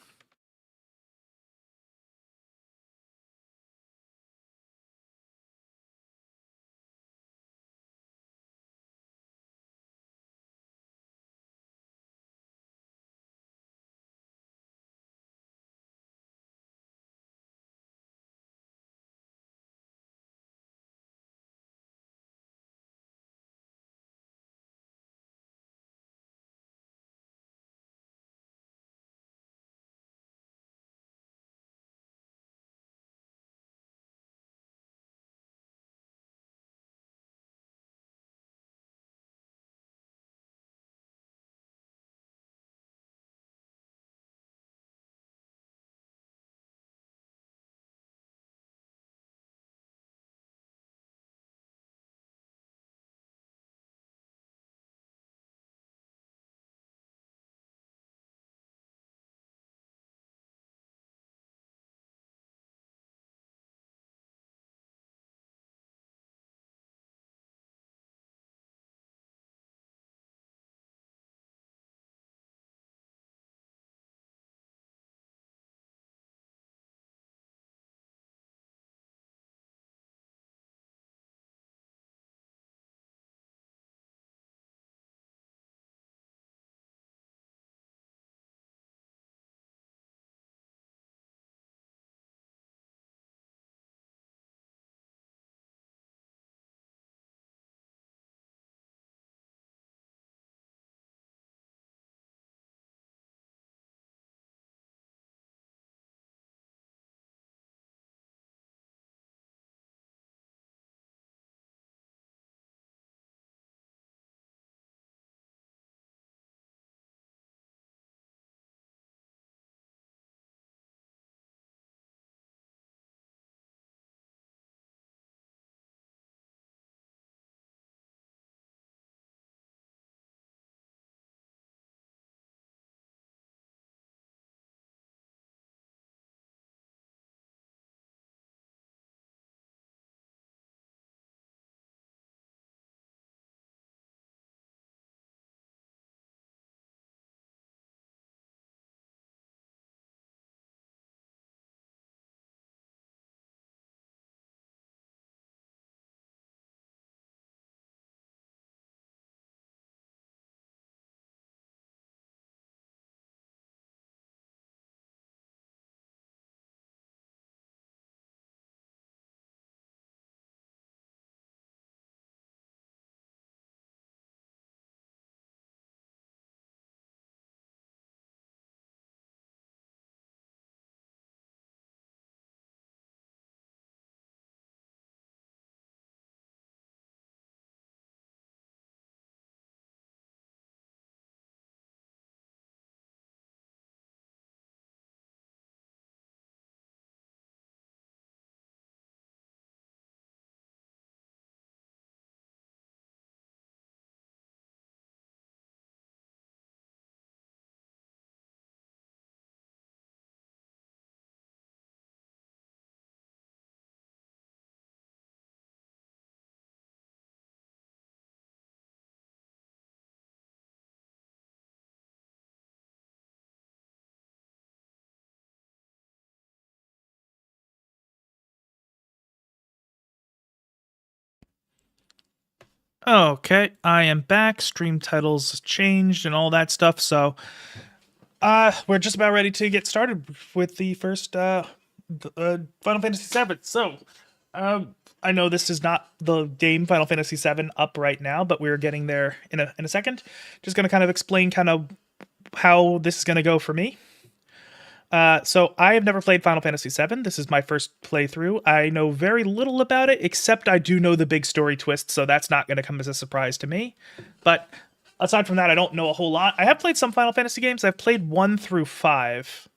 A: Okay, I am back. Stream titles changed and all that stuff, so we're just about ready to get started with the first Final Fantasy VII. So, I know this is not the game Final Fantasy VII up right now, but we're getting there in a second. Just gonna kind of explain kind of how this is gonna go for me. So I have never played Final Fantasy VII. This is my first playthrough. I know very little about it, except I do know the big story twist, so that's not going to come as a surprise to me. But aside from that, I don't know a whole lot. I have played some Final Fantasy games. I've played 1 through 5.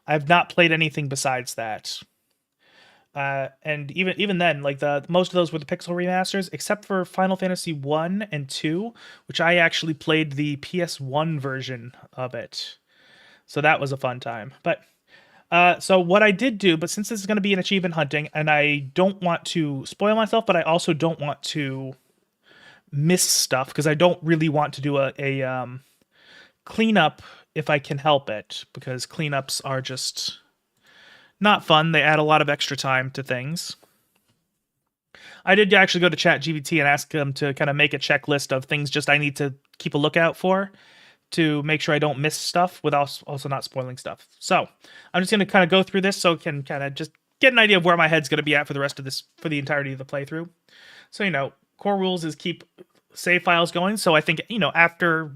A: I have not played anything besides that. And even then, like the most of those were the pixel remasters, except for Final Fantasy 1 and 2, which I actually played the PS1 version of it. So that was a fun time. But so what I did do, but since this is going to be an achievement hunting, and I don't want to spoil myself, but I also don't want to miss stuff because I don't really want to do a cleanup if I can help it, because cleanups are just not fun. They add a lot of extra time to things. I did actually go to ChatGPT and ask them to kind of make a checklist of things just I need to keep a lookout for, to make sure I don't miss stuff without also not spoiling stuff. So I'm just going to kind of go through this so I can kind of just get an idea of where my head's going to be at for the rest of this, for the entirety of the playthrough. So, core rules is keep save files going. So I think, after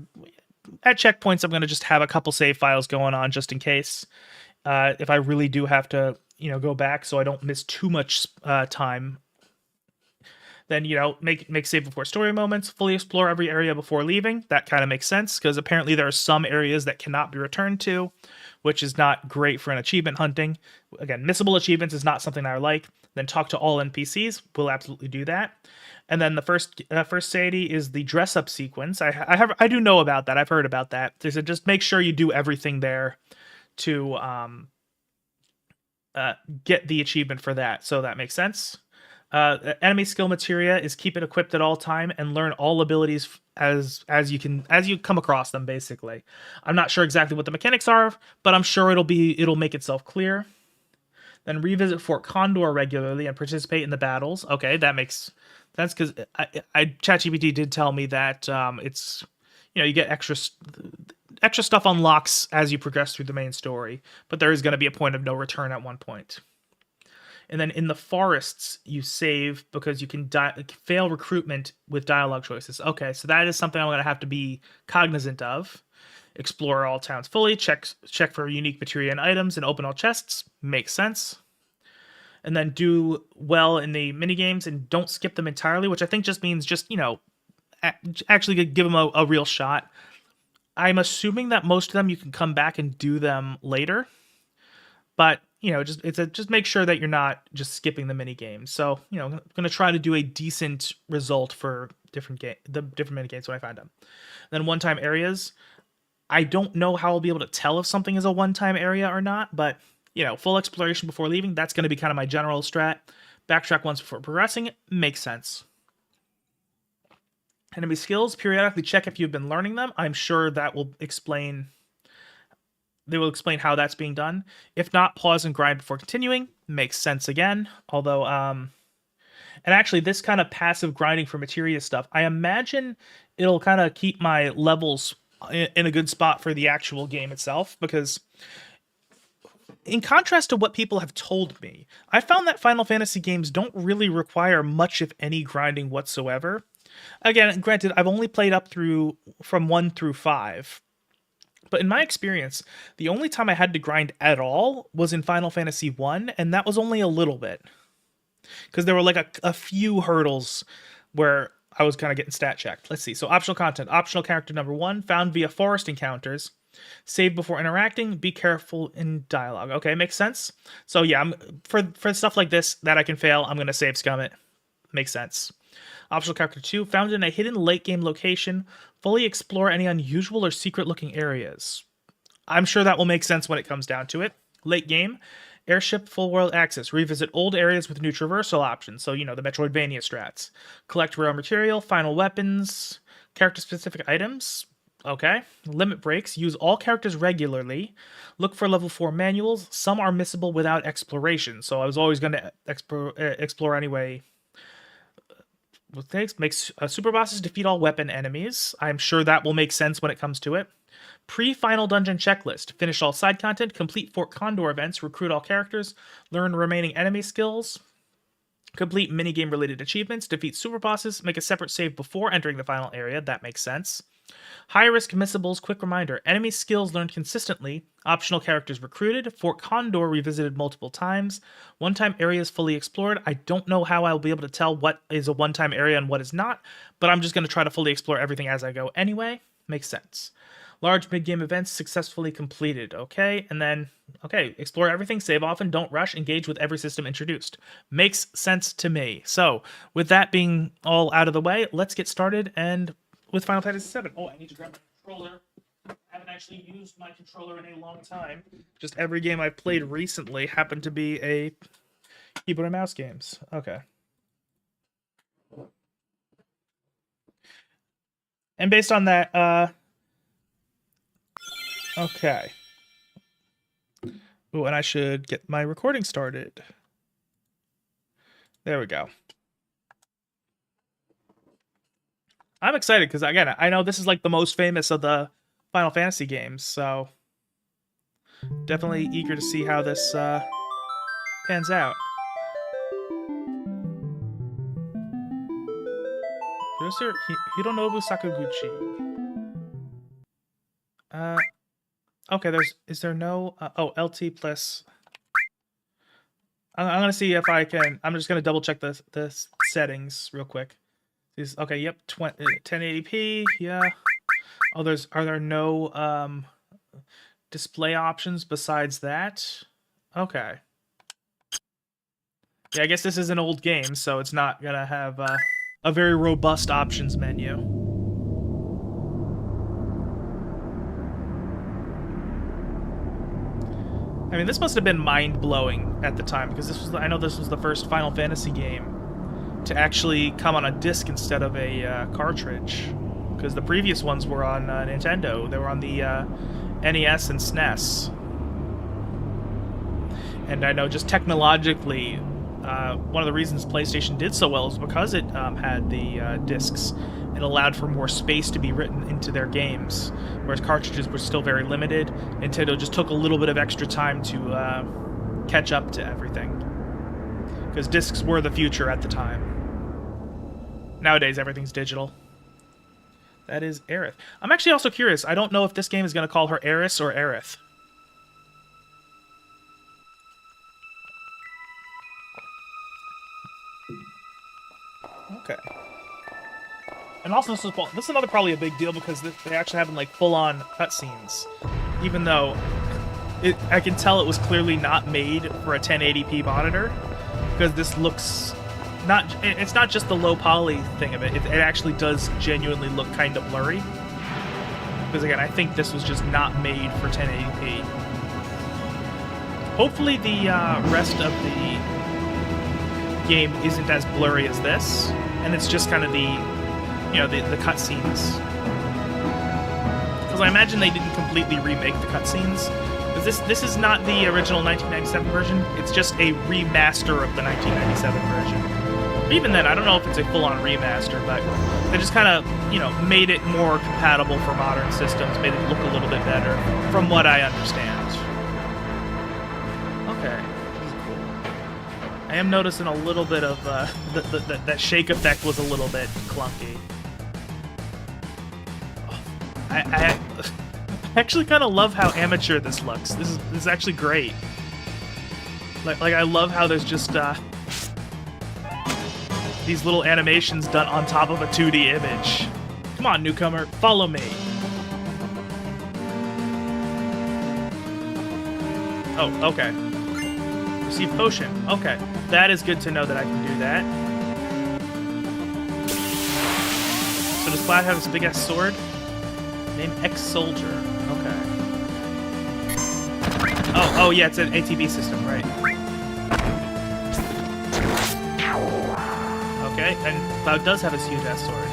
A: at checkpoints, I'm going to just have a couple save files going on just in case. If I really do have to, go back so I don't miss too much time. Then, make save before story moments, fully explore every area before leaving. That kind of makes sense, because apparently there are some areas that cannot be returned to, which is not great for an achievement hunting. Again, missable achievements is not something I like. Then talk to all NPCs. We'll absolutely do that. And then the first deity is the dress up sequence. I do know about that. I've heard about that. They said just make sure you do everything there to get the achievement for that. So that makes sense. Enemy skill materia is keep it equipped at all time and learn all abilities as you come across them. Basically, I'm not sure exactly what the mechanics are, but I'm sure it'll make itself clear. Then revisit Fort Condor regularly and participate in the battles. Okay, that makes sense, because ChatGPT did tell me that it's you get extra stuff unlocks as you progress through the main story, but there is going to be a point of no return at one point. And then in the forests, you save because you can fail recruitment with dialogue choices. Okay, so that is something I'm going to have to be cognizant of. Explore all towns fully, check for unique materia and items, and open all chests. Makes sense. And then do well in the minigames and don't skip them entirely, which I think just means actually give them a real shot. I'm assuming that most of them you can come back and do them later. But just make sure that you're not just skipping the mini games. So, I'm going to try to do a decent result for the different mini games when I find them. Then one-time areas. I don't know how I'll be able to tell if something is a one-time area or not, but full exploration before leaving, that's going to be kind of my general strat. Backtrack once before progressing, makes sense. Enemy skills, periodically check if you've been learning them. I'm sure that will explain. They will explain how that's being done. If not, pause and grind before continuing. Makes sense again. Although, and actually this kind of passive grinding for materia stuff, I imagine it'll kind of keep my levels in a good spot for the actual game itself, because in contrast to what people have told me, I found that Final Fantasy games don't really require much, if any, grinding whatsoever. Again, granted, I've only played up from 1 through 5. But in my experience, the only time I had to grind at all was in Final Fantasy 1, and that was only a little bit. Because there were like a few hurdles where I was kind of getting stat checked. Let's see. So optional content. Optional character number 1, found via forest encounters. Save before interacting. Be careful in dialogue. Okay, makes sense. So yeah, for stuff like this that I can fail, I'm going to save scum it. Makes sense. Optional character 2, found in a hidden late game location. Fully explore any unusual or secret looking areas. I'm sure that will make sense when it comes down to it. Late game, airship full world access. Revisit old areas with new traversal options. So, the Metroidvania strats. Collect rare material, final weapons, character specific items. Okay. Limit breaks. Use all characters regularly. Look for level 4 manuals. Some are missable without exploration. So I was always going to explore anyway Makes super bosses defeat all weapon enemies. I'm sure that will make sense when it comes to it. Pre-final dungeon checklist. Finish all side content, complete Fort Condor events, recruit all characters, learn remaining enemy skills, complete minigame related achievements, defeat super bosses, make a separate save before entering the final area. That makes sense. High risk missables, quick reminder. Enemy skills learned consistently. Optional characters recruited. Fort Condor revisited multiple times. One-time areas fully explored. I don't know how I'll be able to tell what is a one-time area and what is not, but I'm just going to try to fully explore everything as I go anyway. Makes sense. Large mid-game events successfully completed. Okay, and then, okay, explore everything, save often, don't rush, engage with every system introduced. Makes sense to me. So, with that being all out of the way, let's get started and with Final Fantasy VII. Oh, I need to grab my controller. I haven't actually used my controller in a long time. Just every game I've played recently happened to be a keyboard and mouse games. Okay. And based on that, okay. Ooh, and I should get my recording started. There we go. I'm excited because, again, I know this is like the most famous of the Final Fantasy games, so definitely eager to see how this pans out. Producer Hironobu Sakaguchi. Okay, is there no LT plus? I'm gonna see if I can. I'm just gonna double check the settings real quick. Okay, yep, 1080p, yeah. Oh, are there no display options besides that? Okay. Yeah, I guess this is an old game, so it's not gonna have a very robust options menu. I mean, this must have been mind-blowing at the time, because I know this was the first Final Fantasy game to actually come on a disc instead of a cartridge, because the previous ones were on Nintendo. They were on the NES and SNES. And I know just technologically, one of the reasons PlayStation did so well is because it had the discs. It allowed for more space to be written into their games, whereas cartridges were still very limited. Nintendo just took a little bit of extra time to catch up to everything, because discs were the future at the time. Nowadays, everything's digital. That is Aerith. I'm actually also curious. I don't know if this game is going to call her Aeris or Aerith. Okay. And also, this is another probably a big deal because they actually have like full-on cutscenes, even though I can tell it was clearly not made for a 1080p monitor, because this looks. It's not just the low poly thing of it. It actually does genuinely look kind of blurry. Because again, I think this was just not made for 1080p. Hopefully the rest of the game isn't as blurry as this, and it's just kind of the cutscenes. Because I imagine they didn't completely remake the cutscenes. Because this is not the original 1997 version. It's just a remaster of the 1997 version. Even then, I don't know if it's a full-on remaster, but they just kind of, made it more compatible for modern systems, made it look a little bit better, from what I understand. Okay, this is cool. I am noticing a little bit of, that shake effect was a little bit clunky. Oh, I actually kind of love how amateur this looks. This is actually great. Like I love how there's just, these little animations done on top of a 2D image. Come on, newcomer, follow me. Oh, okay. Receive potion. Okay, that is good to know that I can do that. So does Cloud have this big-ass sword? Name ex-soldier. Okay. Oh, yeah, it's an ATB system, right. Okay, and Cloud does have his huge-ass sword.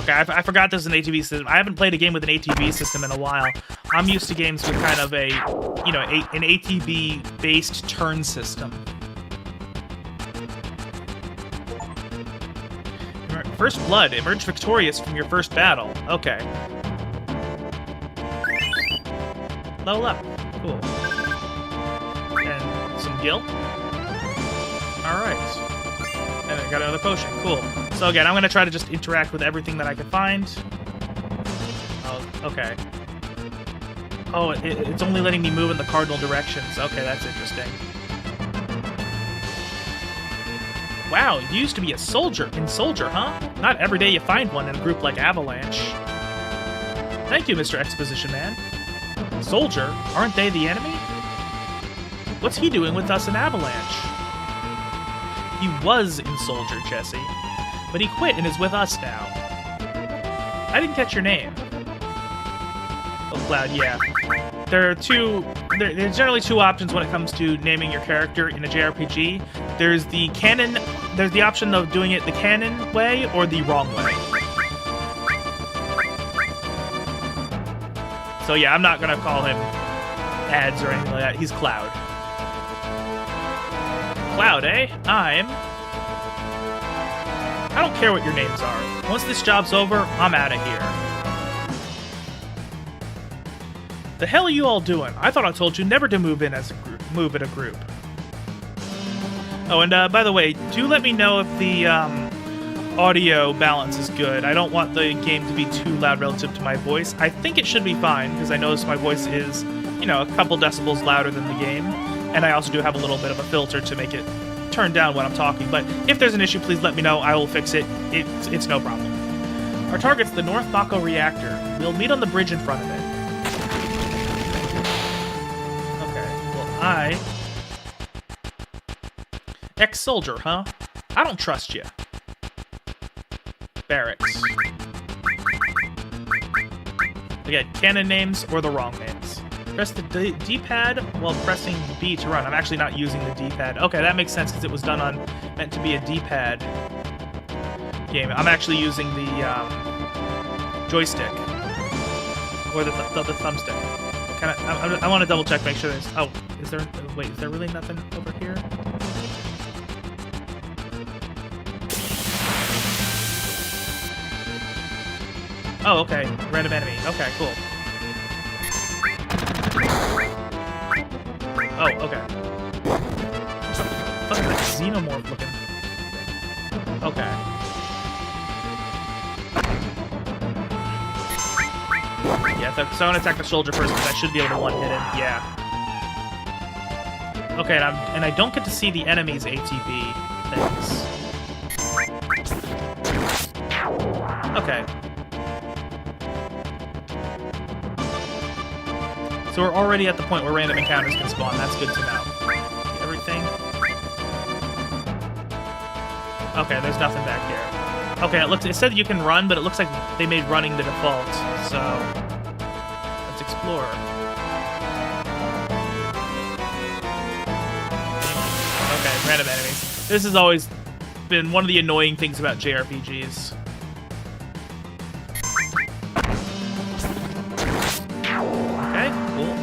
A: Okay, I forgot there's an ATB system. I haven't played a game with an ATB system in a while. I'm used to games with kind of an ATB-based turn system. First blood. Emerge victorious from your first battle. Okay. Level up. Cool. And some gil. Alright. And I got another potion. Cool. So again, I'm going to try to just interact with everything that I can find. Oh, okay. Oh, it's only letting me move in the cardinal directions. Okay, that's interesting. Wow, you used to be a soldier, huh? Not every day you find one in a group like Avalanche. Thank you, Mr. Exposition Man. Soldier? Aren't they the enemy? What's he doing with us in Avalanche? He was in Soldier, Jesse. But he quit and is with us now. I didn't catch your name. Oh, Cloud, yeah. There's generally two options when it comes to naming your character in a JRPG. There's the option of doing it the canon way or the wrong way. So yeah, I'm not gonna call him Ads or anything like that. He's Cloud. Cloud, eh? I don't care what your names are. Once this job's over, I'm out of here. The hell are you all doing? I thought I told you never to move in as a group. Move in a group. Oh, and by the way, do let me know if the audio balance is good. I don't want the game to be too loud relative to my voice. I think it should be fine, because I notice my voice is, you know, a couple decibels louder than the game. And I also do have a little bit of a filter to make it turn down when I'm talking. But if there's an issue, please let me know. I will fix it. It's no problem. Our target's the North Mako reactor. We'll meet on the bridge in front of it. Ex-soldier, huh? I don't trust you. Barracks. Again, canon names or the wrong names. Press the D-pad while pressing B to run. I'm actually not using the D-pad. Okay, that makes sense because it was meant to be a D-pad game. I'm actually using the joystick or the thumbstick. I want to double check, make sure there's. Oh, is there? Wait, is there really nothing over here? Oh, okay. Random enemy. Okay, cool. Oh, okay. What the fuck is that xenomorph looking thing? Okay. Yeah, so I'm gonna attack the soldier first because I should be able to one-hit him. Yeah. Okay, and I don't get to see the enemy's ATB things. Okay. So we're already at the point where random encounters can spawn. That's good to know. Everything. Okay, there's nothing back here. Okay, it said that you can run, but it looks like they made running the default. So let's explore. Okay, random enemies. This has always been one of the annoying things about JRPGs. Okay, cool.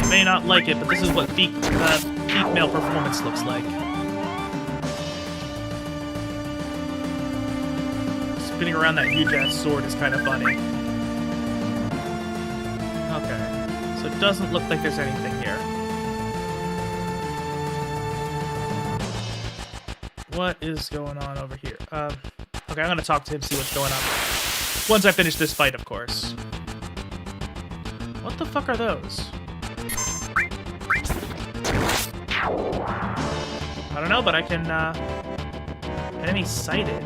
A: You may not like it, but this is what peak male performance looks like. Spinning around that huge-ass sword is kind of funny. Okay. So it doesn't look like there's anything here. What is going on over here? Okay, I'm gonna talk to him, see what's going on. Once I finish this fight, of course. What the fuck are those? I don't know, but I can, enemy sighted.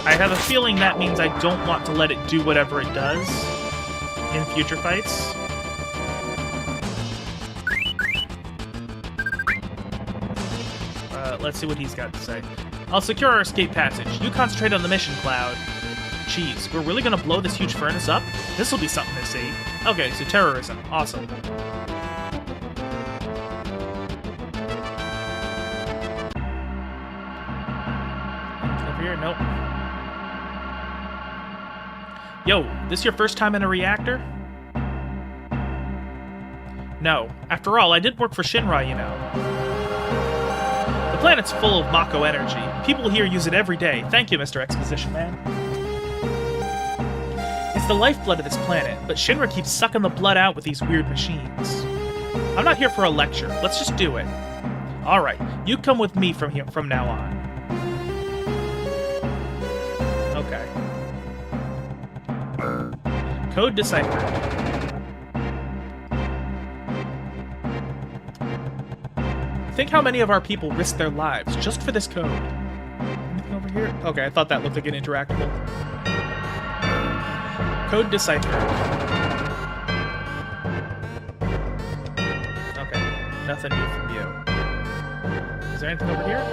A: I have a feeling that means I don't want to let it do whatever it does in future fights. Let's see what he's got to say. I'll secure our escape passage. You concentrate on the mission, Cloud. Jeez, we're really gonna blow this huge furnace up? This'll be something to see. Okay, so terrorism. Awesome. Over here? Nope. Yo, this your first time in a reactor? No. After all, I did work for Shinra, you know. The planet's full of Mako energy. People here use it every day. Thank you, Mr. Exposition Man. It's the lifeblood of this planet, but Shinra keeps sucking the blood out with these weird machines. I'm not here for a lecture. Let's just do it. Alright, you come with me from now on. Okay. Code deciphered. Think how many of our people risk their lives just for this code. Anything over here? Okay, I thought that looked like an interactable. Code deciphered. Okay, nothing new from you. Is there anything over here?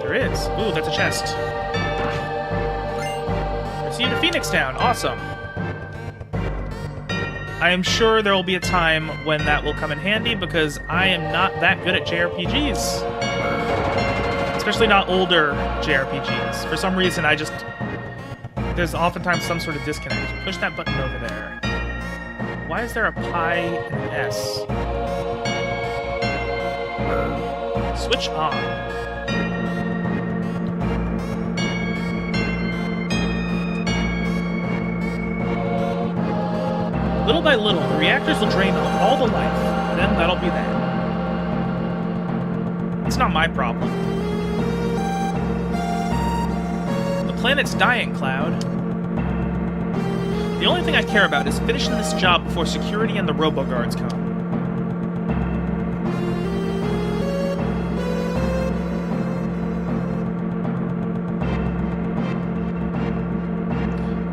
A: There is. Ooh, that's a chest. Received a Phoenix Down. Awesome. I am sure there will be a time when that will come in handy because I am not that good at JRPGs. Especially not older JRPGs. For some reason, there's oftentimes some sort of disconnect. Push that button over there. Why is there a pi and an S? Switch on. Little by little, the reactors will drain all the life. Then that'll be that. It's not my problem. The planet's dying, Cloud. The only thing I care about is finishing this job before security and the robo-guards come.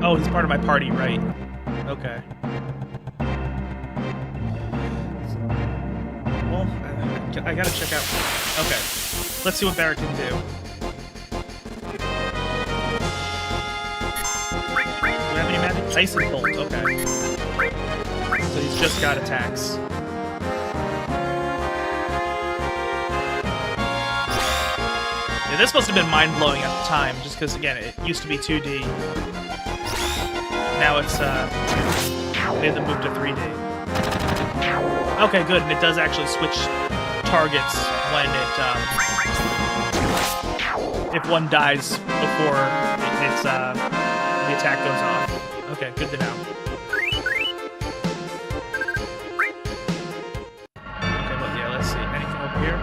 A: Oh, he's part of my party, right. Okay. Well, I gotta check out... Okay. Let's see what Barrett can do. Do I have any magic? Ice and Bolt, okay. So he's just got attacks. Yeah, this must have been mind-blowing at the time, just because, again, it used to be 2D. Now it's, made them move to 3D. Okay, good, and it does actually switch targets when it, if one dies before the attack goes off. Okay, good to know. Okay, well, yeah, let's see. Anything over here?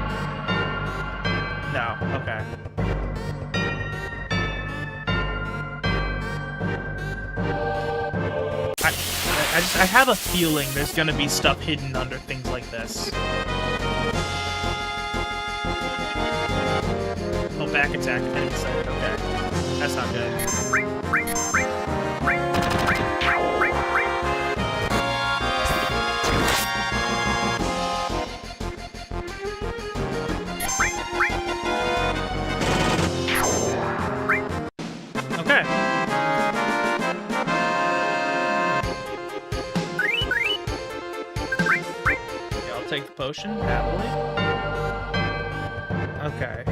A: No, okay. I have a feeling there's gonna be stuff hidden under things like this. Oh, back attack. Enemy sighted. Okay. That's not good. Okay. Take the potion, happily. Okay.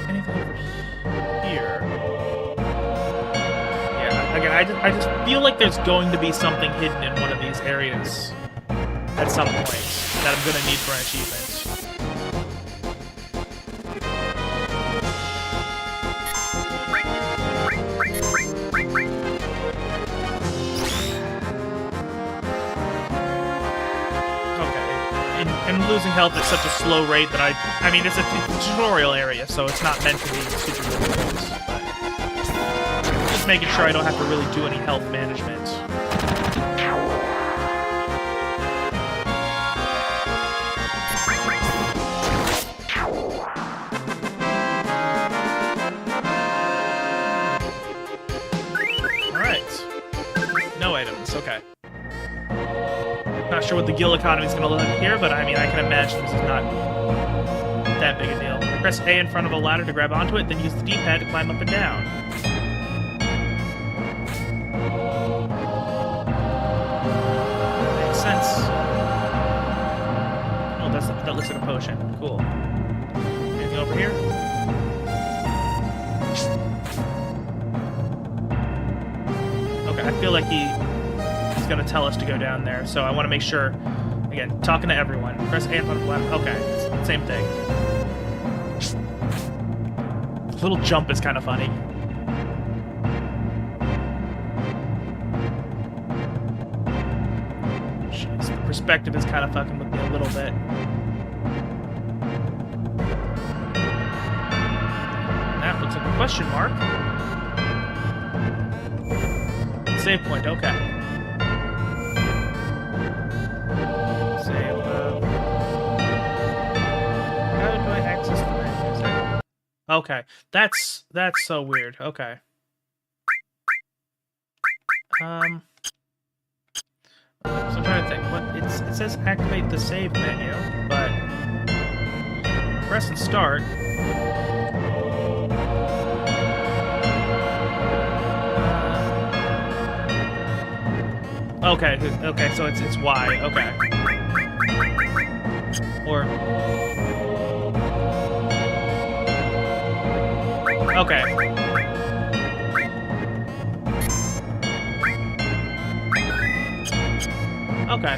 A: Anything over here? Yeah, again, I just feel like there's going to be something hidden in one of these areas at some point that I'm gonna need for an achievement. And losing health at such a slow rate that I mean, it's a tutorial area, so it's not meant to be super difficult, but just making sure I don't have to really do any health management. Alright. No items, okay. Not sure what the guild economy is going to look like here, but I mean, I can imagine this is not that big a deal. Press A in front of a ladder to grab onto it, then use the D-pad to climb up and down. Makes sense. Oh, that looks like a potion. Cool. Anything over here? Okay, I feel like he is going to tell us to go down there. So I want to make sure, again, talking to everyone. Press A and button left. Okay, same thing. Little jump is kind of funny. Jeez, the perspective is kind of fucking with me a little bit. That looks like a question mark. Save point, okay. Save, how do I access the menu? Okay, that's so weird, okay. So I'm trying to think, it says activate the save menu, but press and start. Okay, so it's Y, okay. Or... Okay. Okay.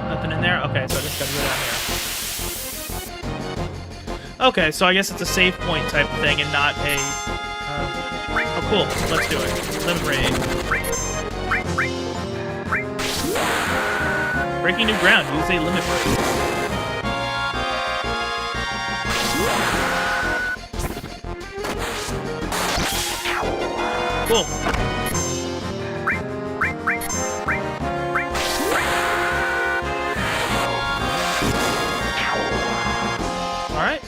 A: Nothing in there? Okay, so I just gotta go down here. Okay, so I guess it's a save point type thing and not a... oh, cool. Let's do it. Limit break. Breaking new ground. Use a limit break. Cool. Alright.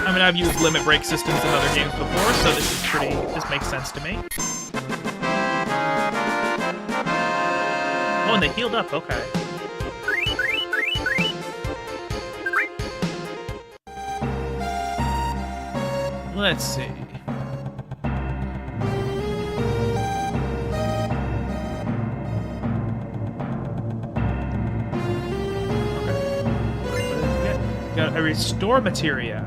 A: I mean, I've used limit break systems in other games before, so this makes sense to me. Oh, and they healed up, okay. Let's see. Got a restore materia.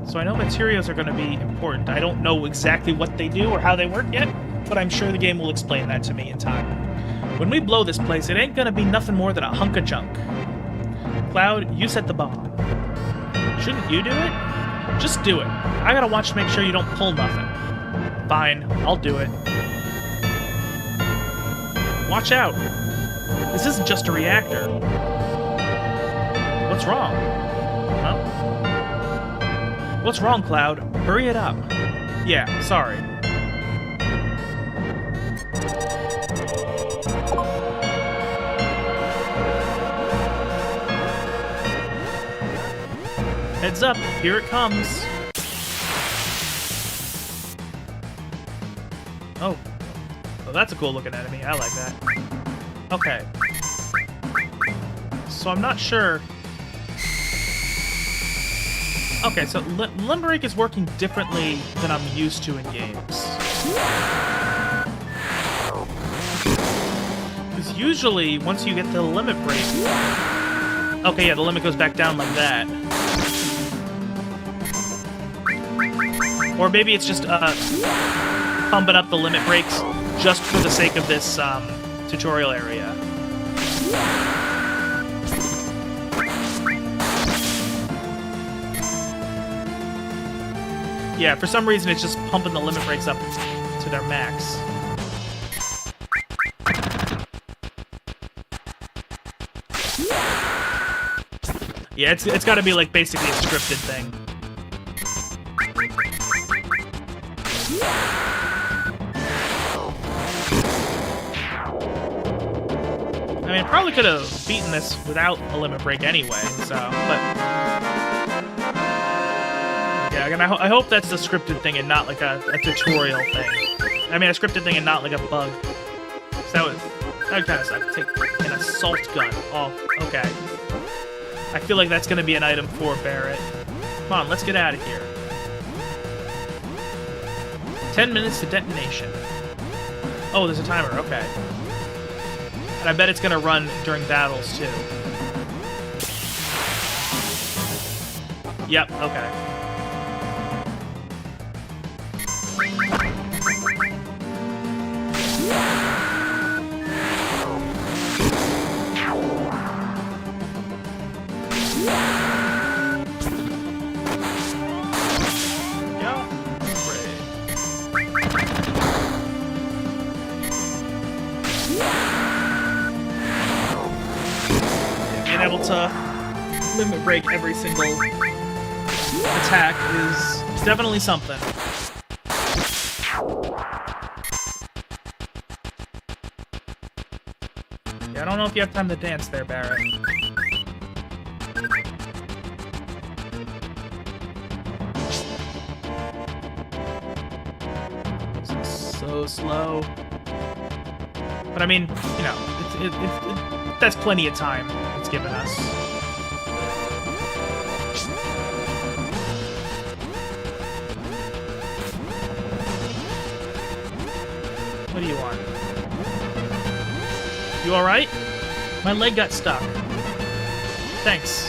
A: So I know materials are going to be important. I don't know exactly what they do or how they work yet, but I'm sure the game will explain that to me in time. When we blow this place, it ain't going to be nothing more than a hunk of junk. Cloud, you set the bomb. Shouldn't you do it? Just do it. I gotta watch to make sure you don't pull nothing. Fine, I'll do it. Watch out. This isn't just a reactor. What's wrong? Huh? What's wrong, Cloud? Hurry it up. Yeah, sorry. Heads up, here it comes. Oh. Oh, that's a cool looking enemy. I like that. Okay. So I'm not sure... Okay, so Limit Break is working differently than I'm used to in games. Because usually, once you get the Limit Break... Okay, yeah, the limit goes back down like that. Or maybe it's just pumping up the limit breaks just for the sake of this tutorial area. Yeah, for some reason it's just pumping the limit breaks up to their max. Yeah, it's got to be like basically a scripted thing. I mean, probably could have beaten this without a limit break anyway, so, but... Yeah, again, I hope that's the scripted thing and not like a tutorial thing. I mean, a scripted thing and not like a bug. So that would kind of suck. Take an assault gun. Oh, okay. I feel like that's going to be an item for Barrett. Come on, let's get out of here. 10 minutes to detonation. Oh, there's a timer, okay. And I bet it's gonna run during battles, too. Yep, okay. able to limit break every single attack is definitely something. Yeah, I don't know if you have time to dance there, Barrett. So slow. But I mean, you know, that's plenty of time it's given us. What do you want? You alright? My leg got stuck. Thanks.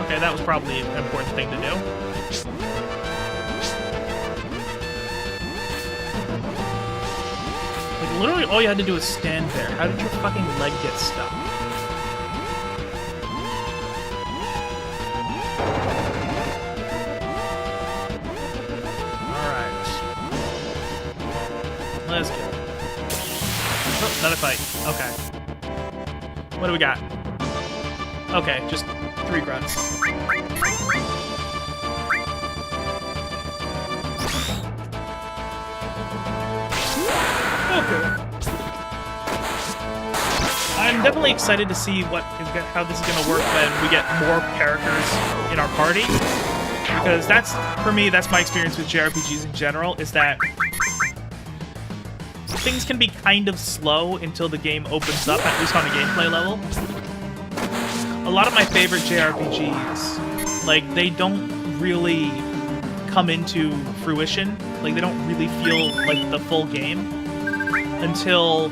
A: Okay, that was probably an important thing to do. Literally all you had to do was stand there. How did your fucking leg get stuck? Alright. Let's go. Oh, another fight. Okay. What do we got? Okay, just 3 grunts. I'm definitely excited to see how this is going to work when we get more characters in our party, because that's, for me, that's my experience with JRPGs in general, is that things can be kind of slow until the game opens up, at least on a gameplay level. A lot of my favorite JRPGs, like, they don't really come into fruition, like, they don't really feel like the full game until,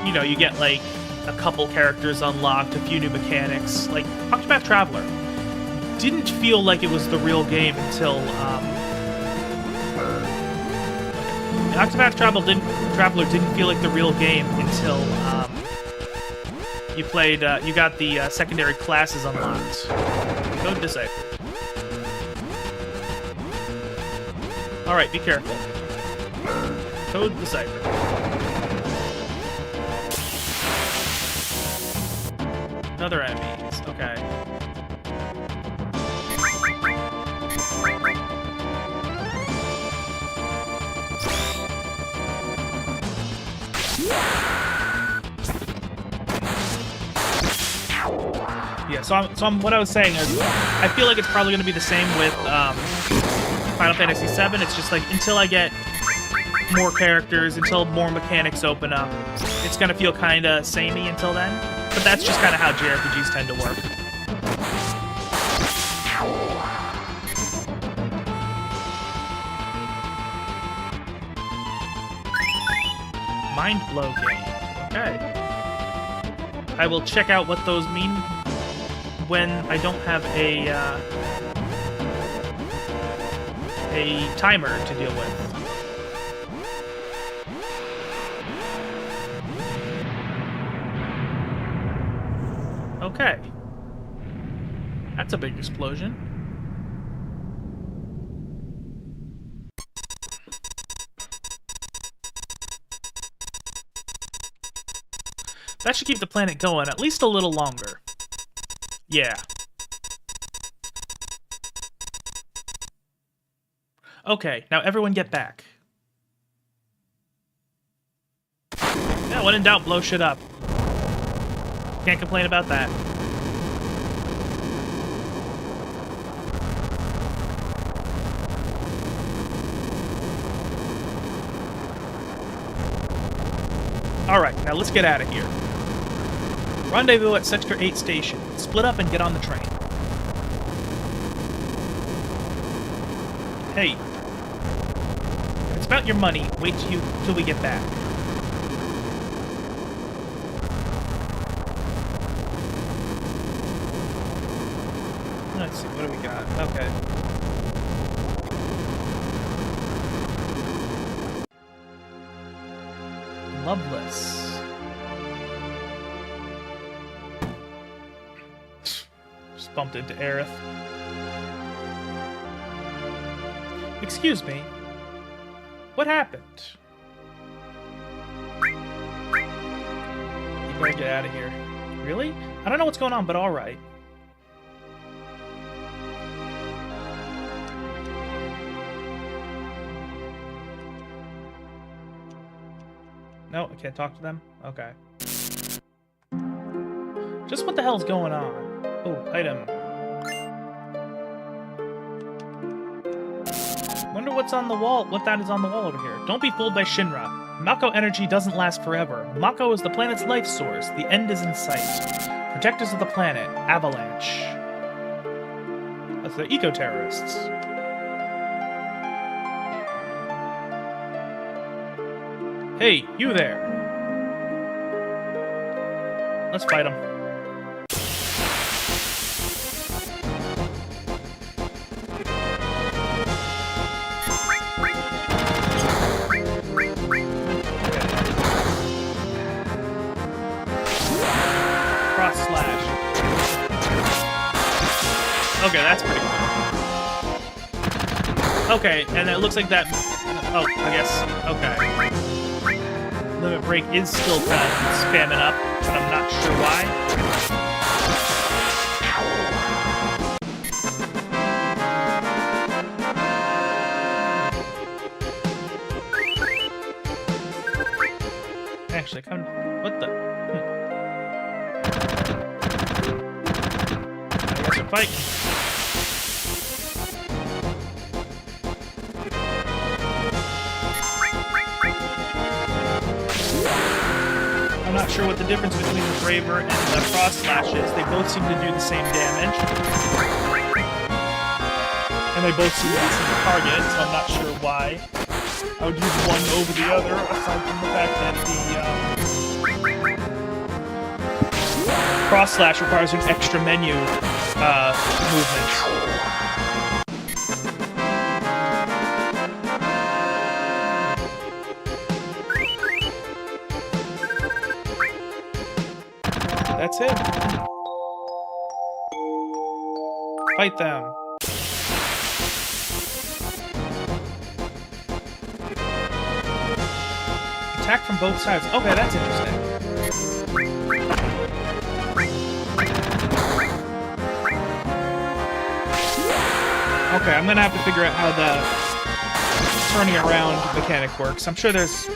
A: you know, you get, like, a couple characters unlocked, a few new mechanics. Like, Octopath Traveler didn't feel like it was the real game until, Octopath Traveler didn't feel like the real game until, you played, you got the, secondary classes unlocked. Code deciphered. Alright, be careful. Code deciphered. Other enemies, okay. Yeah, so what I was saying is, I feel like it's probably going to be the same with Final Fantasy VII. It's just like, until I get more characters, until more mechanics open up, it's going to feel kind of samey until then. But that's just kind of how JRPGs tend to work. Mind blow game. Okay. I will check out what those mean when I don't have a timer to deal with. Okay. That's a big explosion. That should keep the planet going at least a little longer. Yeah. Okay, now everyone get back. Yeah, when in doubt, blow shit up. Can't complain about that. Alright, now let's get out of here. Rendezvous at Sector 8 station. Split up and get on the train. Hey. If it's about your money, wait till we get back. Let's see, what do we got? Okay. Loveless. Just bumped into Aerith. Excuse me. What happened? You better get out of here. Really? I don't know what's going on, but alright. No, I can't talk to them? Okay. Just what the hell's going on? Oh, item. Wonder what's on the wall, what that is on the wall over here. Don't be fooled by Shinra. Mako energy doesn't last forever. Mako is the planet's life source. The end is in sight. Protectors of the planet. Avalanche. That's the eco-terrorists. Hey, you there. Let's fight them. Okay, that's pretty cool. Okay, and it looks like that... Oh, I guess. Okay. Limit Break is still kind of spamming up, but I'm not sure why. Actually, come... What the... I guess we're fighting. I'm not sure what the difference between the Braver and the Frost Slash is. They both seem to do the same damage. And they both seem to be the same target, so I'm not sure why I would use one over the other, aside from the fact that the Frost Slash requires an extra menu movement. That's it. Fight them. Attack from both sides. Okay, that's interesting. Okay, I'm gonna have to figure out how the turning around mechanic works. I'm sure there's...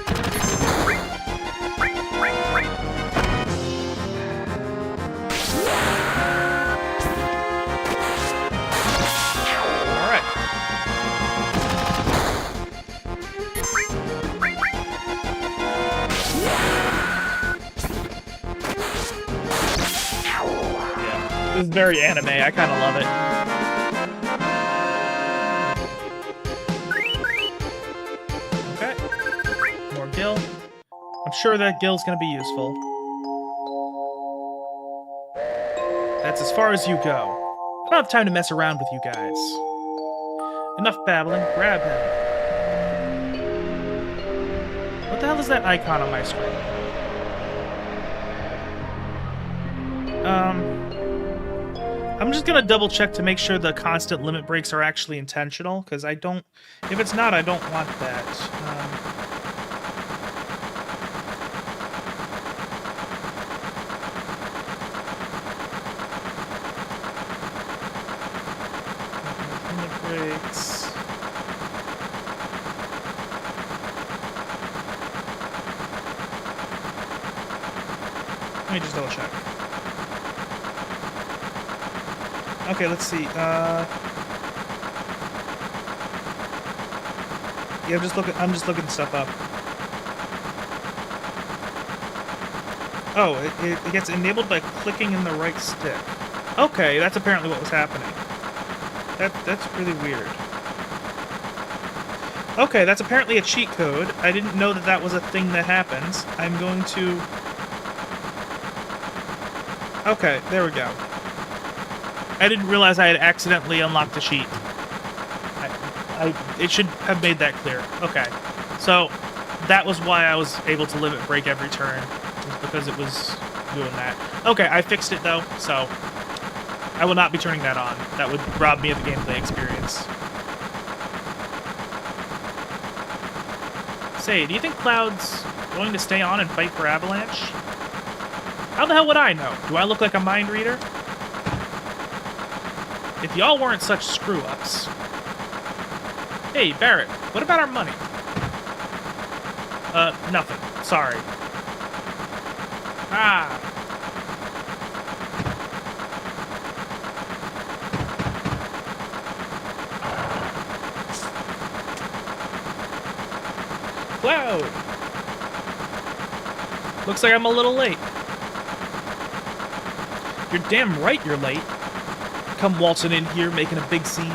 A: This is very anime. I kind of love it. Okay. More Gil. I'm sure that Gil's going to be useful. That's as far as you go. I don't have time to mess around with you guys. Enough babbling. Grab him. What the hell is that icon on my screen? I'm just gonna double check to make sure the constant limit breaks are actually intentional, because I don't... If it's not, I don't want that. Limit breaks... Let me just double check. Okay, let's see. Yeah, I'm just looking stuff up. Oh, it gets enabled by clicking in the right stick. Okay, that's apparently what was happening. That's really weird. Okay, that's apparently a cheat code. I didn't know that that was a thing that happens. I'm going to... Okay, there we go. I didn't realize I had accidentally unlocked the sheet. It should have made that clear. Okay. So, that was why I was able to limit break every turn. It was because it was doing that. Okay, I fixed it though, so I will not be turning that on. That would rob me of the gameplay experience. Say, do you think Cloud's going to stay on and fight for Avalanche? How the hell would I know? Do I look like a mind reader? If y'all weren't such screw-ups. Hey, Barrett, what about our money? Nothing. Sorry. Ah. Cloud! Looks like I'm a little late. You're damn right you're late. Come waltzing in here making a big scene.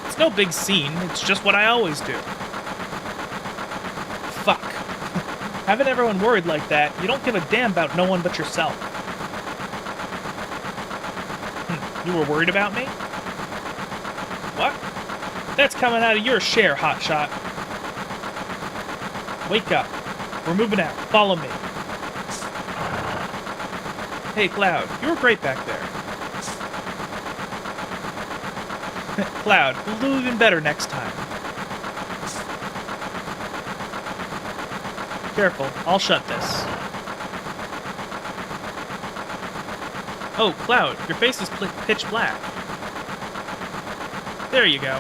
A: It's no big scene, it's just what I always do. Fuck. Having everyone worried like that, you don't give a damn about no one but yourself. You were worried about me? What? That's coming out of your share, hotshot. Wake up. We're moving out. Follow me. Hey, Cloud, you were great back there. Cloud, we'll do even better next time. Careful, I'll shut this. Oh, Cloud, your face is pitch black. There you go.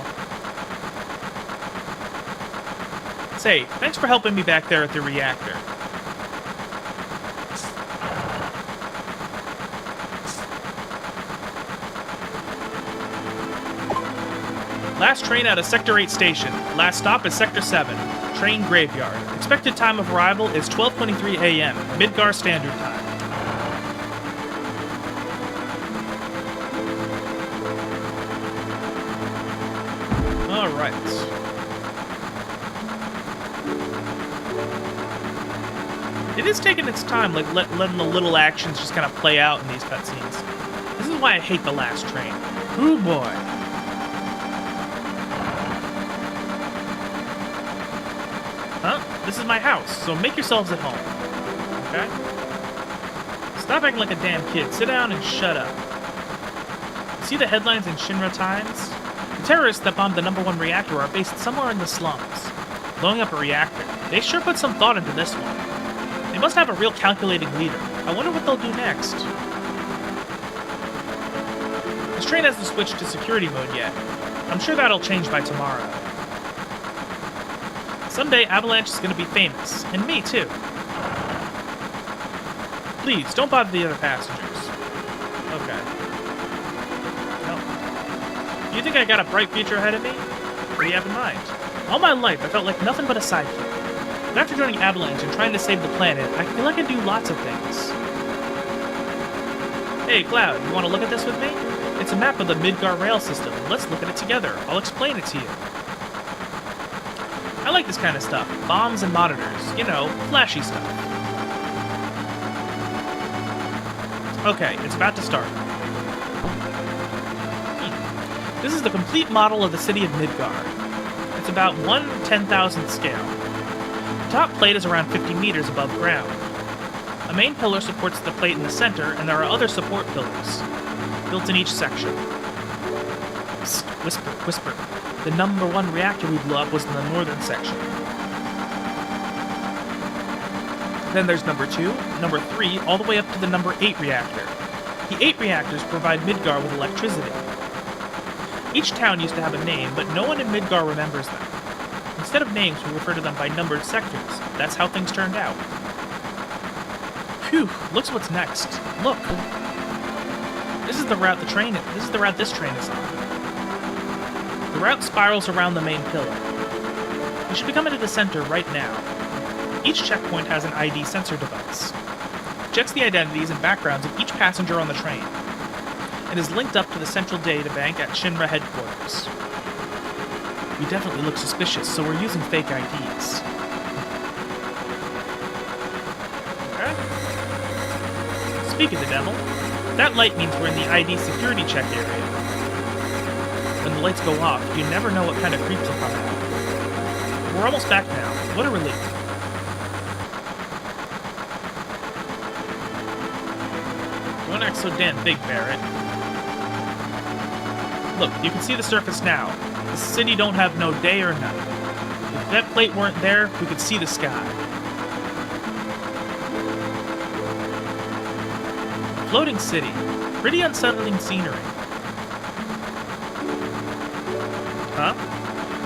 A: Say, thanks for helping me back there at the reactor. Last train out of Sector 8 station. Last stop is Sector 7. Train graveyard. Expected time of arrival is 12:23 a.m. Midgar Standard Time. Alright. It is taking its time, like letting the little actions just kind of play out in these cutscenes. This is why I hate the last train. Ooh boy. Huh? This is my house, so make yourselves at home. Okay? Stop acting like a damn kid. Sit down and shut up. See the headlines in Shinra Times? The terrorists that bombed the #1 reactor are based somewhere in the slums. Blowing up a reactor. They sure put some thought into this one. They must have a real calculating leader. I wonder what they'll do next. This train hasn't switched to security mode yet. I'm sure that'll change by tomorrow. Someday Avalanche is going to be famous, and me too. Please, don't bother the other passengers. Okay. No. Do you think I got a bright future ahead of me? What do you have in mind? All my life, I felt like nothing but a sidekick. But after joining Avalanche and trying to save the planet, I feel like I do lots of things. Hey, Cloud, you want to look at this with me? It's a map of the Midgar rail system. Let's look at it together. I'll explain it to you. I like this kind of stuff. Bombs and monitors. You know, flashy stuff. Okay, it's about to start. This is the complete model of the city of Midgar. It's about 1/10,000th scale. The top plate is around 50 meters above ground. A main pillar supports the plate in the center, and there are other support pillars built in each section. Psst, whisper, whisper. The #1 reactor we blew up was in the northern section. Then there's #2, #3, all the way up to the #8 reactor. The 8 reactors provide Midgar with electricity. Each town used to have a name, but no one in Midgar remembers them. Instead of names, we refer to them by numbered sectors. That's how things turned out. Phew, looks what's next. Look. This is the route this train is on. The route spirals around the main pillar. We should be coming to the center right now. Each checkpoint has an ID sensor device. It checks the identities and backgrounds of each passenger on the train. It is linked up to the central data bank at Shinra headquarters. We definitely look suspicious, so we're using fake IDs. Okay. Speak of the devil. That light means we're in the ID security check area. When the lights go off, you never know what kind of creeps will come out. We're almost back now. What a relief. Don't act so damn big, Barrett. Look, you can see the surface now. The city don't have no day or night. If that plate weren't there, we could see the sky. Floating city. Pretty unsettling scenery. Huh?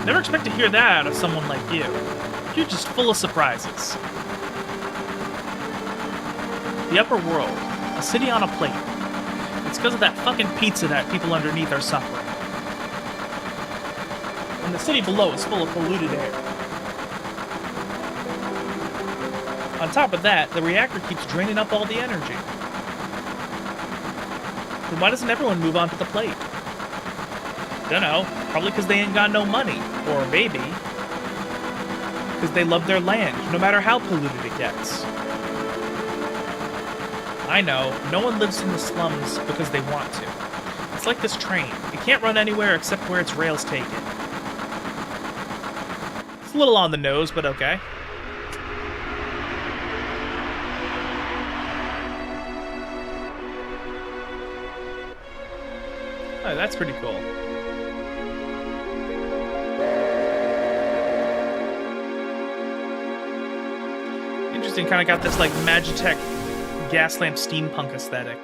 A: Never expect to hear that out of someone like you. You're just full of surprises. The upper world. A city on a plate. It's because of that fucking pizza that people underneath are suffering. And the city below is full of polluted air. On top of that, the reactor keeps draining up all the energy. Then why doesn't everyone move on to the plate? Dunno. Probably because they ain't got no money. Or maybe because they love their land, no matter how polluted it gets. I know, no one lives in the slums because they want to. It's like this train. It can't run anywhere except where its rails take it. It's a little on the nose, but okay. Oh, that's pretty cool. Interesting, kind of got this like Magitech gas lamp steampunk aesthetic.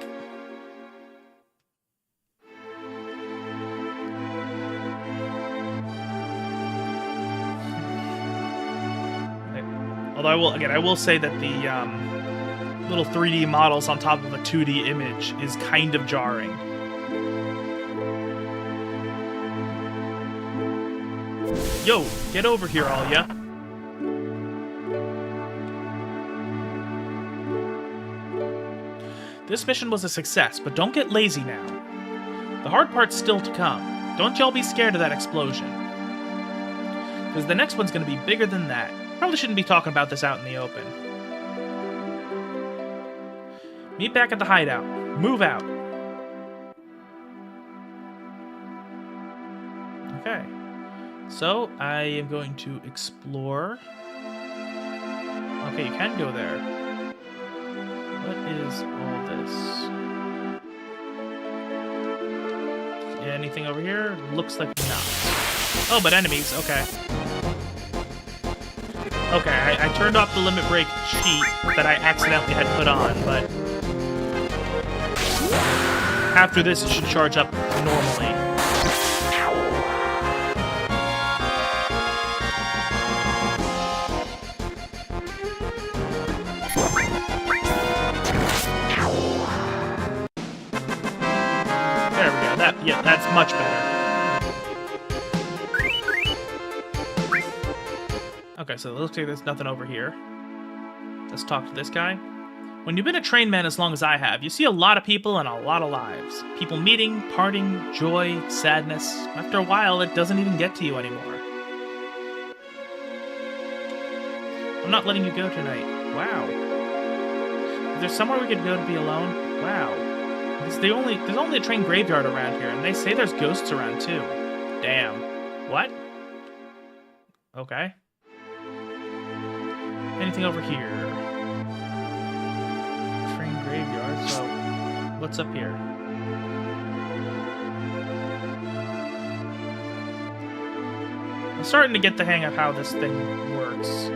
A: Although I will say that the little 3D models on top of a 2D image is kind of jarring. Yo, get over here, all ya. This mission was a success, but don't get lazy now. The hard part's still to come. Don't y'all be scared of that explosion. Because the next one's going to be bigger than that. Probably shouldn't be talking about this out in the open. Meet back at the hideout. Move out. Okay. So, I am going to explore. Okay, you can go there. What is all this? Anything over here? Looks like not. Oh, but enemies. Okay. Okay, I turned off the limit break sheet that I accidentally had put on, but after this it should charge up normally. Yeah, that's much better. Okay, so it looks like there's nothing over here. Let's talk to this guy. When you've been a train man as long as I have, you see a lot of people and a lot of lives. People meeting, parting, joy, sadness. After a while, it doesn't even get to you anymore. I'm not letting you go tonight. Wow. Is there somewhere we could go to be alone? Wow. There's only a train graveyard around here, and they say there's ghosts around too. Damn. What? Okay. Anything over here? Train graveyard, so what's up here? I'm starting to get the hang of how this thing works.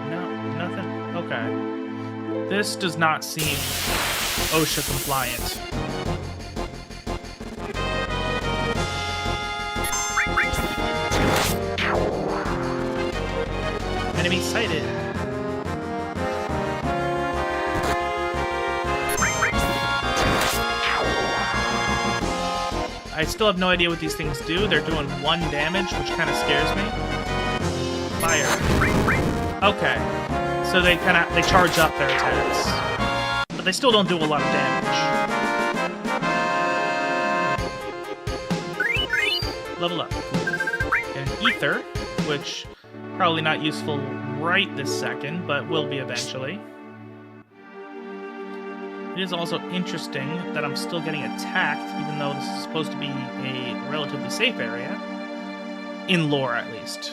A: No, nothing? Okay. This does not seem OSHA compliant. Enemy sighted. I still have no idea what these things do. They're doing 1 damage, which kind of scares me. Fire. Okay. So they charge up their attacks. But they still don't do a lot of damage. Level up. And an ether, which probably not useful right this second, but will be eventually. It is also interesting that I'm still getting attacked, even though this is supposed to be a relatively safe area. In lore, at least.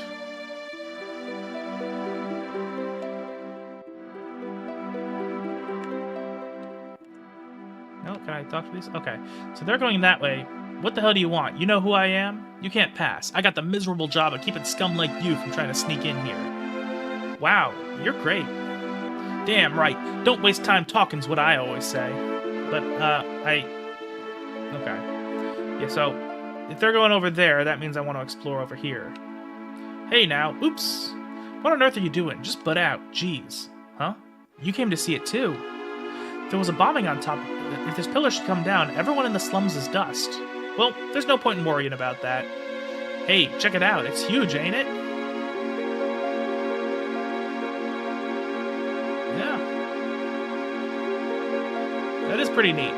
A: No, can I talk to these? Okay, so they're going that way. What the hell do you want? You know who I am? You can't pass. I got the miserable job of keeping scum like you from trying to sneak in here. Wow, you're great. Damn right. Don't waste time talking's what I always say. but, okay. Yeah, so, if they're going over there, that means I want to explore over here. Hey now, oops! What on earth are you doing? Just butt out, jeez. Huh? You came to see it too. If there was a bombing on top, if this pillar should come down, everyone in the slums is dust. Well, there's no point in worrying about that. Hey, check it out, it's huge, ain't it? Yeah. That is pretty neat.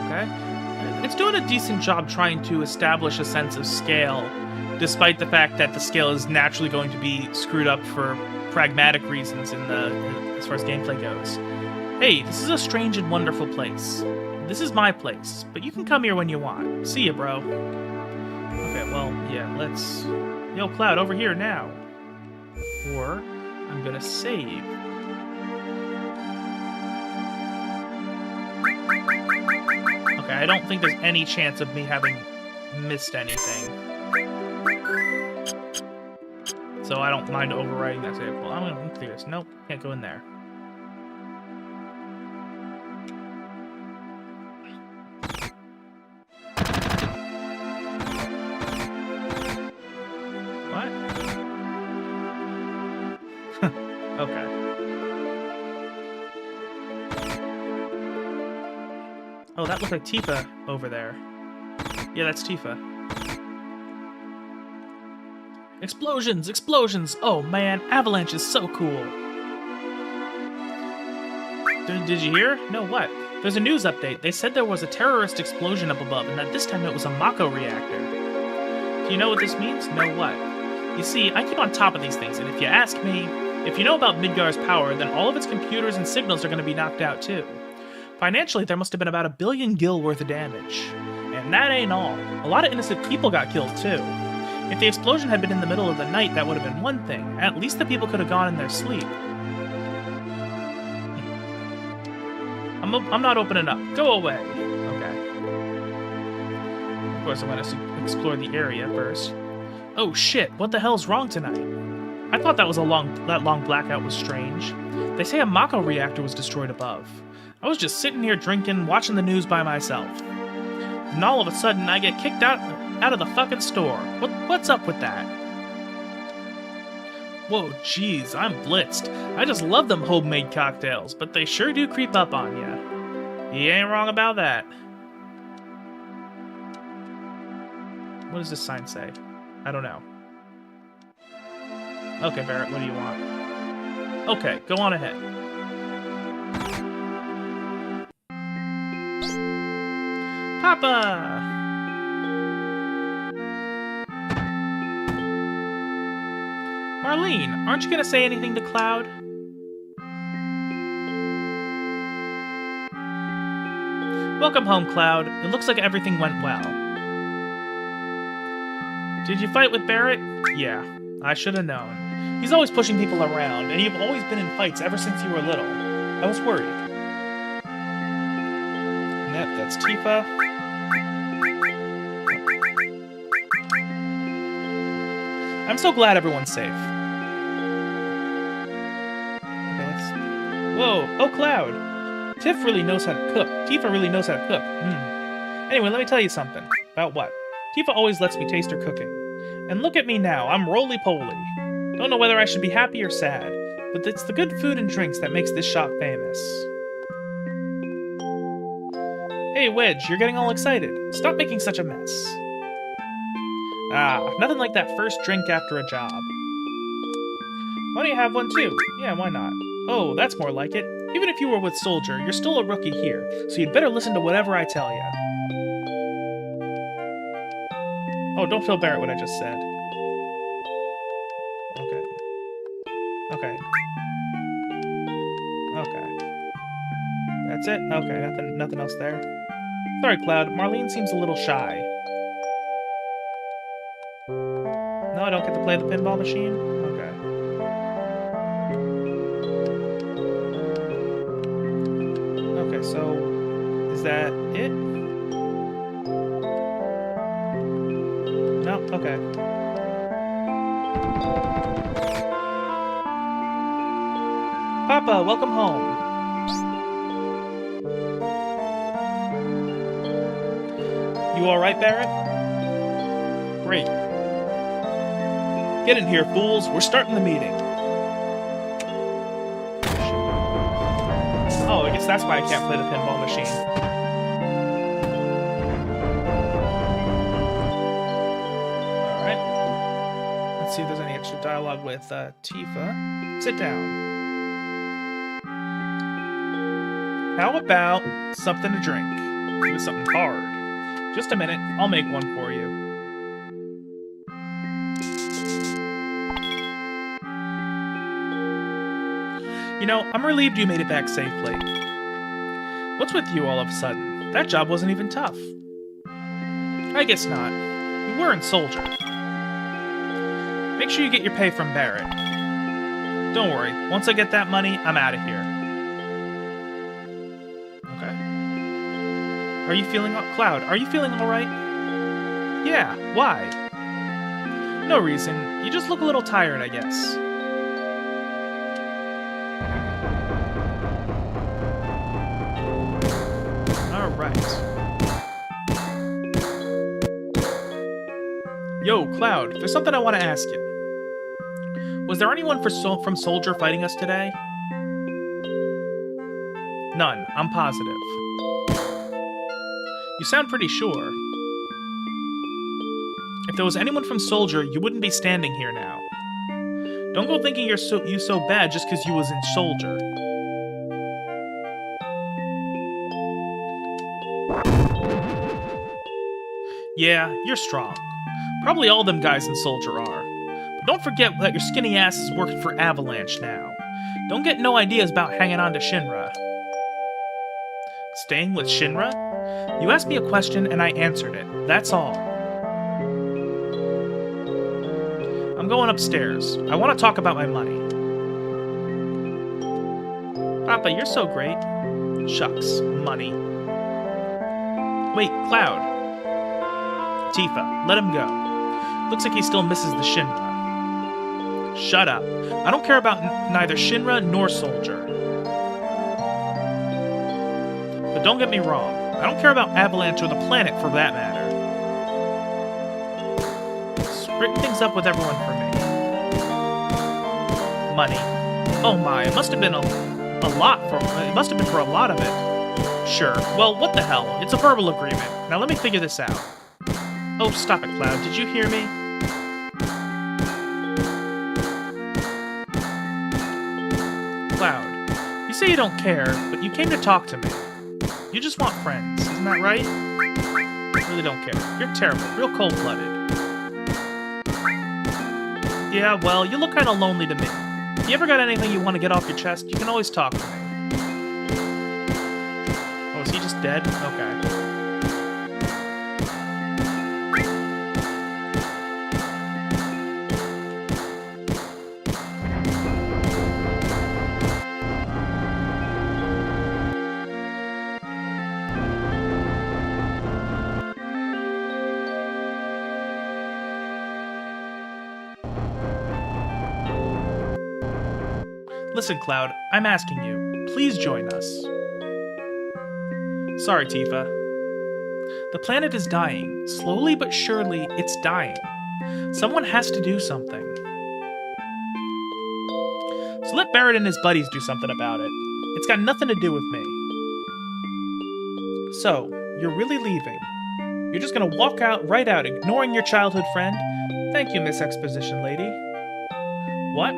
A: Okay. It's doing a decent job trying to establish a sense of scale, despite the fact that the scale is naturally going to be screwed up for pragmatic reasons as far as gameplay goes. Hey, this is a strange and wonderful place. This is my place, but you can come here when you want. See ya, bro. Okay, well, yeah, let's... Yo, Cloud, over here now. Or, I'm gonna save. Okay, I don't think there's any chance of me having missed anything. So I don't mind overwriting that save. Well, I'm gonna clear this. Nope, can't go in there. What? Okay. Oh, that looked like Tifa over there. Yeah, that's Tifa. Explosions! Explosions! Oh man, Avalanche is so cool! Did you hear? No, what? There's a news update. They said there was a terrorist explosion up above, and that this time it was a Mako reactor. Do you know what this means? No, what? You see, I keep on top of these things, and if you ask me, if you know about Midgar's power, then all of its computers and signals are going to be knocked out too. Financially, there must have been about 1 billion gil worth of damage. And that ain't all. A lot of innocent people got killed too. If the explosion had been in the middle of the night, that would have been one thing. At least the people could have gone in their sleep. I'm not opening up. Go away. Okay. Of course, I'm going to explore the area first. Oh shit, what the hell's wrong tonight? I thought that long blackout was strange. They say a Mako reactor was destroyed above. I was just sitting here drinking, watching the news by myself. And all of a sudden, I get kicked out of the fucking store. What's up with that? Whoa, jeez, I'm blitzed. I just love them homemade cocktails, but they sure do creep up on ya. You ain't wrong about that. What does this sign say? I don't know. Okay, Barrett, what do you want? Okay, go on ahead. Papa! Marlene, aren't you gonna say anything to Cloud? Welcome home, Cloud. It looks like everything went well. Did you fight with Barrett? Yeah, I should have known. He's always pushing people around, and you've always been in fights ever since you were little. I was worried. Yep, that's Tifa. I'm so glad everyone's safe. Okay, let's... Whoa! Oh, Cloud! Tiff really knows how to cook. Tifa really knows how to cook. Anyway, let me tell you something. About what? Tifa always lets me taste her cooking. And look at me now, I'm roly-poly. Don't know whether I should be happy or sad, but it's the good food and drinks that makes this shop famous. Hey, Wedge, you're getting all excited. Stop making such a mess. Ah, nothing like that first drink after a job. Why don't you have one too? Yeah, why not? Oh, that's more like it. Even if you were with Soldier, you're still a rookie here, so you'd better listen to whatever I tell you. Oh, don't feel Barrett what I just said. Okay. Okay. Okay. That's it? Okay, nothing else there. Sorry, Cloud. Marlene seems a little shy. No, I don't get to play the pinball machine? Okay. Okay, so... is that it? No? Okay. Papa, welcome home. You alright, Barrett? Great. Get in here, fools. We're starting the meeting. Oh, I guess that's why I can't play the pinball machine. Alright. Let's see if there's any extra dialogue with Tifa. Sit down. How about something to drink? Give us something hard. Just a minute. I'll make one for you. You know, I'm relieved you made it back safely. What's with you all of a sudden? That job wasn't even tough. I guess not. You weren't soldier. Make sure you get your pay from Barrett. Don't worry. Once I get that money, I'm out of here. Okay. Are you feeling... Cloud, are you feeling alright? Yeah, why? No reason. You just look a little tired, I guess. Yo, Cloud, there's something I want to ask you. Was there anyone from Soldier fighting us today? None, I'm positive. You sound pretty sure. If there was anyone from Soldier, you wouldn't be standing here now. Don't go thinking you so bad just because you was in Soldier. Yeah, you're strong. Probably all them guys in Soldier are. But don't forget that your skinny ass is working for Avalanche now. Don't get no ideas about hanging on to Shinra. Staying with Shinra? You asked me a question and I answered it. That's all. I'm going upstairs. I want to talk about my money. Papa, you're so great. Shucks, money. Wait, Cloud. Tifa, let him go. Looks like he still misses the Shinra. Shut up. I don't care about neither Shinra nor Soldier. But don't get me wrong. I don't care about Avalanche or the planet for that matter. Straighten things up with everyone for me. Money. Oh my, it must have been a lot for... It must have been for a lot of it. Sure. Well, what the hell? It's a verbal agreement. Now let me figure this out. Oh, stop it, Cloud. Did you hear me? Cloud, you say you don't care, but you came to talk to me. You just want friends, isn't that right? I really don't care. You're terrible. Real cold-blooded. Yeah, well, you look kind of lonely to me. If you ever got anything you want to get off your chest, you can always talk to me. Oh, is he just dead? Okay. Listen, Cloud, I'm asking you. Please join us. Sorry, Tifa. The planet is dying. Slowly but surely, it's dying. Someone has to do something. So let Barrett and his buddies do something about it. It's got nothing to do with me. So, you're really leaving. You're just gonna walk right out, ignoring your childhood friend? Thank you, Miss Exposition Lady. What?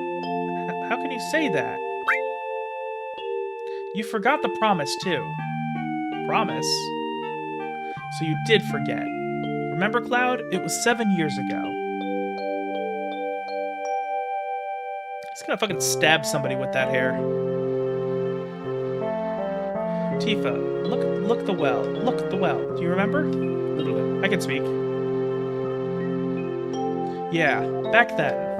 A: How can you say that? You forgot the promise, too. Promise? So you did forget. Remember, Cloud? It was 7 years ago. He's gonna fucking stab somebody with that hair. Tifa, look at the well. Look at the well. Do you remember? I can speak. Yeah, back then.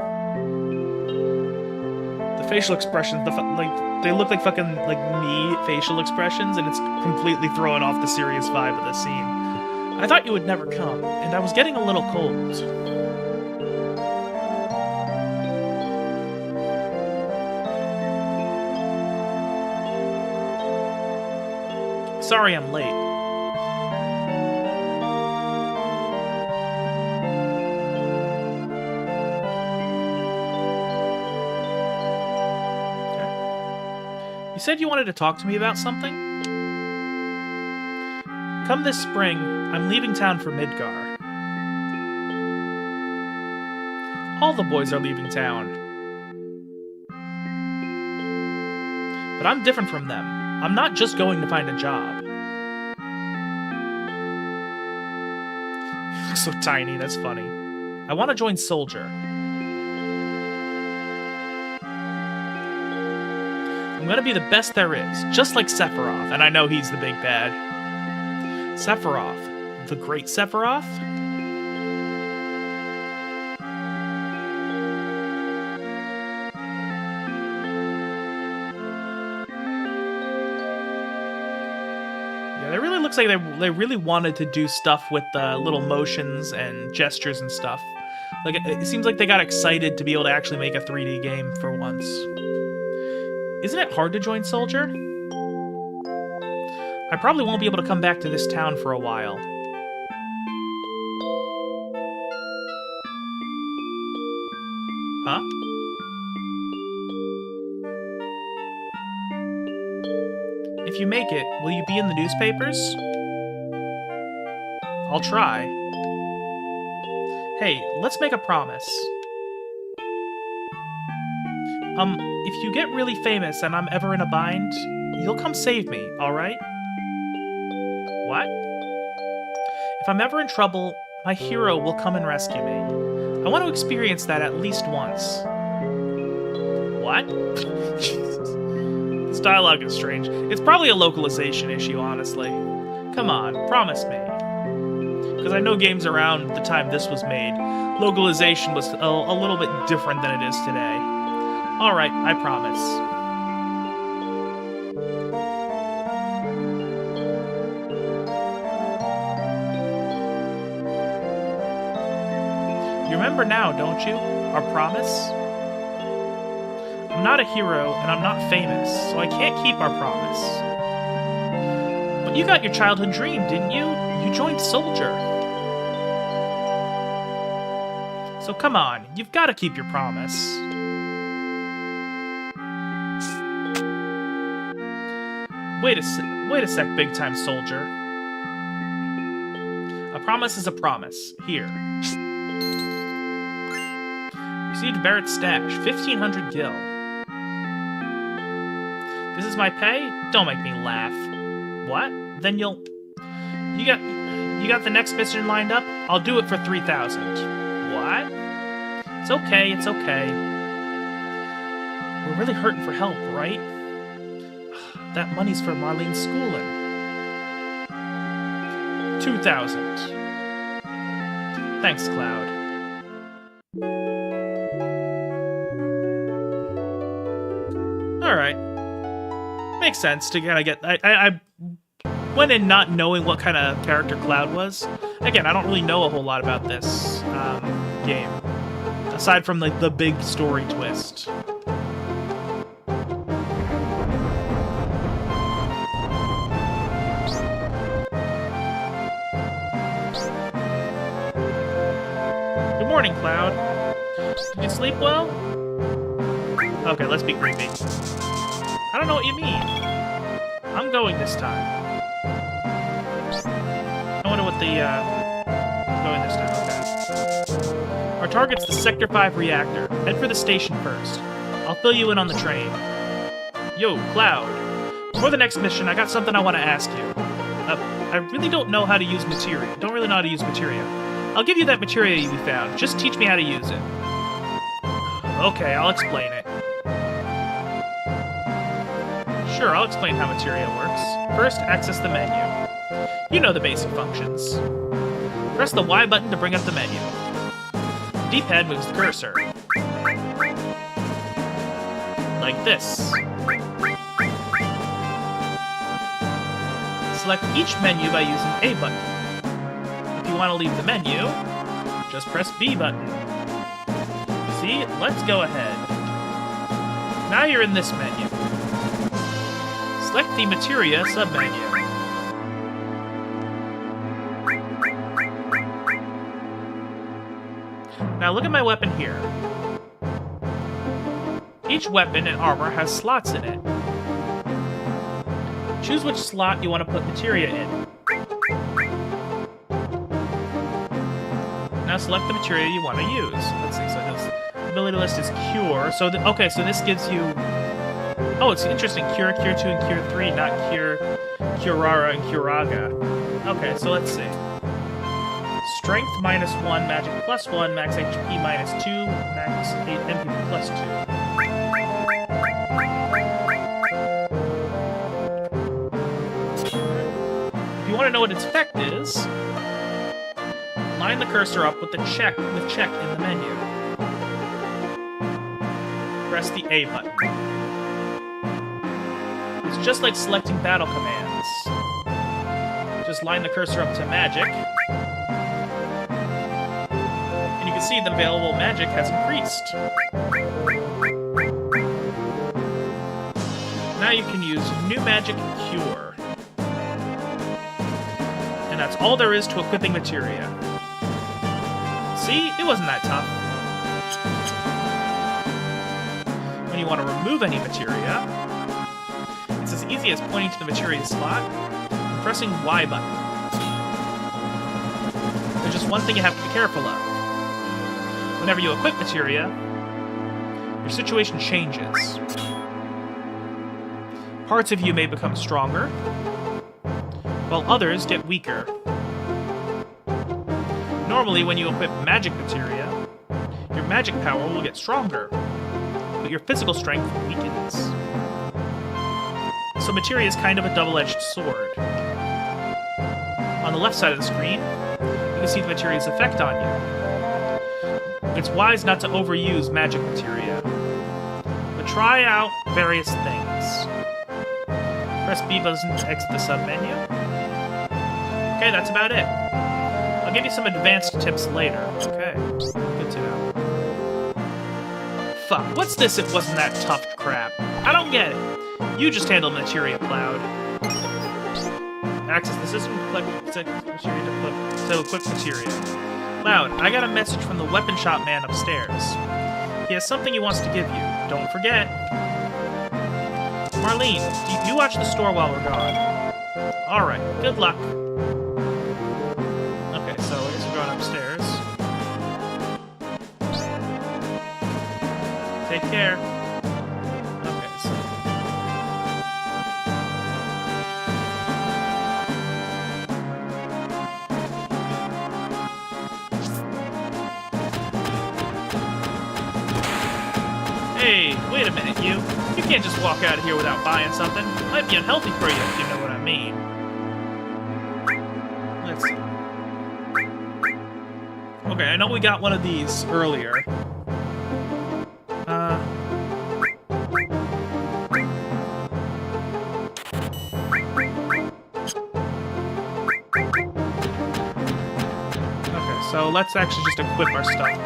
A: Facial expressions, they look like fucking me facial expressions, and it's completely throwing off the serious vibe of the scene. I thought you would never come, and I was getting a little cold. Sorry I'm late. Okay. You said you wanted to talk to me about something? Come this spring, I'm leaving town for Midgar. All the boys are leaving town. But I'm different from them. I'm not just going to find a job. You look so tiny, that's funny. I want to join Soldier. I'm gonna be the best there is, just like Sephiroth, and I know he's the big bad. Sephiroth. The Great Sephiroth? It really looks like they really wanted to do stuff with little motions and gestures and stuff. Like it seems like they got excited to be able to actually make a 3D game for once. Isn't it hard to join Soldier? I probably won't be able to come back to this town for a while. Huh? If you make it, will you be in the newspapers? I'll try. Hey, let's make a promise. If you get really famous and I'm ever in a bind, you'll come save me, alright? What? If I'm ever in trouble, my hero will come and rescue me. I want to experience that at least once. What? Jesus. This dialogue is strange. It's probably a localization issue, honestly. Come on, promise me. Because I know games around the time this was made, localization was a little bit different than it is today. Alright, I promise. You remember now, don't you? Our promise? I'm not a hero, and I'm not famous, so I can't keep our promise. But you got your childhood dream, didn't you? You joined Soldier. So come on, you've got to keep your promise. Wait a sec, big-time Soldier. A promise is a promise. Here. Received Barrett's stash, 1,500 gil. This is my pay? Don't make me laugh. What? Then you got the next mission lined up? I'll do it for 3,000. What? It's okay, it's okay. We're really hurting for help, right? That money's for Marlene's schooling. 2,000. Thanks, Cloud. Alright. Makes sense to kind of get... I went in not knowing what kind of character Cloud was. Again, I don't really know a whole lot about this game. Aside from the big story twist. Good morning, Cloud. Did you sleep well? Okay, let's be creepy. I don't know what you mean. I'm going this time. I wonder what the, going this time, okay. Our target's the Sector 5 reactor. Head for the station first. I'll fill you in on the train. Yo, Cloud. Before the next mission, I got something I want to ask you. I really don't know how to use materia. Don't really know how to use materia. I'll give you that materia you found. Just teach me how to use it. Okay, I'll explain it. Sure, I'll explain how materia works. First, access the menu. You know the basic functions. Press the Y button to bring up the menu. The D-pad moves the cursor. Like this. Select each menu by using A button. If you want to leave the menu, just press B button. See? Let's go ahead. Now you're in this menu. Select the Materia submenu. Now look at my weapon here. Each weapon and armor has slots in it. Choose which slot you want to put materia in. Now select the materia you want to use. Let's see, so this ability list is Cure. So, okay, so this gives you... Oh, it's interesting. Cure, Cure 2, and Cure 3, not Cure, Curara, and Curaga. Okay, so let's see. Strength -1, Magic +1, Max HP -2, Max MP +2. If you want to know what its effect is, line the cursor up with check in the menu. Press the A button. It's just like selecting battle commands. Just line the cursor up to magic. And you can see the available magic has increased. Now you can use New Magic Cure. And that's all there is to equipping materia. See? It wasn't that tough. When you want to remove any materia, it's as easy as pointing to the materia slot and pressing Y button. There's just one thing you have to be careful of. Whenever you equip materia, your situation changes. Parts of you may become stronger, while others get weaker. Normally, when you equip magic materia, your magic power will get stronger, but your physical strength weakens. So materia is kind of a double-edged sword. On the left side of the screen, you can see the materia's effect on you. It's wise not to overuse magic materia, but try out various things. Press B button to exit the submenu. Okay, that's about it. I'll give you some advanced tips later. Okay, good to know. Fuck, what's this it wasn't that tough crap? I don't get it. You just handle materia, Cloud. Access the system to collect materia to equip materia. Cloud, I got a message from the weapon shop man upstairs. He has something he wants to give you. Don't forget. Marlene, you watch the store while we're gone. Alright, good luck. Okay, so I guess we're going upstairs. Take care. Okay, so... Hey, wait a minute, you. You can't just walk out of here without buying something. It might be unhealthy for you, if you know what I mean. Let's see. Okay, I know we got one of these earlier. Okay, so let's actually just equip our stuff.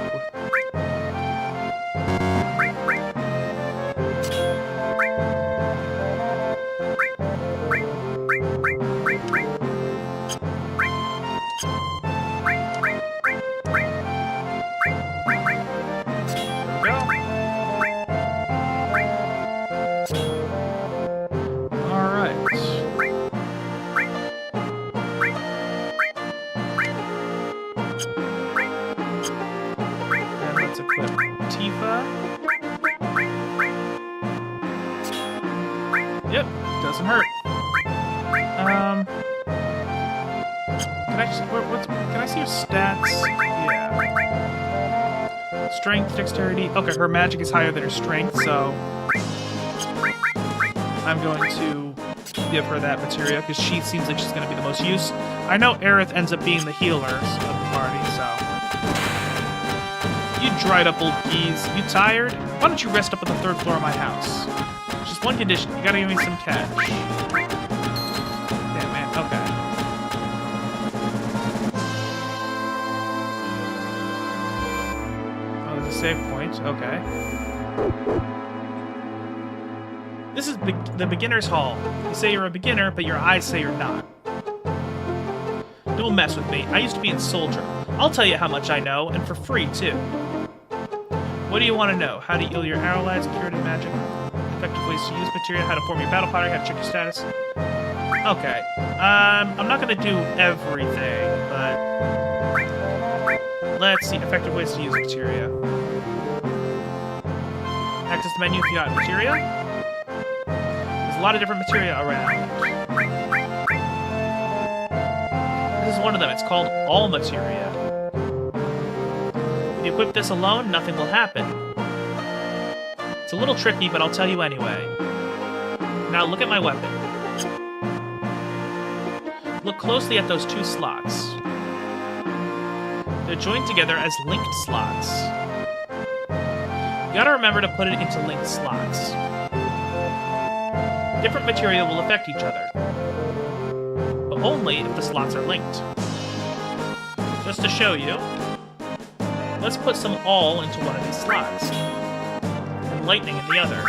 A: Yep, doesn't hurt. Can I just... can I see your stats? Yeah. Strength, dexterity... Okay, her magic is higher than her strength, so... I'm going to give her that materia, because she seems like she's going to be the most use. I know Aerith ends up being the healers of the party, so... You dried up old geese. You tired? Why don't you rest up on the 3rd floor of my house? Just one condition. You gotta give me some cash. Damn, man. Okay. Oh, there's a save point. Okay. This is the beginner's hall. You say you're a beginner, but your eyes say you're not. Don't mess with me. I used to be a soldier. I'll tell you how much I know, and for free, too. What do you want to know? How to heal your allies, security magic, effective ways to use materia, how to form your battle pottery, how to check your status. Okay. I'm not going to do everything, but let's see. Effective ways to use materia. Access the menu if you got materia. There's a lot of different materia around. This is one of them. It's called all materia. If you equip this alone, nothing will happen. It's a little tricky, but I'll tell you anyway. Now look at my weapon. Look closely at those two slots. They're joined together as linked slots. You gotta remember to put it into linked slots. Different material will affect each other, but only if the slots are linked. Just to show you, let's put some all into one of these slots, and lightning in the other.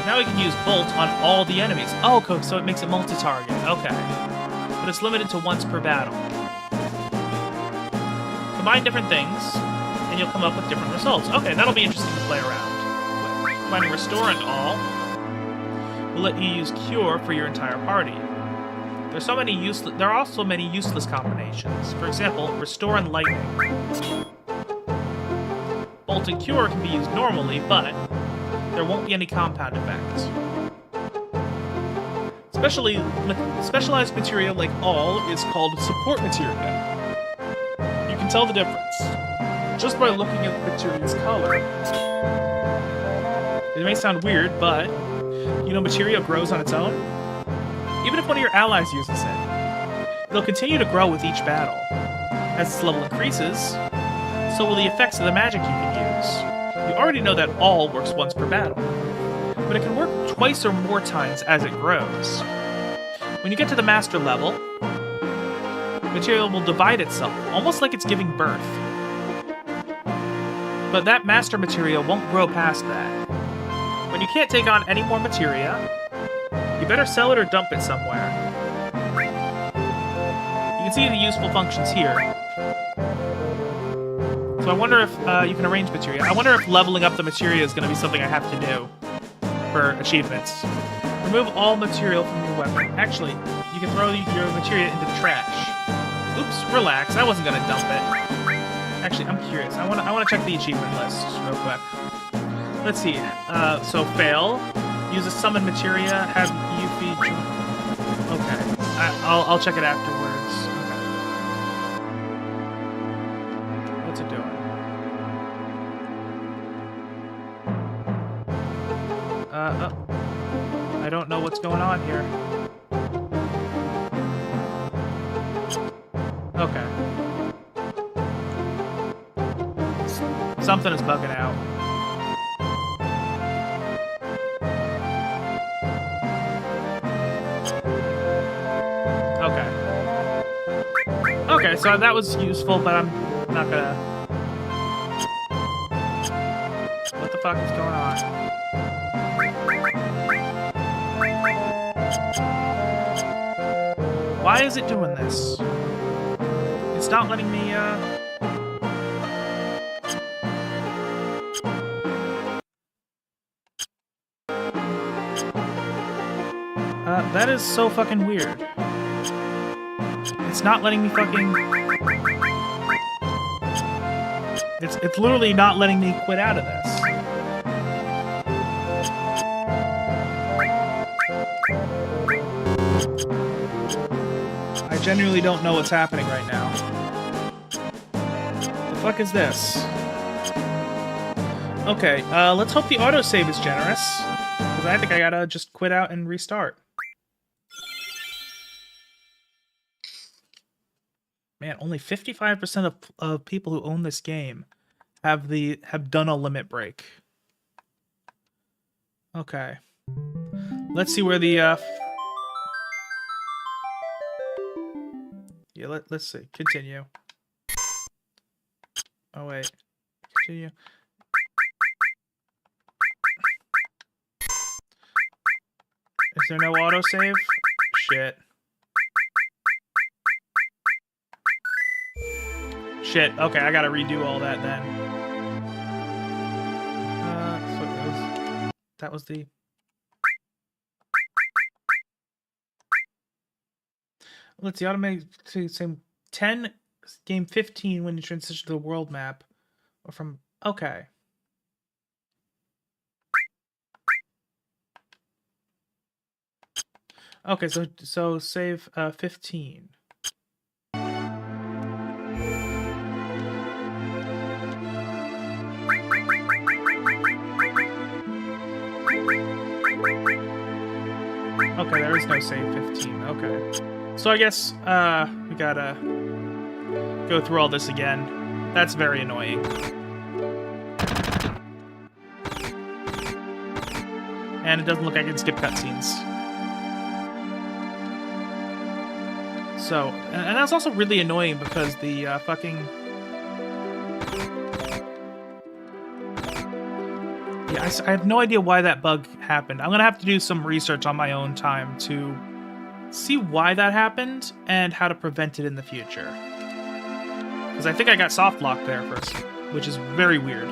A: Now we can use bolt on all the enemies. Oh, cool, so it makes it multi-target. Okay. But it's limited to once per battle. Combine different things, and you'll come up with different results. Okay, that'll be interesting to play around with. Combining Restore and All will let you use Cure for your entire party. There are also many useless combinations. For example, Restore and Lightning. Bolt and Cure can be used normally, but there won't be any compound effects. Specialized material like All is called Support Material. You can tell the difference just by looking at the material's color. It may sound weird, but you know material grows on its own? Even if one of your allies uses it, it'll continue to grow with each battle. As its level increases, so will the effects of the magic you can use. You already know that All works once per battle, but it can work twice or more times as it grows. When you get to the master level, material will divide itself, almost like it's giving birth. But that master material won't grow past that. When you can't take on any more materia, you better sell it or dump it somewhere. You can see the useful functions here. So I wonder if you can arrange materia. I wonder if leveling up the materia is going to be something I have to do for achievements. Remove all material from your weapon. Actually, you can throw your materia into the trash. Oops, relax. I wasn't going to dump it. Actually, I'm curious. I want to check the achievement list real quick. Let's see. So fail. Use a summon materia. Have you feed. Okay. I'll check it afterwards. Okay. What's it doing? I don't know what's going on here. Okay. Something is bugging out. Okay. Okay, so that was useful, but I'm not gonna... What the fuck is going on? Why is it doing this? It's not letting me, that is so fucking weird. It's not letting me fucking... It's literally not letting me quit out of this. I genuinely don't know what's happening right now. The fuck is this? Okay, let's hope the autosave is generous. Because I think I gotta just quit out and restart. Man, only 55% of people who own this game have done a limit break. Okay. Let's see where the yeah, let's see. Continue. Oh wait. Continue. Is there no autosave? Shit. Shit. Okay, I gotta redo all that then. So that was the... Let's see, automatic same 10, game 15 when you transition to the world map. Or from... Okay. Okay, so save 15. Okay, there is no save 15. Okay. So I guess we gotta go through all this again. That's very annoying. And it doesn't look like I can skip cutscenes. So, and that's also really annoying because the fucking... Yeah, I have no idea why that bug happened. I'm gonna have to do some research on my own time to see why that happened and how to prevent it in the future. Because I think I got soft locked there first, which is very weird.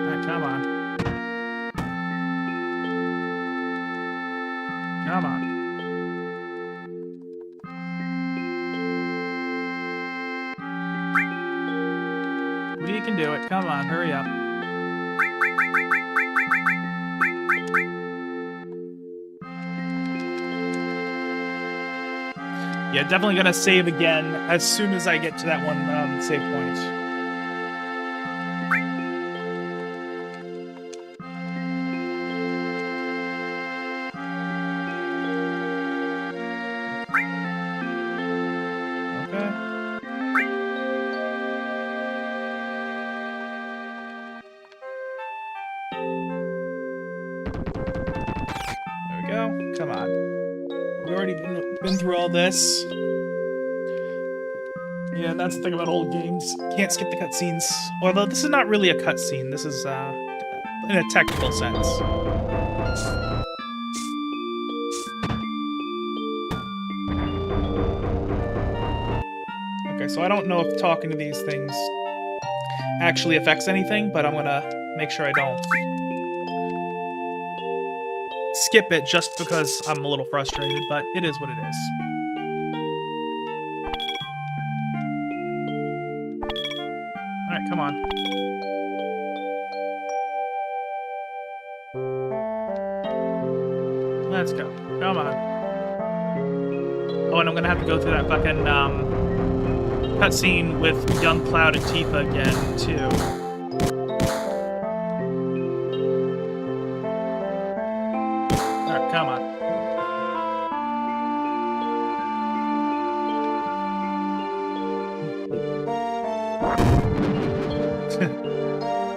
A: Alright, come on. Come on. You can do it. Come on, hurry up. Yeah, definitely gonna save again as soon as I get to that one save point. Come on. We've already been through all this. Yeah, and that's the thing about old games. Can't skip the cutscenes. Although this is not really a cutscene. This is, in a technical sense. Okay, so I don't know if talking to these things actually affects anything, but I'm gonna make sure I don't skip it just because I'm a little frustrated, but it is what it is. Alright, come on. Let's go. Come on. Oh, and I'm gonna have to go through that fucking, cutscene with young Cloud and Tifa again, too. Come on.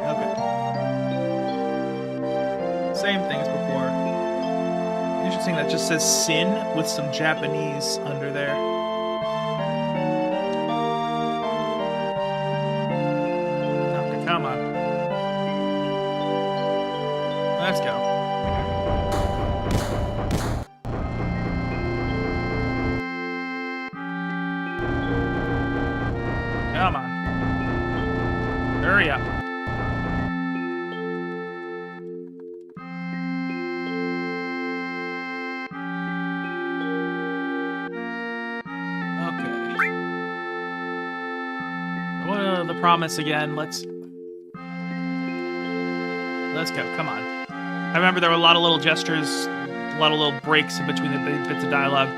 A: Okay. Same thing as before. Interesting, that just says Sin with some Japanese under there. Okay, come on. Let's go. Come on. Hurry up. Okay. What the promise again? Let's go. Come on. I remember there were a lot of little gestures, a lot of little breaks in between the bits of dialogue.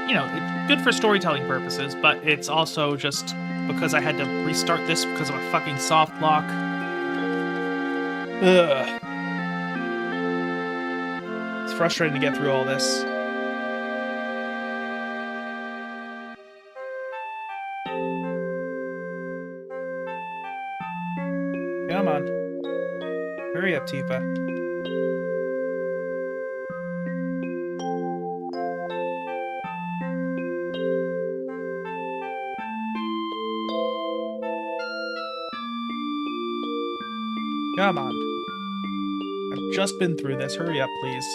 A: You know, it's good for storytelling purposes, but it's also just because I had to restart this because of a fucking soft lock. Ugh. It's frustrating to get through all this. Come on. Hurry up, Tifa. Come on. I've just been through this. Hurry up, please.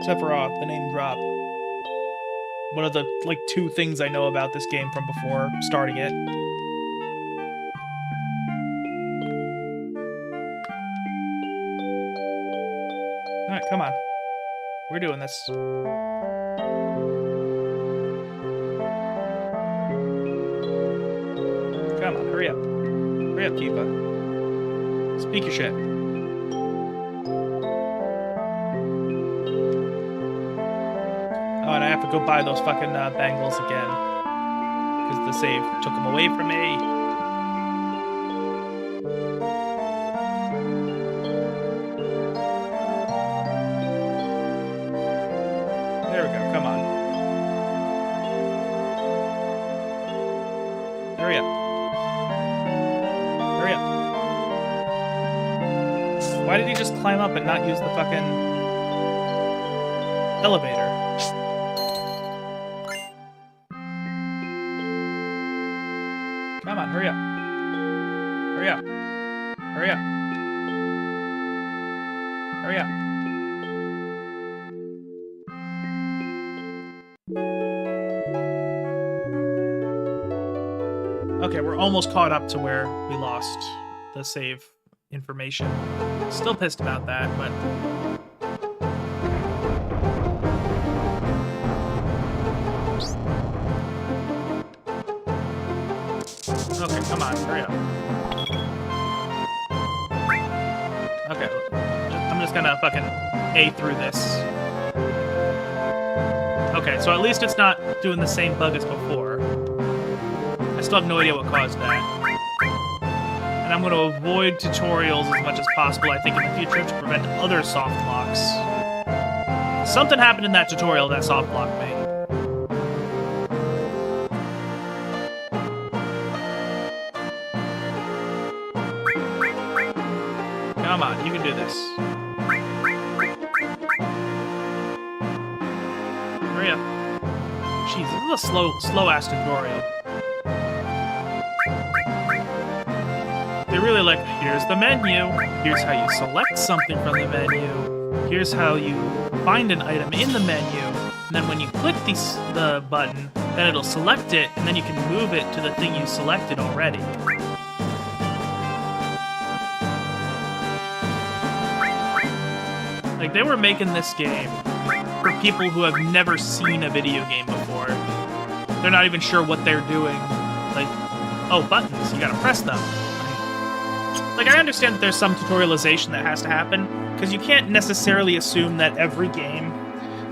A: Except for the name drop. One of the, like, 2 things I know about this game from before starting it. Alright, come on. We're doing this. Come on, hurry up. Hurry up, Kiva. Speak your shit. Oh, and I have to go buy those fucking bangles again. Because the save took them away from me. There we go, come on. Hurry up. Hurry up. Why did he just climb up and not use the fucking elevator? Come on, hurry up. Hurry up. Hurry up. Hurry up. Okay, we're almost caught up to where we lost the save information. Still pissed about that, but... Okay, come on, hurry up. Okay, I'm just gonna fucking A through this. Okay, so at least it's not doing the same bug as before. I still have no idea what caused that. And I'm gonna avoid tutorials as much as possible, I think, in the future to prevent other soft locks. Something happened in that tutorial that soft locked me. Come on, you can do this. Hurry up. Jeez, this is a slow-ass tutorial. They really like, here's the menu, here's how you select something from the menu, here's how you find an item in the menu, and then when you click the button, then it'll select it, and then you can move it to the thing you selected already. Like, they were making this game for people who have never seen a video game before. They're not even sure what they're doing. Like, oh, buttons, you gotta press them. Like, I understand that there's some tutorialization that has to happen, because you can't necessarily assume that every game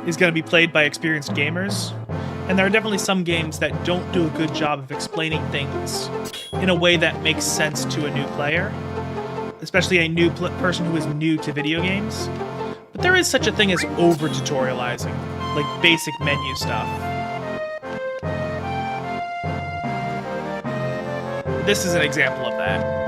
A: is going to be played by experienced gamers, and there are definitely some games that don't do a good job of explaining things in a way that makes sense to a new player, especially a new person who is new to video games. But there is such a thing as over-tutorializing, like basic menu stuff. This is an example of that.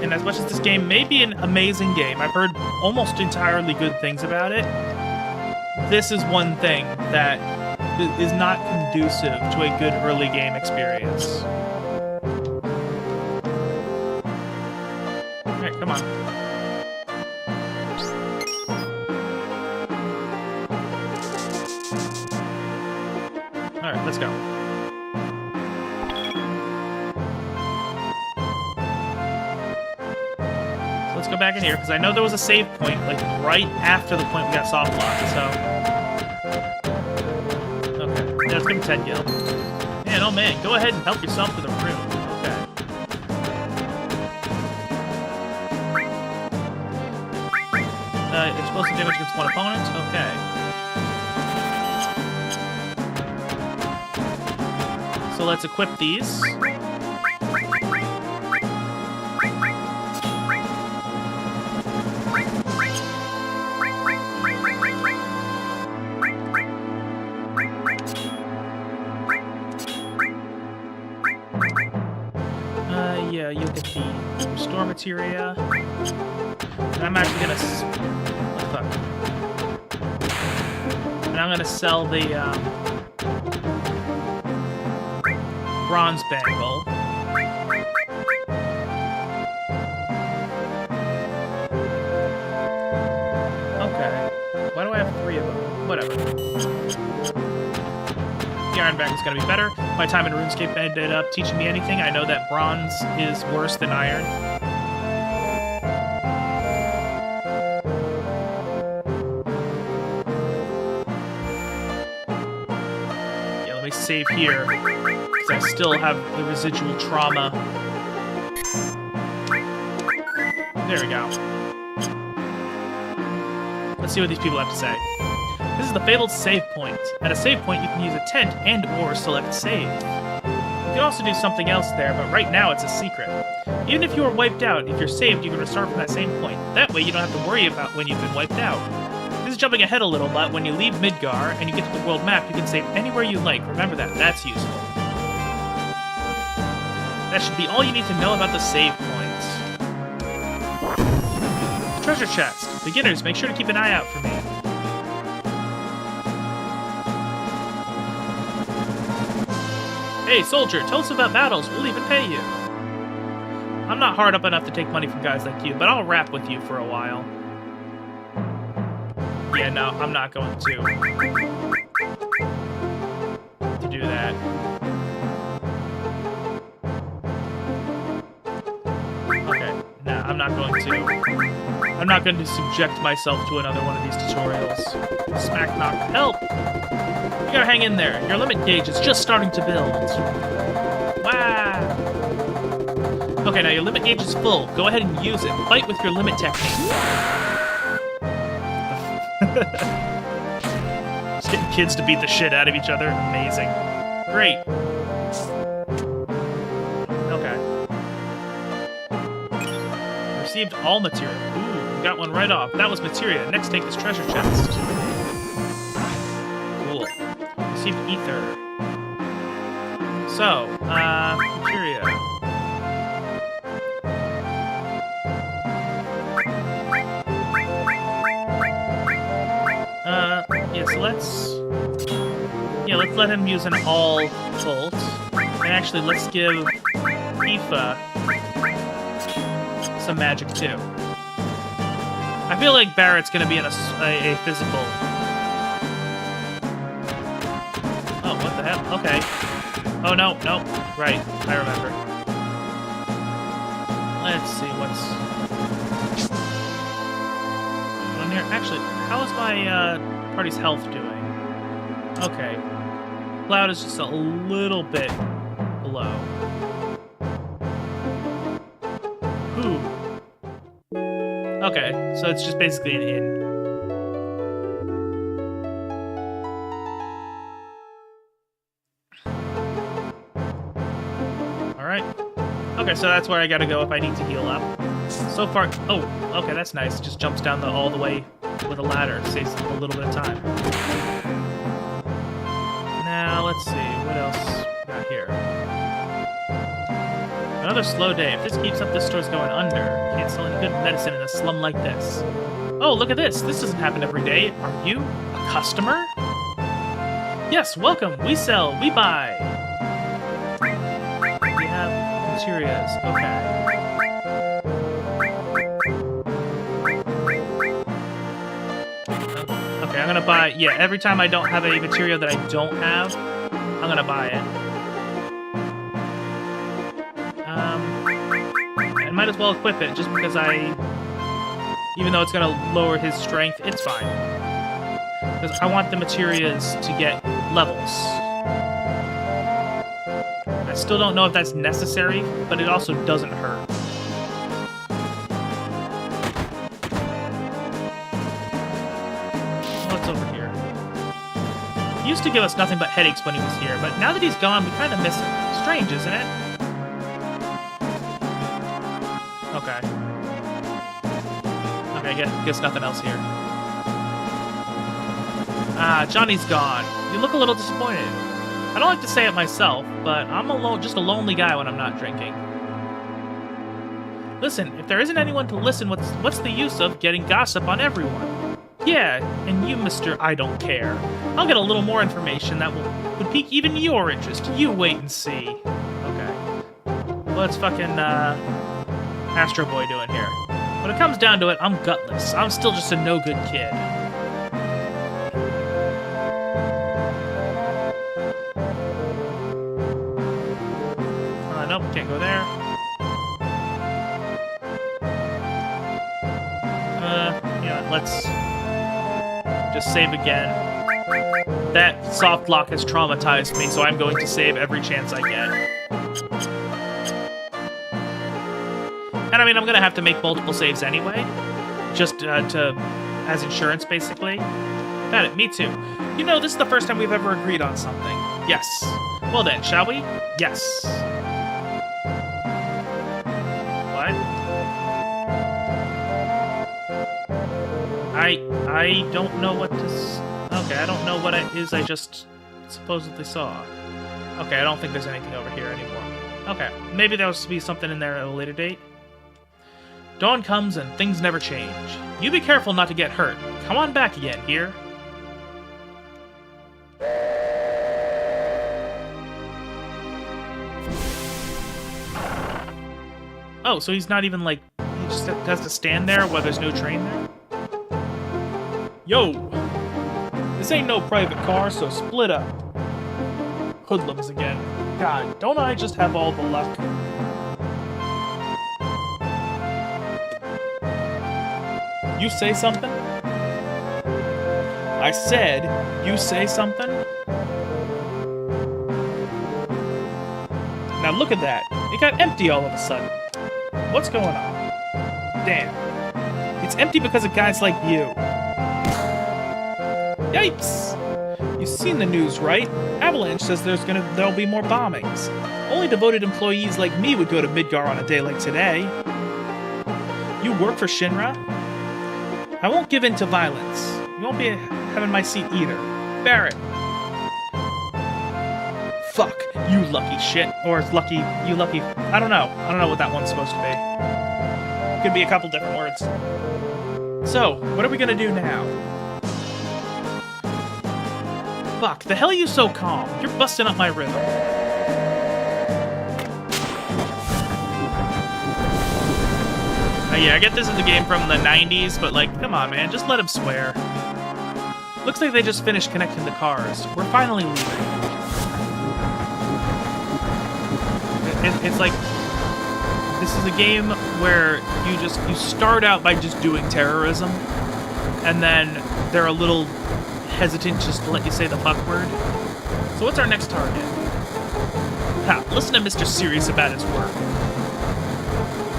A: And as much as this game may be an amazing game, I've heard almost entirely good things about it, this is one thing that is not conducive to a good early game experience. Alright, come on. Alright, let's go. Let's go back in here, because I know there was a save point, like, right after the point we got soft locked, so... Okay, yeah, let's give him 10 gil. Man, oh man, go ahead and help yourself to the room. Okay. Explosive damage against one opponent? Okay. So let's equip these. Yeah, you'll get the restore materia. And I'm actually gonna... What the fuck? And I'm gonna sell the, bronze bangle. Why do I have 3 of them? Whatever. The Iron Bag is going to be better. My time in RuneScape ended up teaching me anything. I know that bronze is worse than iron. Yeah, let me save here, because I still have the residual trauma. There we go. Let's see what these people have to say. This is the fabled save point. At a save point, you can use a tent and or select save. You can also do something else there, but right now it's a secret. Even if you are wiped out, if you're saved, you can restart from that same point. That way you don't have to worry about when you've been wiped out. This is jumping ahead a little, but when you leave Midgar and you get to the world map, you can save anywhere you like. Remember that. That's useful. That should be all you need to know about the save points. Treasure chest. Beginners, make sure to keep an eye out for me. Hey, soldier, tell us about battles. We'll even pay you. I'm not hard up enough to take money from guys like you, but I'll rap with you for a while. Yeah, no, I'm not going to do that. Okay, nah, I'm not going to subject myself to another one of these tutorials. Smack knock, help! You gotta hang in there. Your limit gauge is just starting to build. Wow! Okay, now your limit gauge is full. Go ahead and use it. Fight with your limit technique. Just getting kids to beat the shit out of each other. Amazing. Great. Okay. Received all material. Ooh, got one right off. That was materia. Next, take this treasure chest. Cool. Received ether. So, materia. Yeah, so let's let him use an all bolt. And actually, let's give Tifa some magic too. I feel like Barrett's gonna be in a physical. Oh, what the hell? Okay. Oh no, no. Right, I remember. Let's see what's on here. Actually, how is my party's health doing? Okay. Cloud is just a little bit below. Ooh. Okay, so it's just basically an inn. Alright. Okay, so that's where I gotta go if I need to heal up. So far... Oh, okay, that's nice. Just jumps down all the way with a ladder. Saves a little bit of time. Now, let's see. What else we got here? Another slow day. If this keeps up, this store's going under. Can't sell any good medicine in a slum like this. Oh, look at this. This doesn't happen every day. Are you a customer? Yes, welcome. We sell. We buy. We have materials. Okay. Okay, I'm gonna buy... Yeah, every time I don't have a material that I don't have, I'm gonna buy it. I might as well equip it, just because even though it's gonna lower his strength, it's fine. Because I want the materials to get levels. I still don't know if that's necessary, but it also doesn't hurt. What's over here? He used to give us nothing but headaches when he was here, but now that he's gone, we kind of miss him. Strange, isn't it? Okay. Okay, guess nothing else here. Ah, Johnny's gone. You look a little disappointed. I don't like to say it myself, but I'm just a lonely guy when I'm not drinking. Listen, if there isn't anyone to listen, what's the use of getting gossip on everyone? Yeah, and you, Mr. I Don't Care. I'll get a little more information that would pique even your interest. You wait and see. Okay. What's fucking, Astro Boy doing here? When it comes down to it, I'm gutless. I'm still just a no-good kid. go there. Yeah, let's just save again. That soft lock has traumatized me, so I'm going to save every chance I get. And I mean, I'm gonna have to make multiple saves anyway, just as insurance, basically. Got it, me too. You know, this is the first time we've ever agreed on something. Yes. Well then, shall we? Yes. What? I don't know what this... Okay, I don't know what it is I just supposedly saw. Okay, I don't think there's anything over here anymore. Okay, maybe there was to be something in there at a later date. Dawn comes and things never change. You be careful not to get hurt. Come on back again, here. Oh, so he's not even like... He just has to stand there while there's no train there? Yo! This ain't no private car, so split up. Hoodlums again. God, don't I just have all the luck? You say something? I said, you say something? Now look at that. It got empty all of a sudden. What's going on? Damn. It's empty because of guys like you. Yikes! You've seen the news, right? Avalanche says there'll be more bombings. Only devoted employees like me would go to Midgar on a day like today. You work for Shinra? I won't give in to violence. You won't be having my seat either. Barrett. Fuck, you lucky shit. Or lucky, you lucky... I don't know. I don't know what that one's supposed to be. Could be a couple different words. So, what are we gonna do now? Fuck, the hell are you so calm? You're busting up my rhythm. Yeah, I get this is a game from the 90s, but like, come on, man, just let him swear. Looks like they just finished connecting the cars. We're finally leaving. It's like, this is a game where you start out by just doing terrorism, and then they're a little hesitant just to let you say the fuck word. So what's our next target? Ha, listen to Mr. Serious about his work.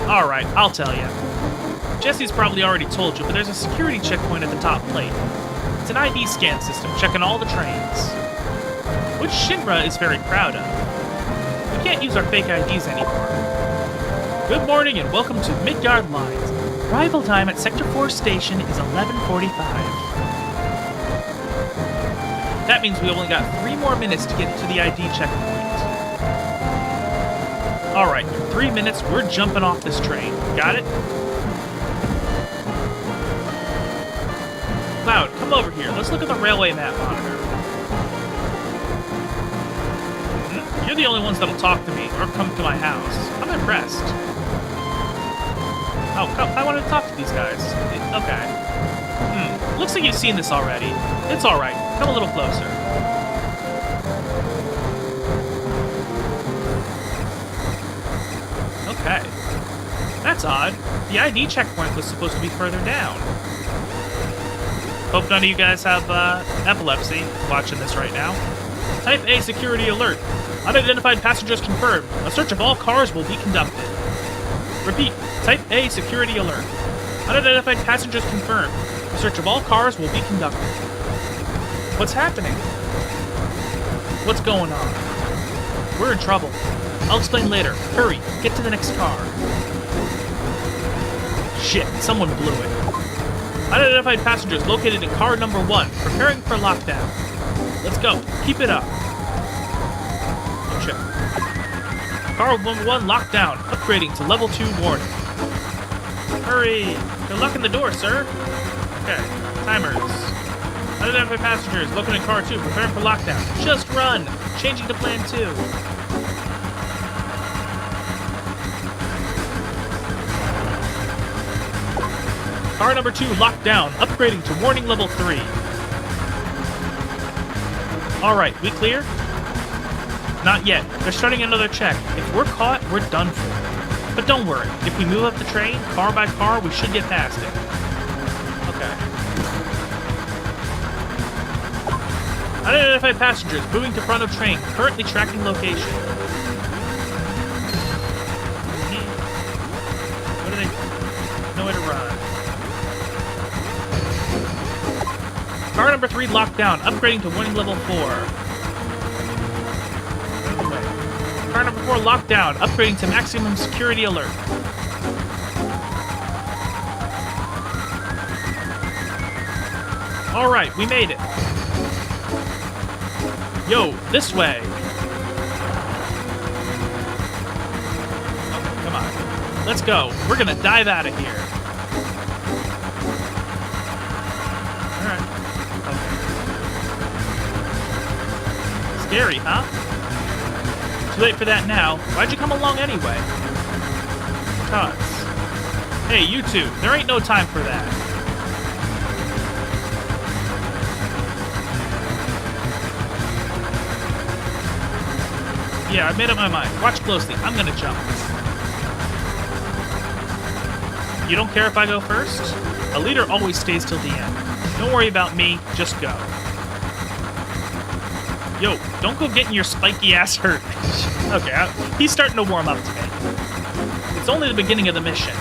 A: Alright, I'll tell you. Jesse's probably already told you, but there's a security checkpoint at the top plate. It's an ID scan system, checking all the trains. Which Shinra is very proud of. We can't use our fake IDs anymore. Good morning and welcome to Midgard Lines. Arrival time at Sector 4 station is 11:45. That means we only got 3 more minutes to get to the ID checkpoint. Alright, in 3 minutes, we're jumping off this train. Got it? Cloud, come over here. Let's look at the railway map monitor. You're the only ones that'll talk to me or come to my house. I'm impressed. Oh, come, I want to talk to these guys. Okay. Looks like you've seen this already. It's alright. Come a little closer. Okay. That's odd. The ID checkpoint was supposed to be further down. Hope none of you guys have epilepsy watching this right now. Type A security alert. Unidentified passengers confirmed. A search of all cars will be conducted. Repeat. Type A security alert. Unidentified passengers confirmed. A search of all cars will be conducted. What's happening? What's going on? We're in trouble. I'll explain later. Hurry, get to the next car. Shit, someone blew it. Unidentified passengers located in car number 1, preparing for lockdown. Let's go. Keep it up. Oh shit. Car number 1 locked down. Upgrading to level 2 warning. Hurry! They're locking the door, sir. Okay. Timers. Unidentified passengers located in car 2, preparing for lockdown. Just run! Changing to plan 2. Car number 2 locked down, upgrading to warning level 3. Alright, we clear?
C: Not yet. They're starting another check. If we're caught, we're done for. But don't worry. If we move up the train, car by car, we should get past it. Okay. Unidentified passengers moving to front of train. Currently tracking location. What are they? Nowhere to run. Car number 3 locked down. Upgrading to warning level 4. Car number 4 locked down. Upgrading to maximum security alert. Alright, we made it. Yo, this way. Okay, come on. Let's go. We're gonna dive out of here. Alright. Okay. Scary, huh? Too late for that now. Why'd you come along anyway? Cuz. Hey, you two. There ain't no time for that. Yeah, I made up my mind. Watch closely. I'm gonna jump. You don't care if I go first? A leader always stays till the end. Don't worry about me. Just go. Yo, don't go getting your spiky ass hurt. Okay, he's starting to warm up to me. It's only the beginning of the mission.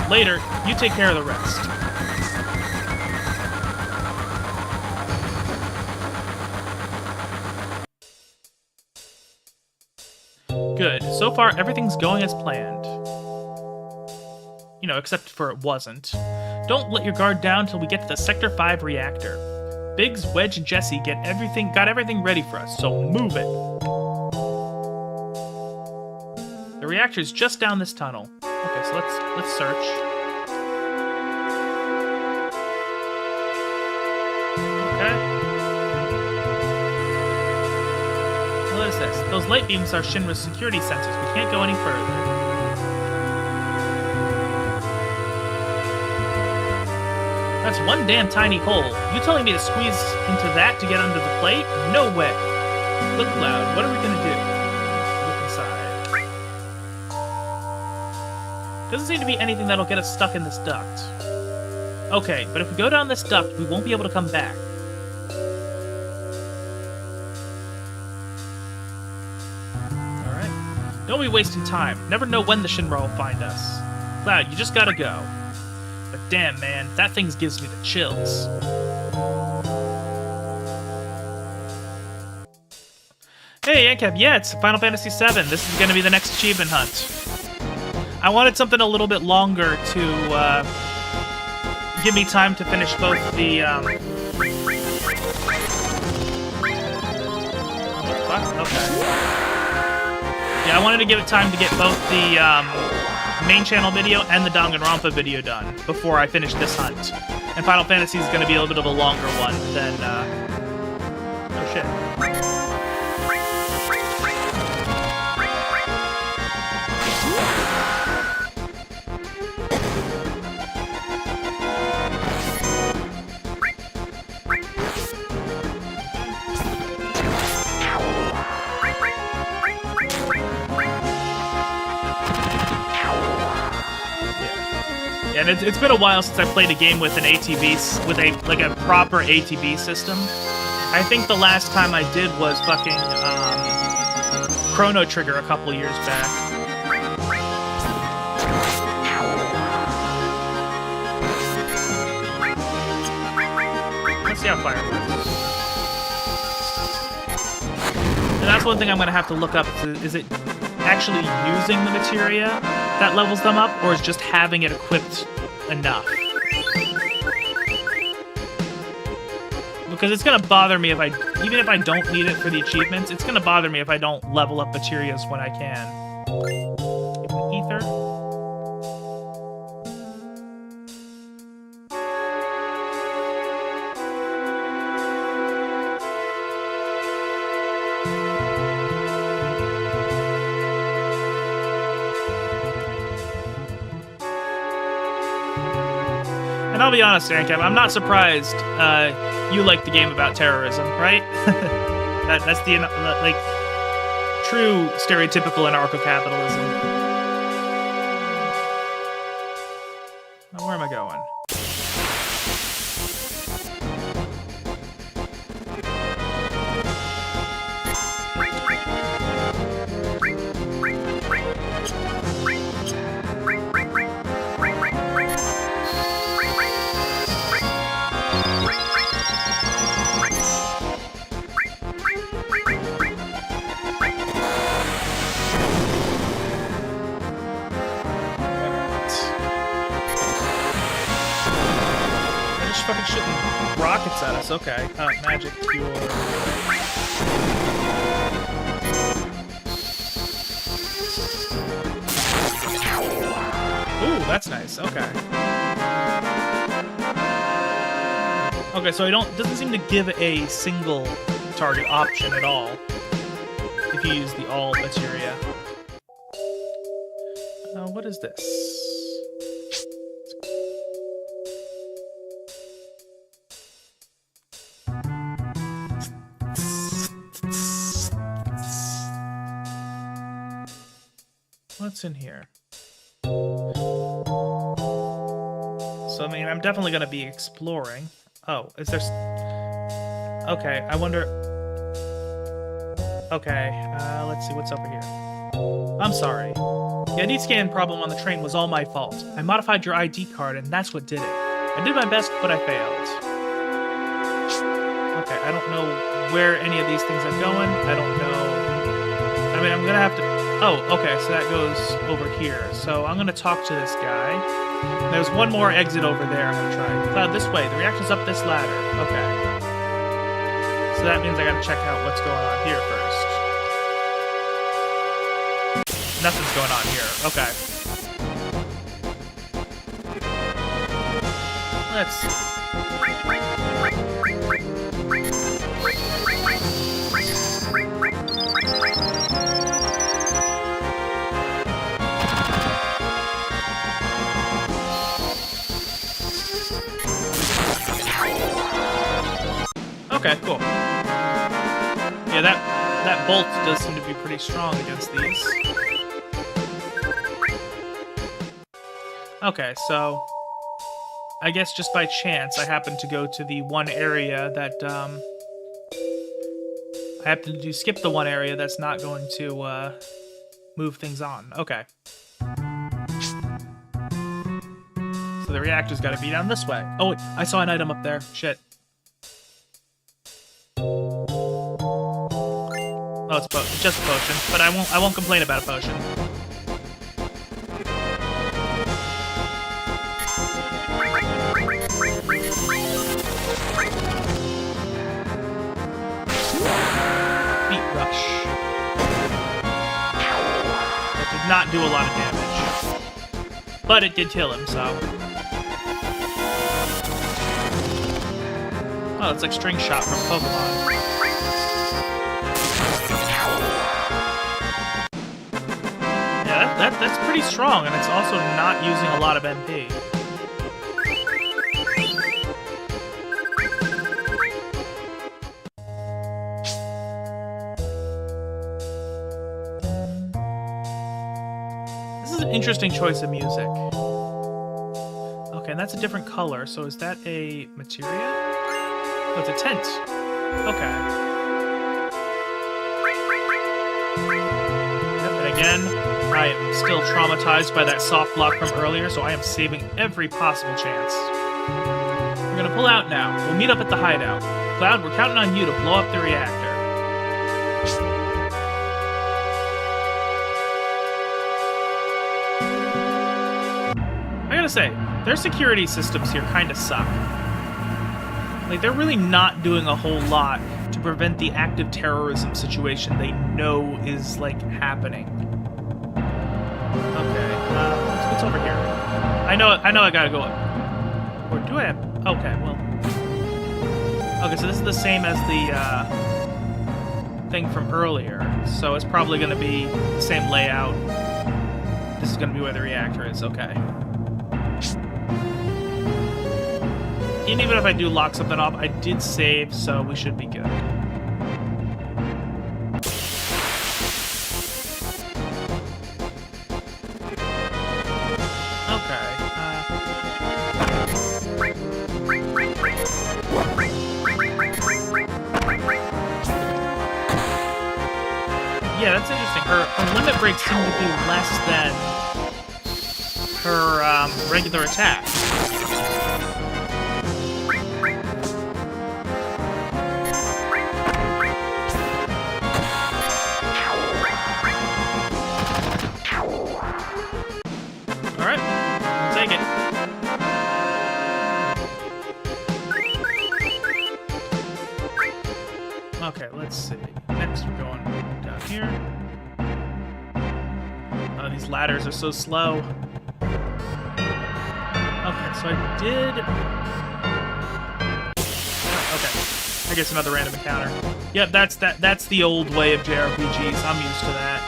C: Later, you take care of the rest. Good. So far, everything's going as planned. You know, except for it wasn't. Don't let your guard down till we get to the Sector 5 reactor. Biggs, Wedge, and Jesse got everything ready for us, so move it. The reactor's just down this tunnel. Okay, so let's search. Okay. What is this? Those light beams are Shinra's security sensors. We can't go any further. That's one damn tiny hole. You telling me to squeeze into that to get under the plate? No way. Look loud. What are we gonna do? Look inside. Doesn't seem to be anything that'll get us stuck in this duct. Okay, but if we go down this duct, we won't be able to come back. Alright. Don't be wasting time. Never know when the Shinra will find us. Cloud, you just gotta go. But damn, man, that thing gives me the chills. Hey, Ancap, yeah, it's Final Fantasy VII. This is going to be the next achievement hunt. I wanted something a little bit longer to give me time to finish both the... What? Okay. Yeah, I wanted to give it time to get both the main channel video and the Danganronpa video done before I finish this hunt. And Final Fantasy is going to be a little bit of a longer one than, oh shit. And it's been a while since I played a game with an ATB, with a proper ATB system. I think the last time I did was fucking Chrono Trigger a couple years back. Let's see how fire works. And that's one thing I'm gonna have to look up. Is it actually using the materia that levels them up, or is just having it equipped enough? Because it's gonna bother me if even if I don't need it for the achievements, it's gonna bother me if I don't level up materias when I can. Ether? And I'll be honest, Aaron, I'm not surprised you like the game about terrorism, right? That's the like true stereotypical anarcho-capitalism. Now, where am I going? Fucking shooting rockets at us. Okay. Magic cure. Ooh, that's nice. Okay. Okay, so doesn't seem to give a single target option at all if you use the all materia. What is this? What's in here? So, I mean, I'm definitely going to be exploring. Oh, is there... Okay, I wonder... Okay, let's see what's over here. I'm sorry. The ID scan problem on the train was all my fault. I modified your ID card, and that's what did it. I did my best, but I failed. Okay, I don't know where any of these things are going. I don't know... I mean, I'm going to have to... Oh, okay, so that goes over here. So I'm going to talk to this guy. There's one more exit over there I'm going to try. Cloud, this way. The reactor's up this ladder. Okay. So that means I got to check out what's going on here first. Nothing's going on here. Okay. Let's see. Okay, cool. Yeah, that bolt does seem to be pretty strong against these. Okay, so I guess just by chance I happened to go to the one area that I happened to skip the one area that's not going to move things on. Okay. So the reactor's got to be down this way. Oh, wait, I saw an item up there. Shit. Oh, it's just a potion, but I won't complain about a potion. Beat rush. It did not do a lot of damage, but it did kill him. So, oh, it's like string shot from Pokemon. That's pretty strong, and it's also not using a lot of MP. This is an interesting choice of music. Okay, and that's a different color, so is that a materia? Oh, it's a tent. Okay. Yep, and again, I am still traumatized by that soft block from earlier, so I am saving every possible chance. We're gonna pull out now. We'll meet up at the hideout. Cloud, we're counting on you to blow up the reactor. I gotta say, their security systems here kinda suck. Like, they're really not doing a whole lot to prevent the active terrorism situation they know is, like, happening. Okay, what's over here? I know I gotta go up. Or do I have... Okay, well... Okay, so this is the same as the, thing from earlier. So it's probably gonna be the same layout. This is gonna be where the reactor is, okay. And even if I do lock something off, I did save, so we should be good. Yeah, that's interesting. Her limit breaks seem to be less than her regular attack. Alright, I'll take it. Okay, let's see. Next, we're going down here. Oh, these ladders are so slow. Okay, so I did... Okay, I guess another random encounter. Yep, that's the old way of JRPGs. I'm used to that.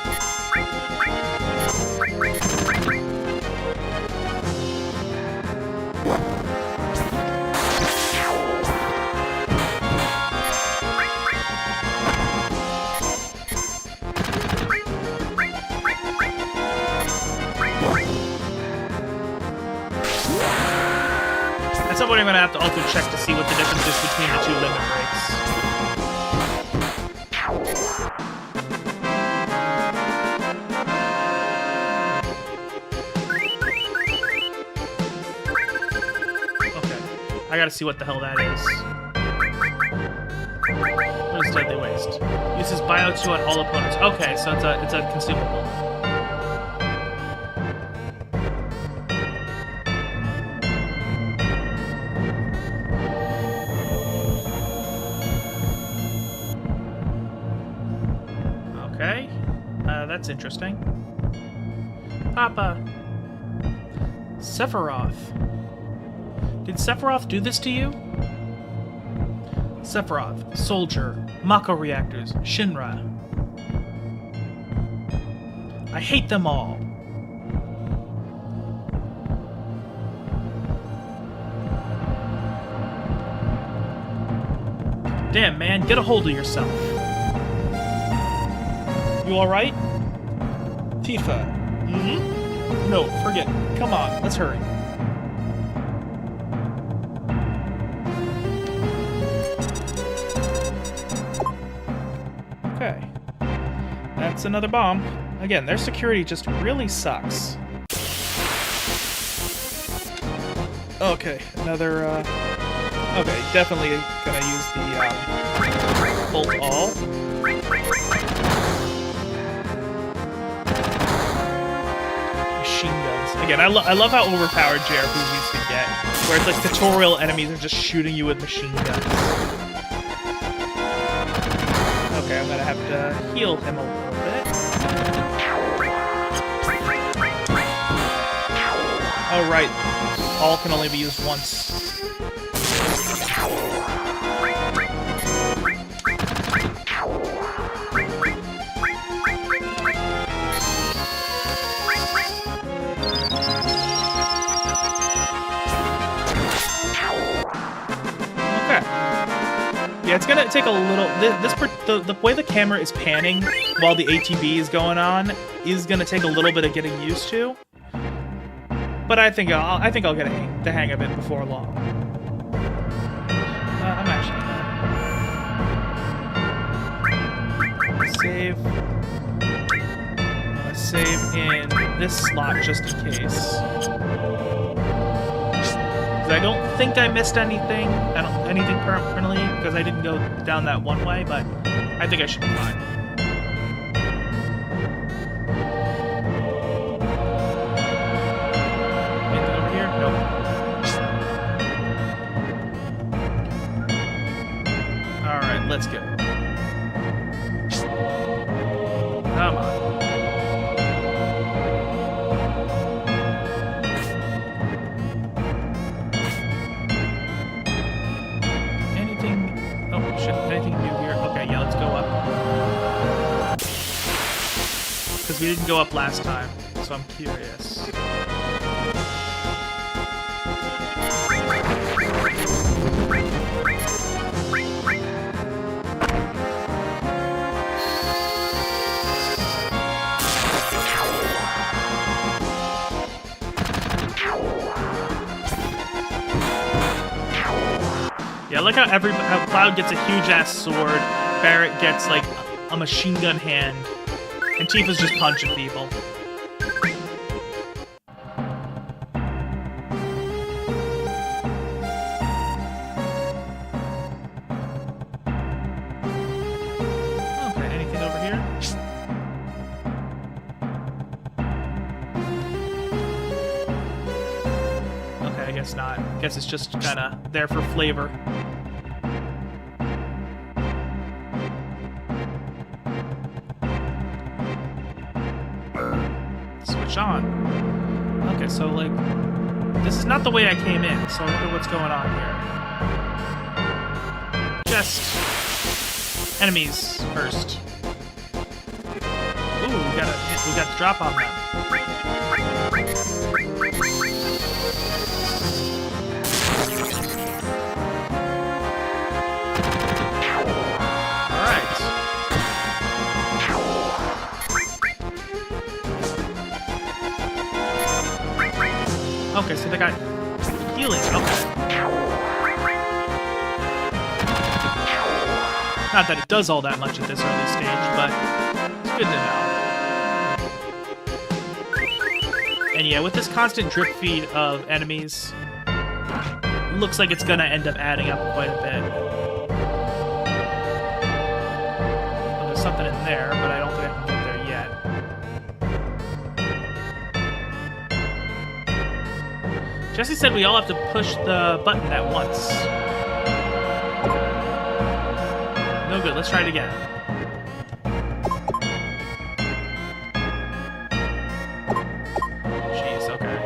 C: At some point, I'm going to have to also check to see what the difference is between the two limit breaks. Okay. I got to see what the hell that is. What is Deadly Waste? Uses Bio 2 on all opponents. Okay, so it's a consumable. Okay, that's interesting. Papa. Sephiroth. Did Sephiroth do this to you? Sephiroth, Soldier, Mako Reactors, Shinra. I hate them all. Damn, man, get a hold of yourself. You alright? Tifa. Mm-hmm. No, forget. Come on, let's hurry. Okay. That's another bomb. Again, their security just really sucks. Okay, another, Okay, definitely gonna use the, bolt all. Machine guns. Again, I love how overpowered JRPGs can get, where it's like tutorial enemies are just shooting you with machine guns. Okay, I'm gonna have to heal him a little bit. Oh, right. All can only be used once. Yeah, it's gonna take a little. The way the camera is panning while the ATB is going on is gonna take a little bit of getting used to. But I think I'll get the hang of it before long. I'm actually gonna save. I'm gonna save in this slot just in case. I don't think I missed anything. Anything permanently because I didn't go down that one way, but I think I should be fine. Anything over here? Nope. All right, let's go. Come on. Anything new here? Okay, yeah, let's go up. Because we didn't go up last time, so I'm curious. Yeah, look how Cloud gets a huge ass sword, Barrett gets like a machine gun hand, and Tifa's just punching people. Okay, anything over here? Okay, I guess not. Guess it's just kind of there for flavor. Switch on. Okay, so like, this is not the way I came in, so I wonder what's going on here. Just enemies first. Ooh, we got a drop on them. Okay, so they got healing. Okay. Not that it does all that much at this early stage, but it's good to know. And yeah, with this constant drip feed of enemies, it looks like it's gonna end up adding up quite a bit. Well, there's something in there, but I don't think I can get there yet. Jesse said we all have to push the button at once. No good, let's try it again. Jeez, okay.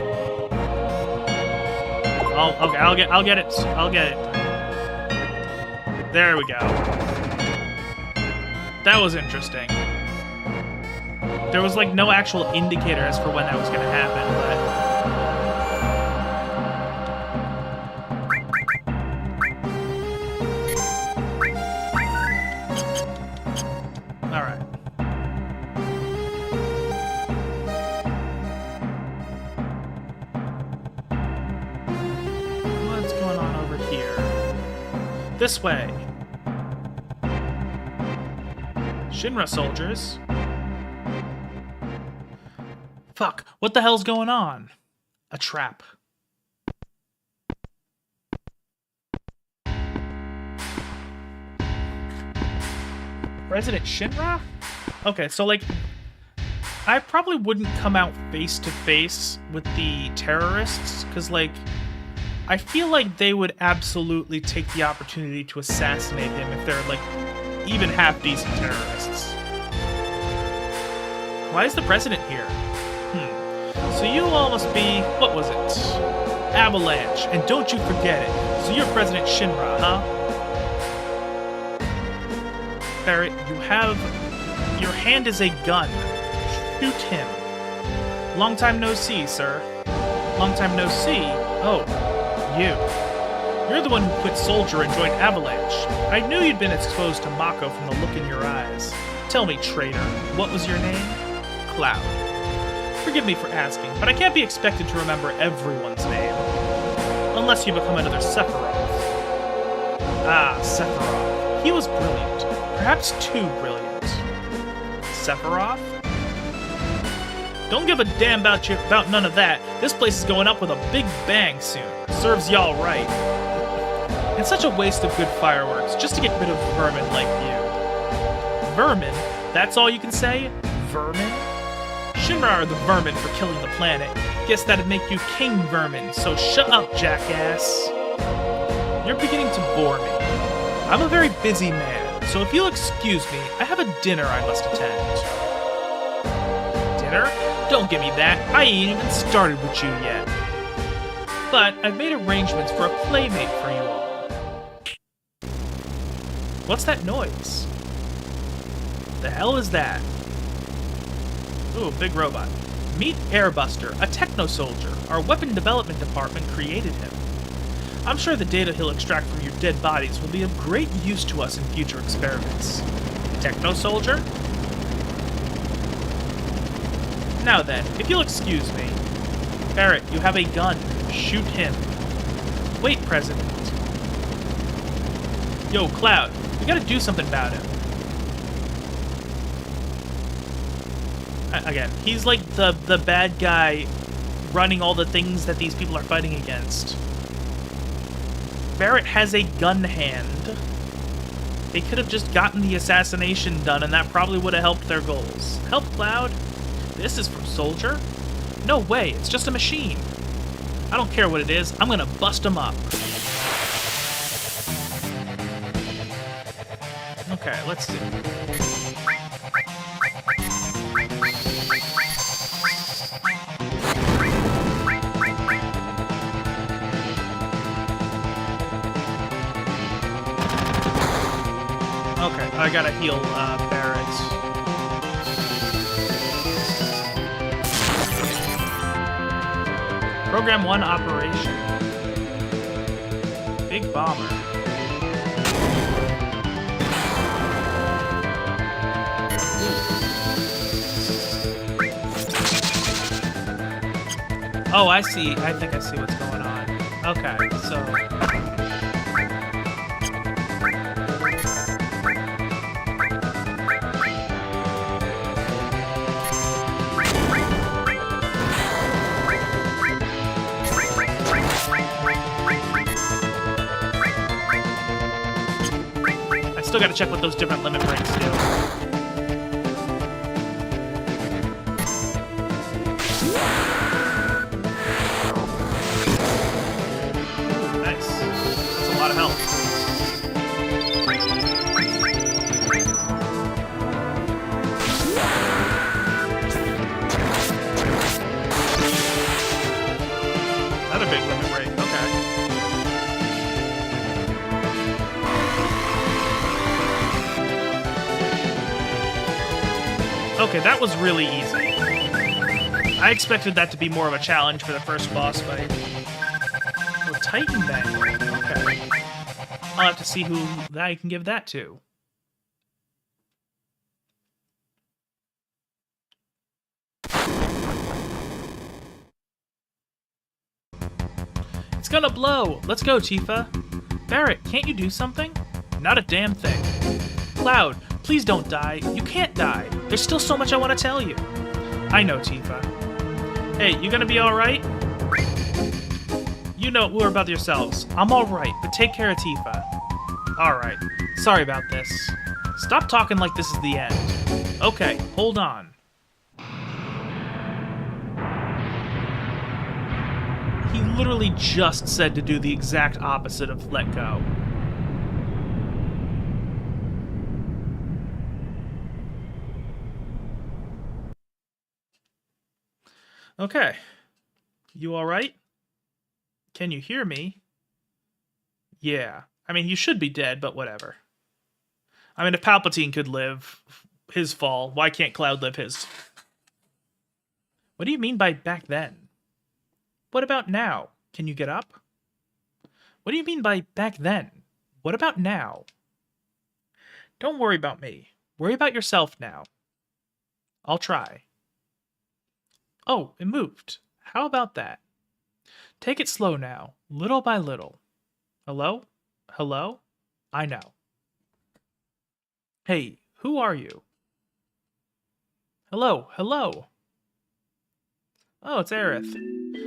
C: Okay, I'll get it. I'll get it. There we go. That was interesting. There was like no actual indicator as for when that was gonna happen, but this way. Shinra soldiers. Fuck, what the hell's going on? A trap. President Shinra? Okay, so like, I probably wouldn't come out face to face with the terrorists, because like, I feel like they would absolutely take the opportunity to assassinate him if they're, like, even half-decent terrorists. Why is the president here? So you all must be, what was it? Avalanche, and don't you forget it. So you're President Shinra, huh? Barrett, your hand is a gun. Shoot him. Long time no see, sir. Long time no see. Oh. You're the one who quit Soldier and joined Avalanche. I knew you'd been exposed to Mako from the look in your eyes. Tell me, traitor, what was your name? Cloud. Forgive me for asking, but I can't be expected to remember everyone's name. Unless you become another Sephiroth. Ah, Sephiroth. He was brilliant. Perhaps too brilliant. Sephiroth? Don't give a damn about none of that. This place is going up with a big bang soon. Serves y'all right. It's such a waste of good fireworks just to get rid of vermin like you. Vermin? That's all you can say? Vermin? Shinra are the vermin for killing the planet. Guess that'd make you King Vermin, so shut up, jackass. You're beginning to bore me. I'm a very busy man, so if you'll excuse me, I have a dinner I must attend. Dinner? Don't give me that. I ain't even started with you yet. But I've made arrangements for a playmate for you all. What's that noise? The hell is that? Ooh, big robot. Meet Airbuster, a techno-soldier. Our weapon development department created him. I'm sure the data he'll extract from your dead bodies will be of great use to us in future experiments. Techno-soldier? Now then, if you'll excuse me. Barrett, you have a gun. Shoot him. Wait, President. Yo, Cloud, we gotta do something about him. Again, he's like the bad guy running all the things that these people are fighting against. Barrett has a gun hand. They could have just gotten the assassination done, and that probably would have helped their goals. Help, Cloud? This is from Soldier? No way, it's just a machine. I don't care what it is, I'm gonna bust him up. Okay, let's see. Okay, I gotta heal Barrett. Program 1 operation. Big bomber. Oh, I see. I think I see what's going on. Okay, so... I still gotta check what those different limit breaks do. Nice. That's a lot of health. Another big limit break. Okay. Okay, that was really easy. I expected that to be more of a challenge for the first boss fight. Oh, Titan Bang. Okay. I'll have to see who I can give that to. It's gonna blow! Let's go, Tifa! Barrett, can't you do something? Not a damn thing. Cloud, please don't die. You can't die. There's still so much I want to tell you. I know, Tifa. Hey, you gonna be alright? You know more about yourselves. I'm alright, but take care of Tifa. Alright. Sorry about this. Stop talking like this is the end. Okay, hold on. He literally just said to do the exact opposite of let go. Okay. You alright? Can you hear me? Yeah. I mean, you should be dead, but whatever. I mean, if Palpatine could live his fall, why can't Cloud live his? What do you mean by back then? What about now? Can you get up? What do you mean by back then? What about now? Don't worry about me. Worry about yourself now. I'll try. Oh, it moved. How about that? Take it slow now, little by little. Hello? Hello? I know. Hey, who are you? Hello, hello. Oh, it's Aerith.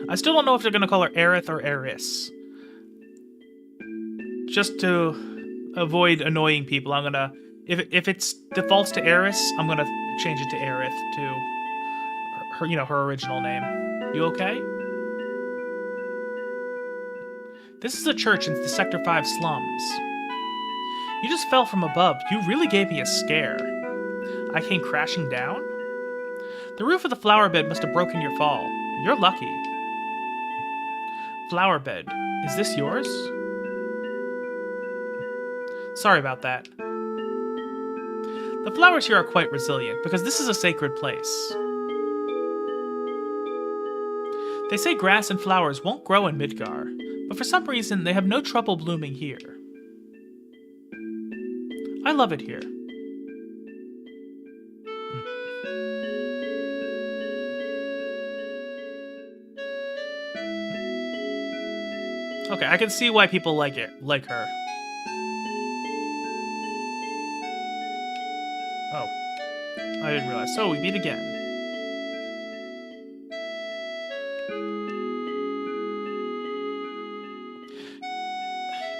C: I still don't know if they're going to call her Aerith or Eris. Just to avoid annoying people, I'm going to... If it's defaults to Eris, I'm going to change it to Aerith to her, you know, her original name. You okay? This is a church in the Sector 5 slums. You just fell from above. You really gave me a scare. I came crashing down? The roof of the flower bed must have broken your fall. You're lucky. Flower bed. Is this yours? Sorry about that. The flowers here are quite resilient, because this is a sacred place. They say grass and flowers won't grow in Midgar, but for some reason they have no trouble blooming here. I love it here. Okay, I can see why people like it, like her. Oh. I didn't realize. So, we meet again.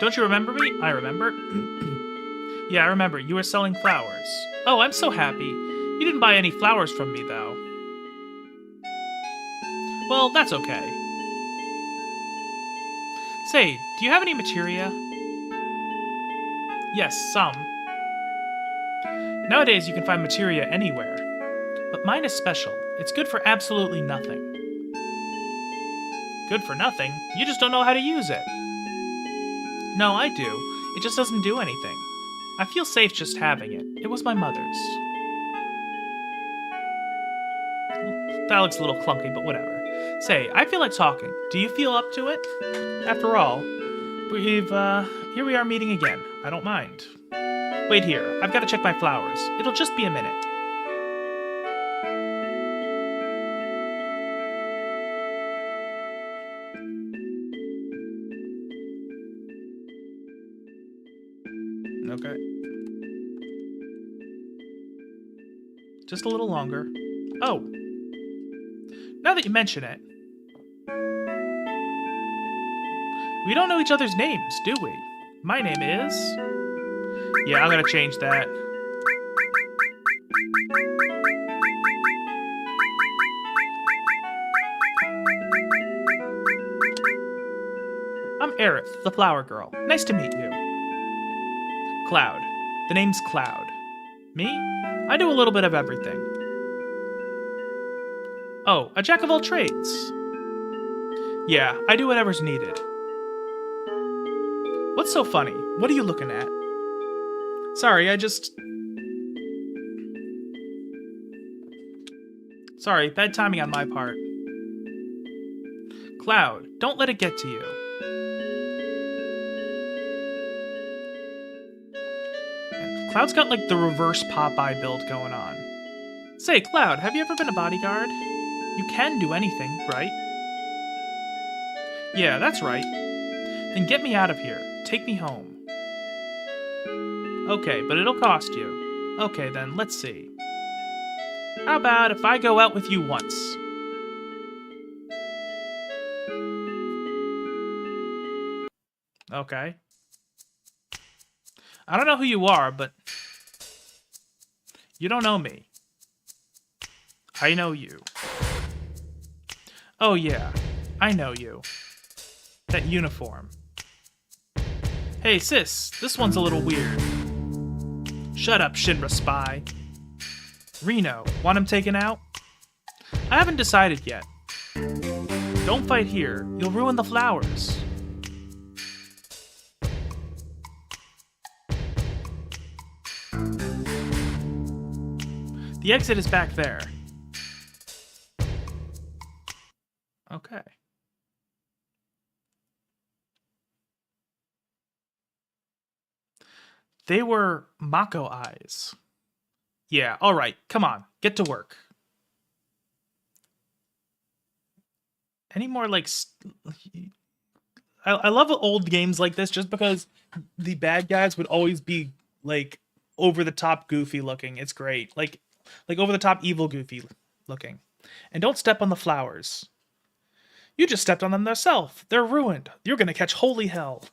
C: Don't you remember me? I remember. Yeah, I remember. You were selling flowers. Oh, I'm so happy. You didn't buy any flowers from me, though. Well, that's okay. Say, do you have any materia? Yes, some. Nowadays, you can find materia anywhere. But mine is special. It's good for absolutely nothing. Good for nothing? You just don't know how to use it. No, I do. It just doesn't do anything. I feel safe just having it. It was my mother's. That looks a little clunky, but whatever. Say, I feel like talking. Do you feel up to it? After all, here we are meeting again. I don't mind. Wait here. I've got to check my flowers. It'll just be a minute. Okay. Just a little longer. Oh. Now that you mention it. We don't know each other's names, do we? My name is... Yeah, I'm gonna change that. I'm Aerith, the flower girl. Nice to meet you. Cloud. The name's Cloud. Me? I do a little bit of everything. Oh, a jack of all trades. Yeah, I do whatever's needed. What's so funny? What are you looking at? Sorry, Sorry, bad timing on my part. Cloud, don't let it get to you. Cloud's got like the reverse Popeye build going on. Say, Cloud, have you ever been a bodyguard? You can do anything, right? Yeah, that's right. Then get me out of here. Take me home. Okay, but it'll cost you. Okay then, let's see. How about if I go out with you once? Okay. I don't know who you are, but... You don't know me. I know you. Oh yeah, I know you. That uniform. Hey sis, this one's a little weird. Shut up, Shinra spy. Reno, want him taken out? I haven't decided yet. Don't fight here, you'll ruin the flowers. The exit is back there. Okay. They were Mako eyes. Yeah, alright, come on, get to work. Any more, like... I love old games like this just because the bad guys would always be, like, over-the-top goofy looking. It's great. Like over-the-top evil goofy looking. And don't step on the flowers. You just stepped on them yourself. They're ruined. You're gonna catch holy hell.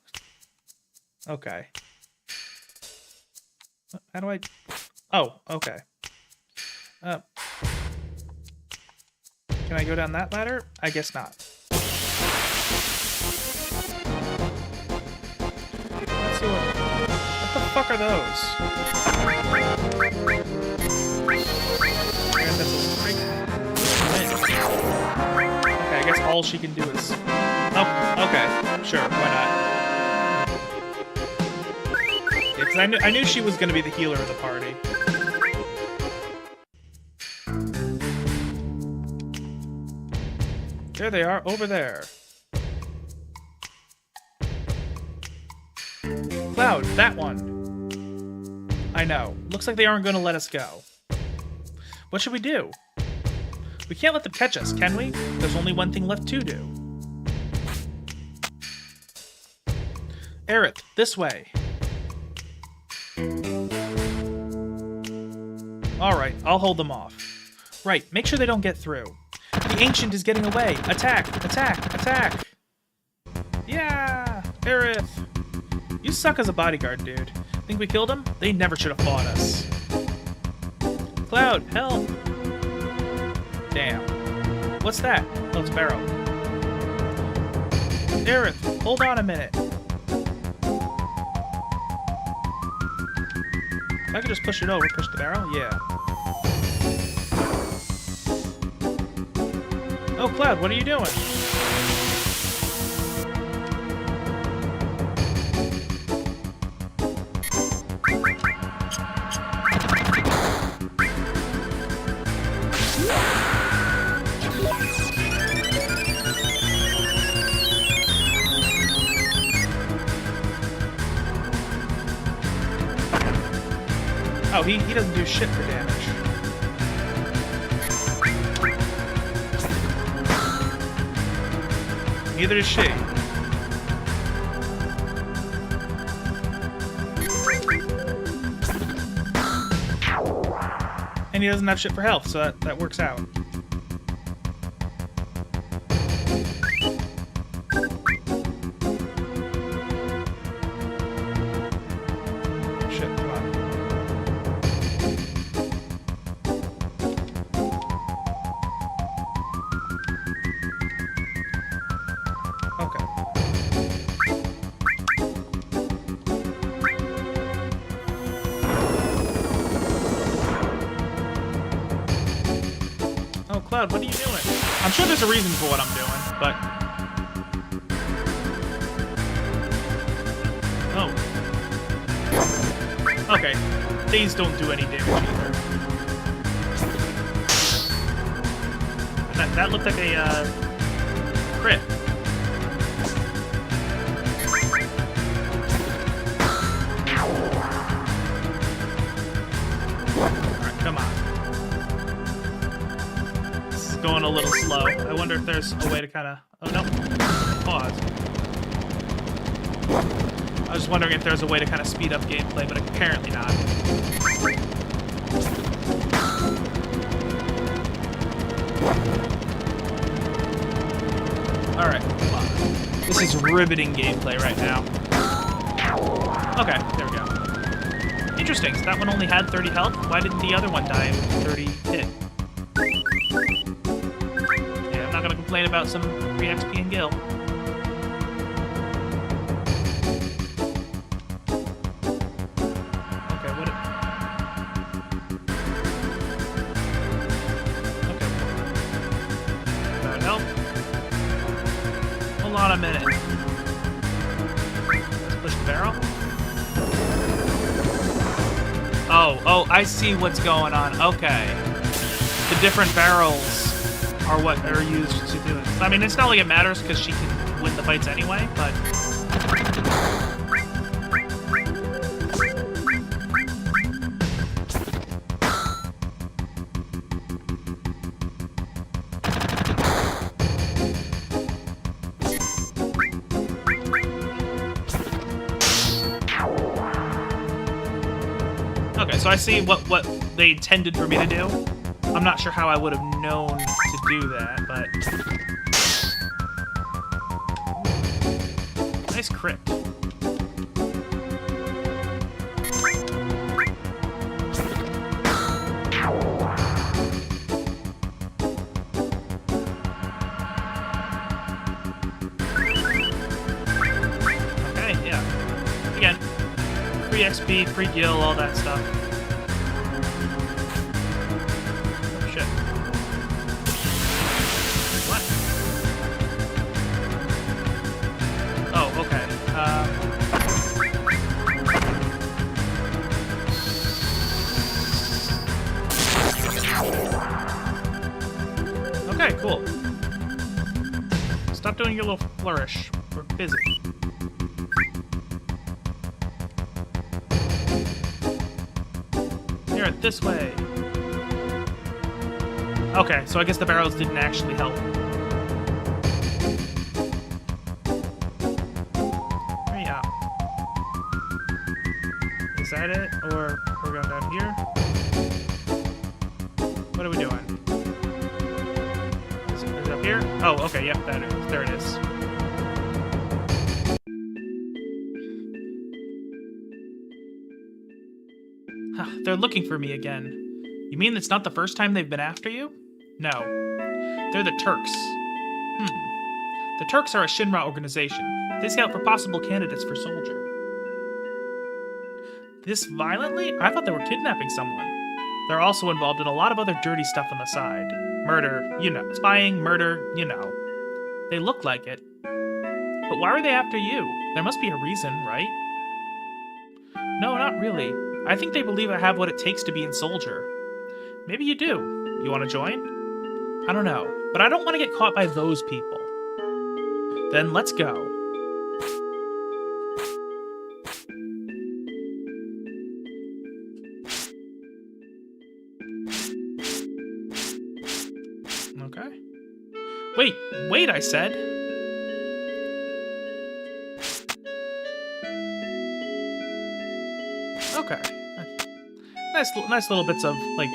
C: Okay. How do I... Oh, okay. Can I go down that ladder? I guess not. Let's see what the fuck are those? And that's a straight win. Okay, I guess all she can do is... Oh, okay. Sure, why not? Yeah, because I knew she was going to be the healer of the party. There they are, over there. Cloud, that one. I know. Looks like they aren't going to let us go. What should we do? We can't let them catch us, can we? There's only one thing left to do. Aerith, this way. Alright, I'll hold them off. Right, make sure they don't get through. The Ancient is getting away! Attack! Attack! Attack! Yeah! Aerith! You suck as a bodyguard, dude. Think we killed him? They never should have fought us. Cloud, help! Damn. What's that? Oh, it's Barrow. Aerith, hold on a minute. If I could just push it over, push the barrel? Yeah. Oh, Cloud, what are you doing? Oh, he doesn't do shit for damage. Neither does she. And he doesn't have shit for health, so that works out. Shit, come on. Okay. Oh, Cloud, what are you doing? I'm sure there's a reason for what I'm doing, but... Oh. Okay. These don't do any damage either. That looked like a, crit. Alright, come on. This is going a little slow. I wonder if there's a way to kind of... Oh, no. Pause. I was just wondering if there's a way to kind of speed up gameplay, but apparently not. Alright, come on. This is riveting gameplay right now. Okay, there we go. Interesting, so that one only had 30 health? Why didn't the other one die with 30 hit? Yeah, I'm not gonna complain about some free XP and Gil. Okay, what... Okay. About help. Hold on a minute. Let's push the barrel. Oh, I see what's going on. Okay. The different barrels are what are used to do it. I mean, it's not like it matters because she can win the fights anyway, but... Okay, so I see what they intended for me to do. I'm not sure how I would have known to do that, but... Nice crit. Okay, yeah. Again, free XP, free Gil, all that stuff. Oh, shit. What? Oh, okay. Okay, cool. Stop doing your little flourish. We're busy. Here, this way. Okay, so I guess the barrels didn't actually help. Hurry up. Is that it? Or we're going down here? up here? Oh, okay, yep, there it is. Huh, they're looking for me again. You mean it's not the first time they've been after you? No. They're the Turks. The Turks are a Shinra organization. They scout for possible candidates for soldier. This violently? I thought they were kidnapping someone. They're also involved in a lot of other dirty stuff on the side. Murder, you know. Spying, murder, you know. They look like it. But why are they after you? There must be a reason, right? No, not really. I think they believe I have what it takes to be in soldier. Maybe you do. You want to join? I don't know, but I don't want to get caught by those people. Then let's go. Okay. Wait, I said. Okay. Nice little bits of, like,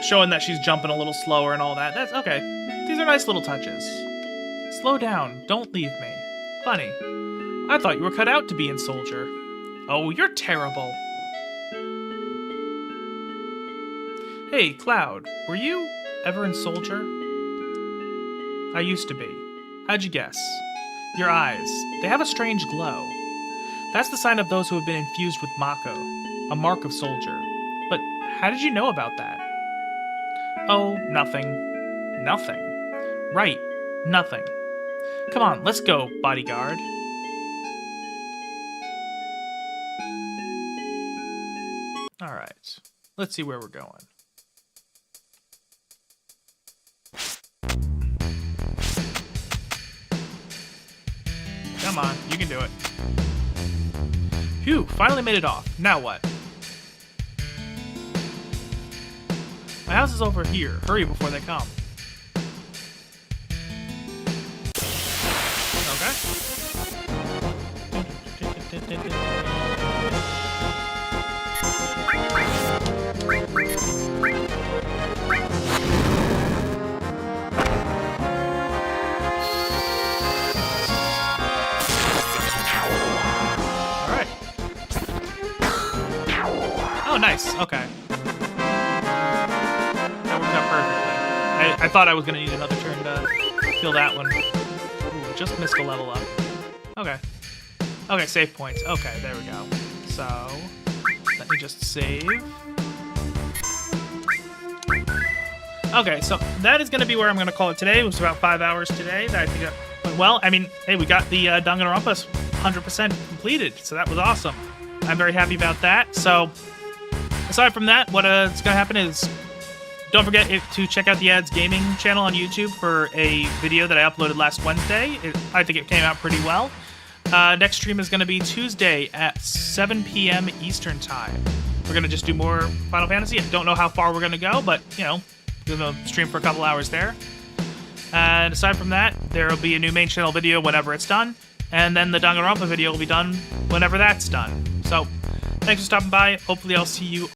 C: showing that she's jumping a little slower and all that. That's okay. These are nice little touches. Slow down. Don't leave me. Funny. I thought you were cut out to be in soldier. Oh, you're terrible. Hey, Cloud, were you ever in soldier? I used to be. How'd you guess? Your eyes. They have a strange glow. That's the sign of those who have been infused with Mako, a mark of soldier. But how did you know about that? Oh, nothing. Nothing. Right, nothing. Come on, let's go, bodyguard. Alright, let's see where we're going. Come on, you can do it. Phew, finally made it off. Now what? My house is over here. Hurry before they come. Alright. Oh, nice. Okay. That worked out perfectly. I thought I was going to need another turn to kill that one. Ooh, just missed a level up. Okay. Okay, save points. Okay, there we go. So, let me just save. Okay, so that is going to be where I'm going to call it today. It was about 5 hours today that I think went well. I mean, hey, we got the Danganronpa 100% completed, so that was awesome. I'm very happy about that. So, aside from that, what's going to happen is, don't forget to check out the Ads Gaming channel on YouTube for a video that I uploaded last Wednesday. I think it came out pretty well. Next stream is going to be Tuesday at 7 p.m. Eastern Time. We're going to just do more Final Fantasy. I don't know how far we're going to go, but, you know, we're going to stream for a couple hours there. And aside from that, there will be a new main channel video whenever it's done. And then the Danganronpa video will be done whenever that's done. So, thanks for stopping by. Hopefully I'll see you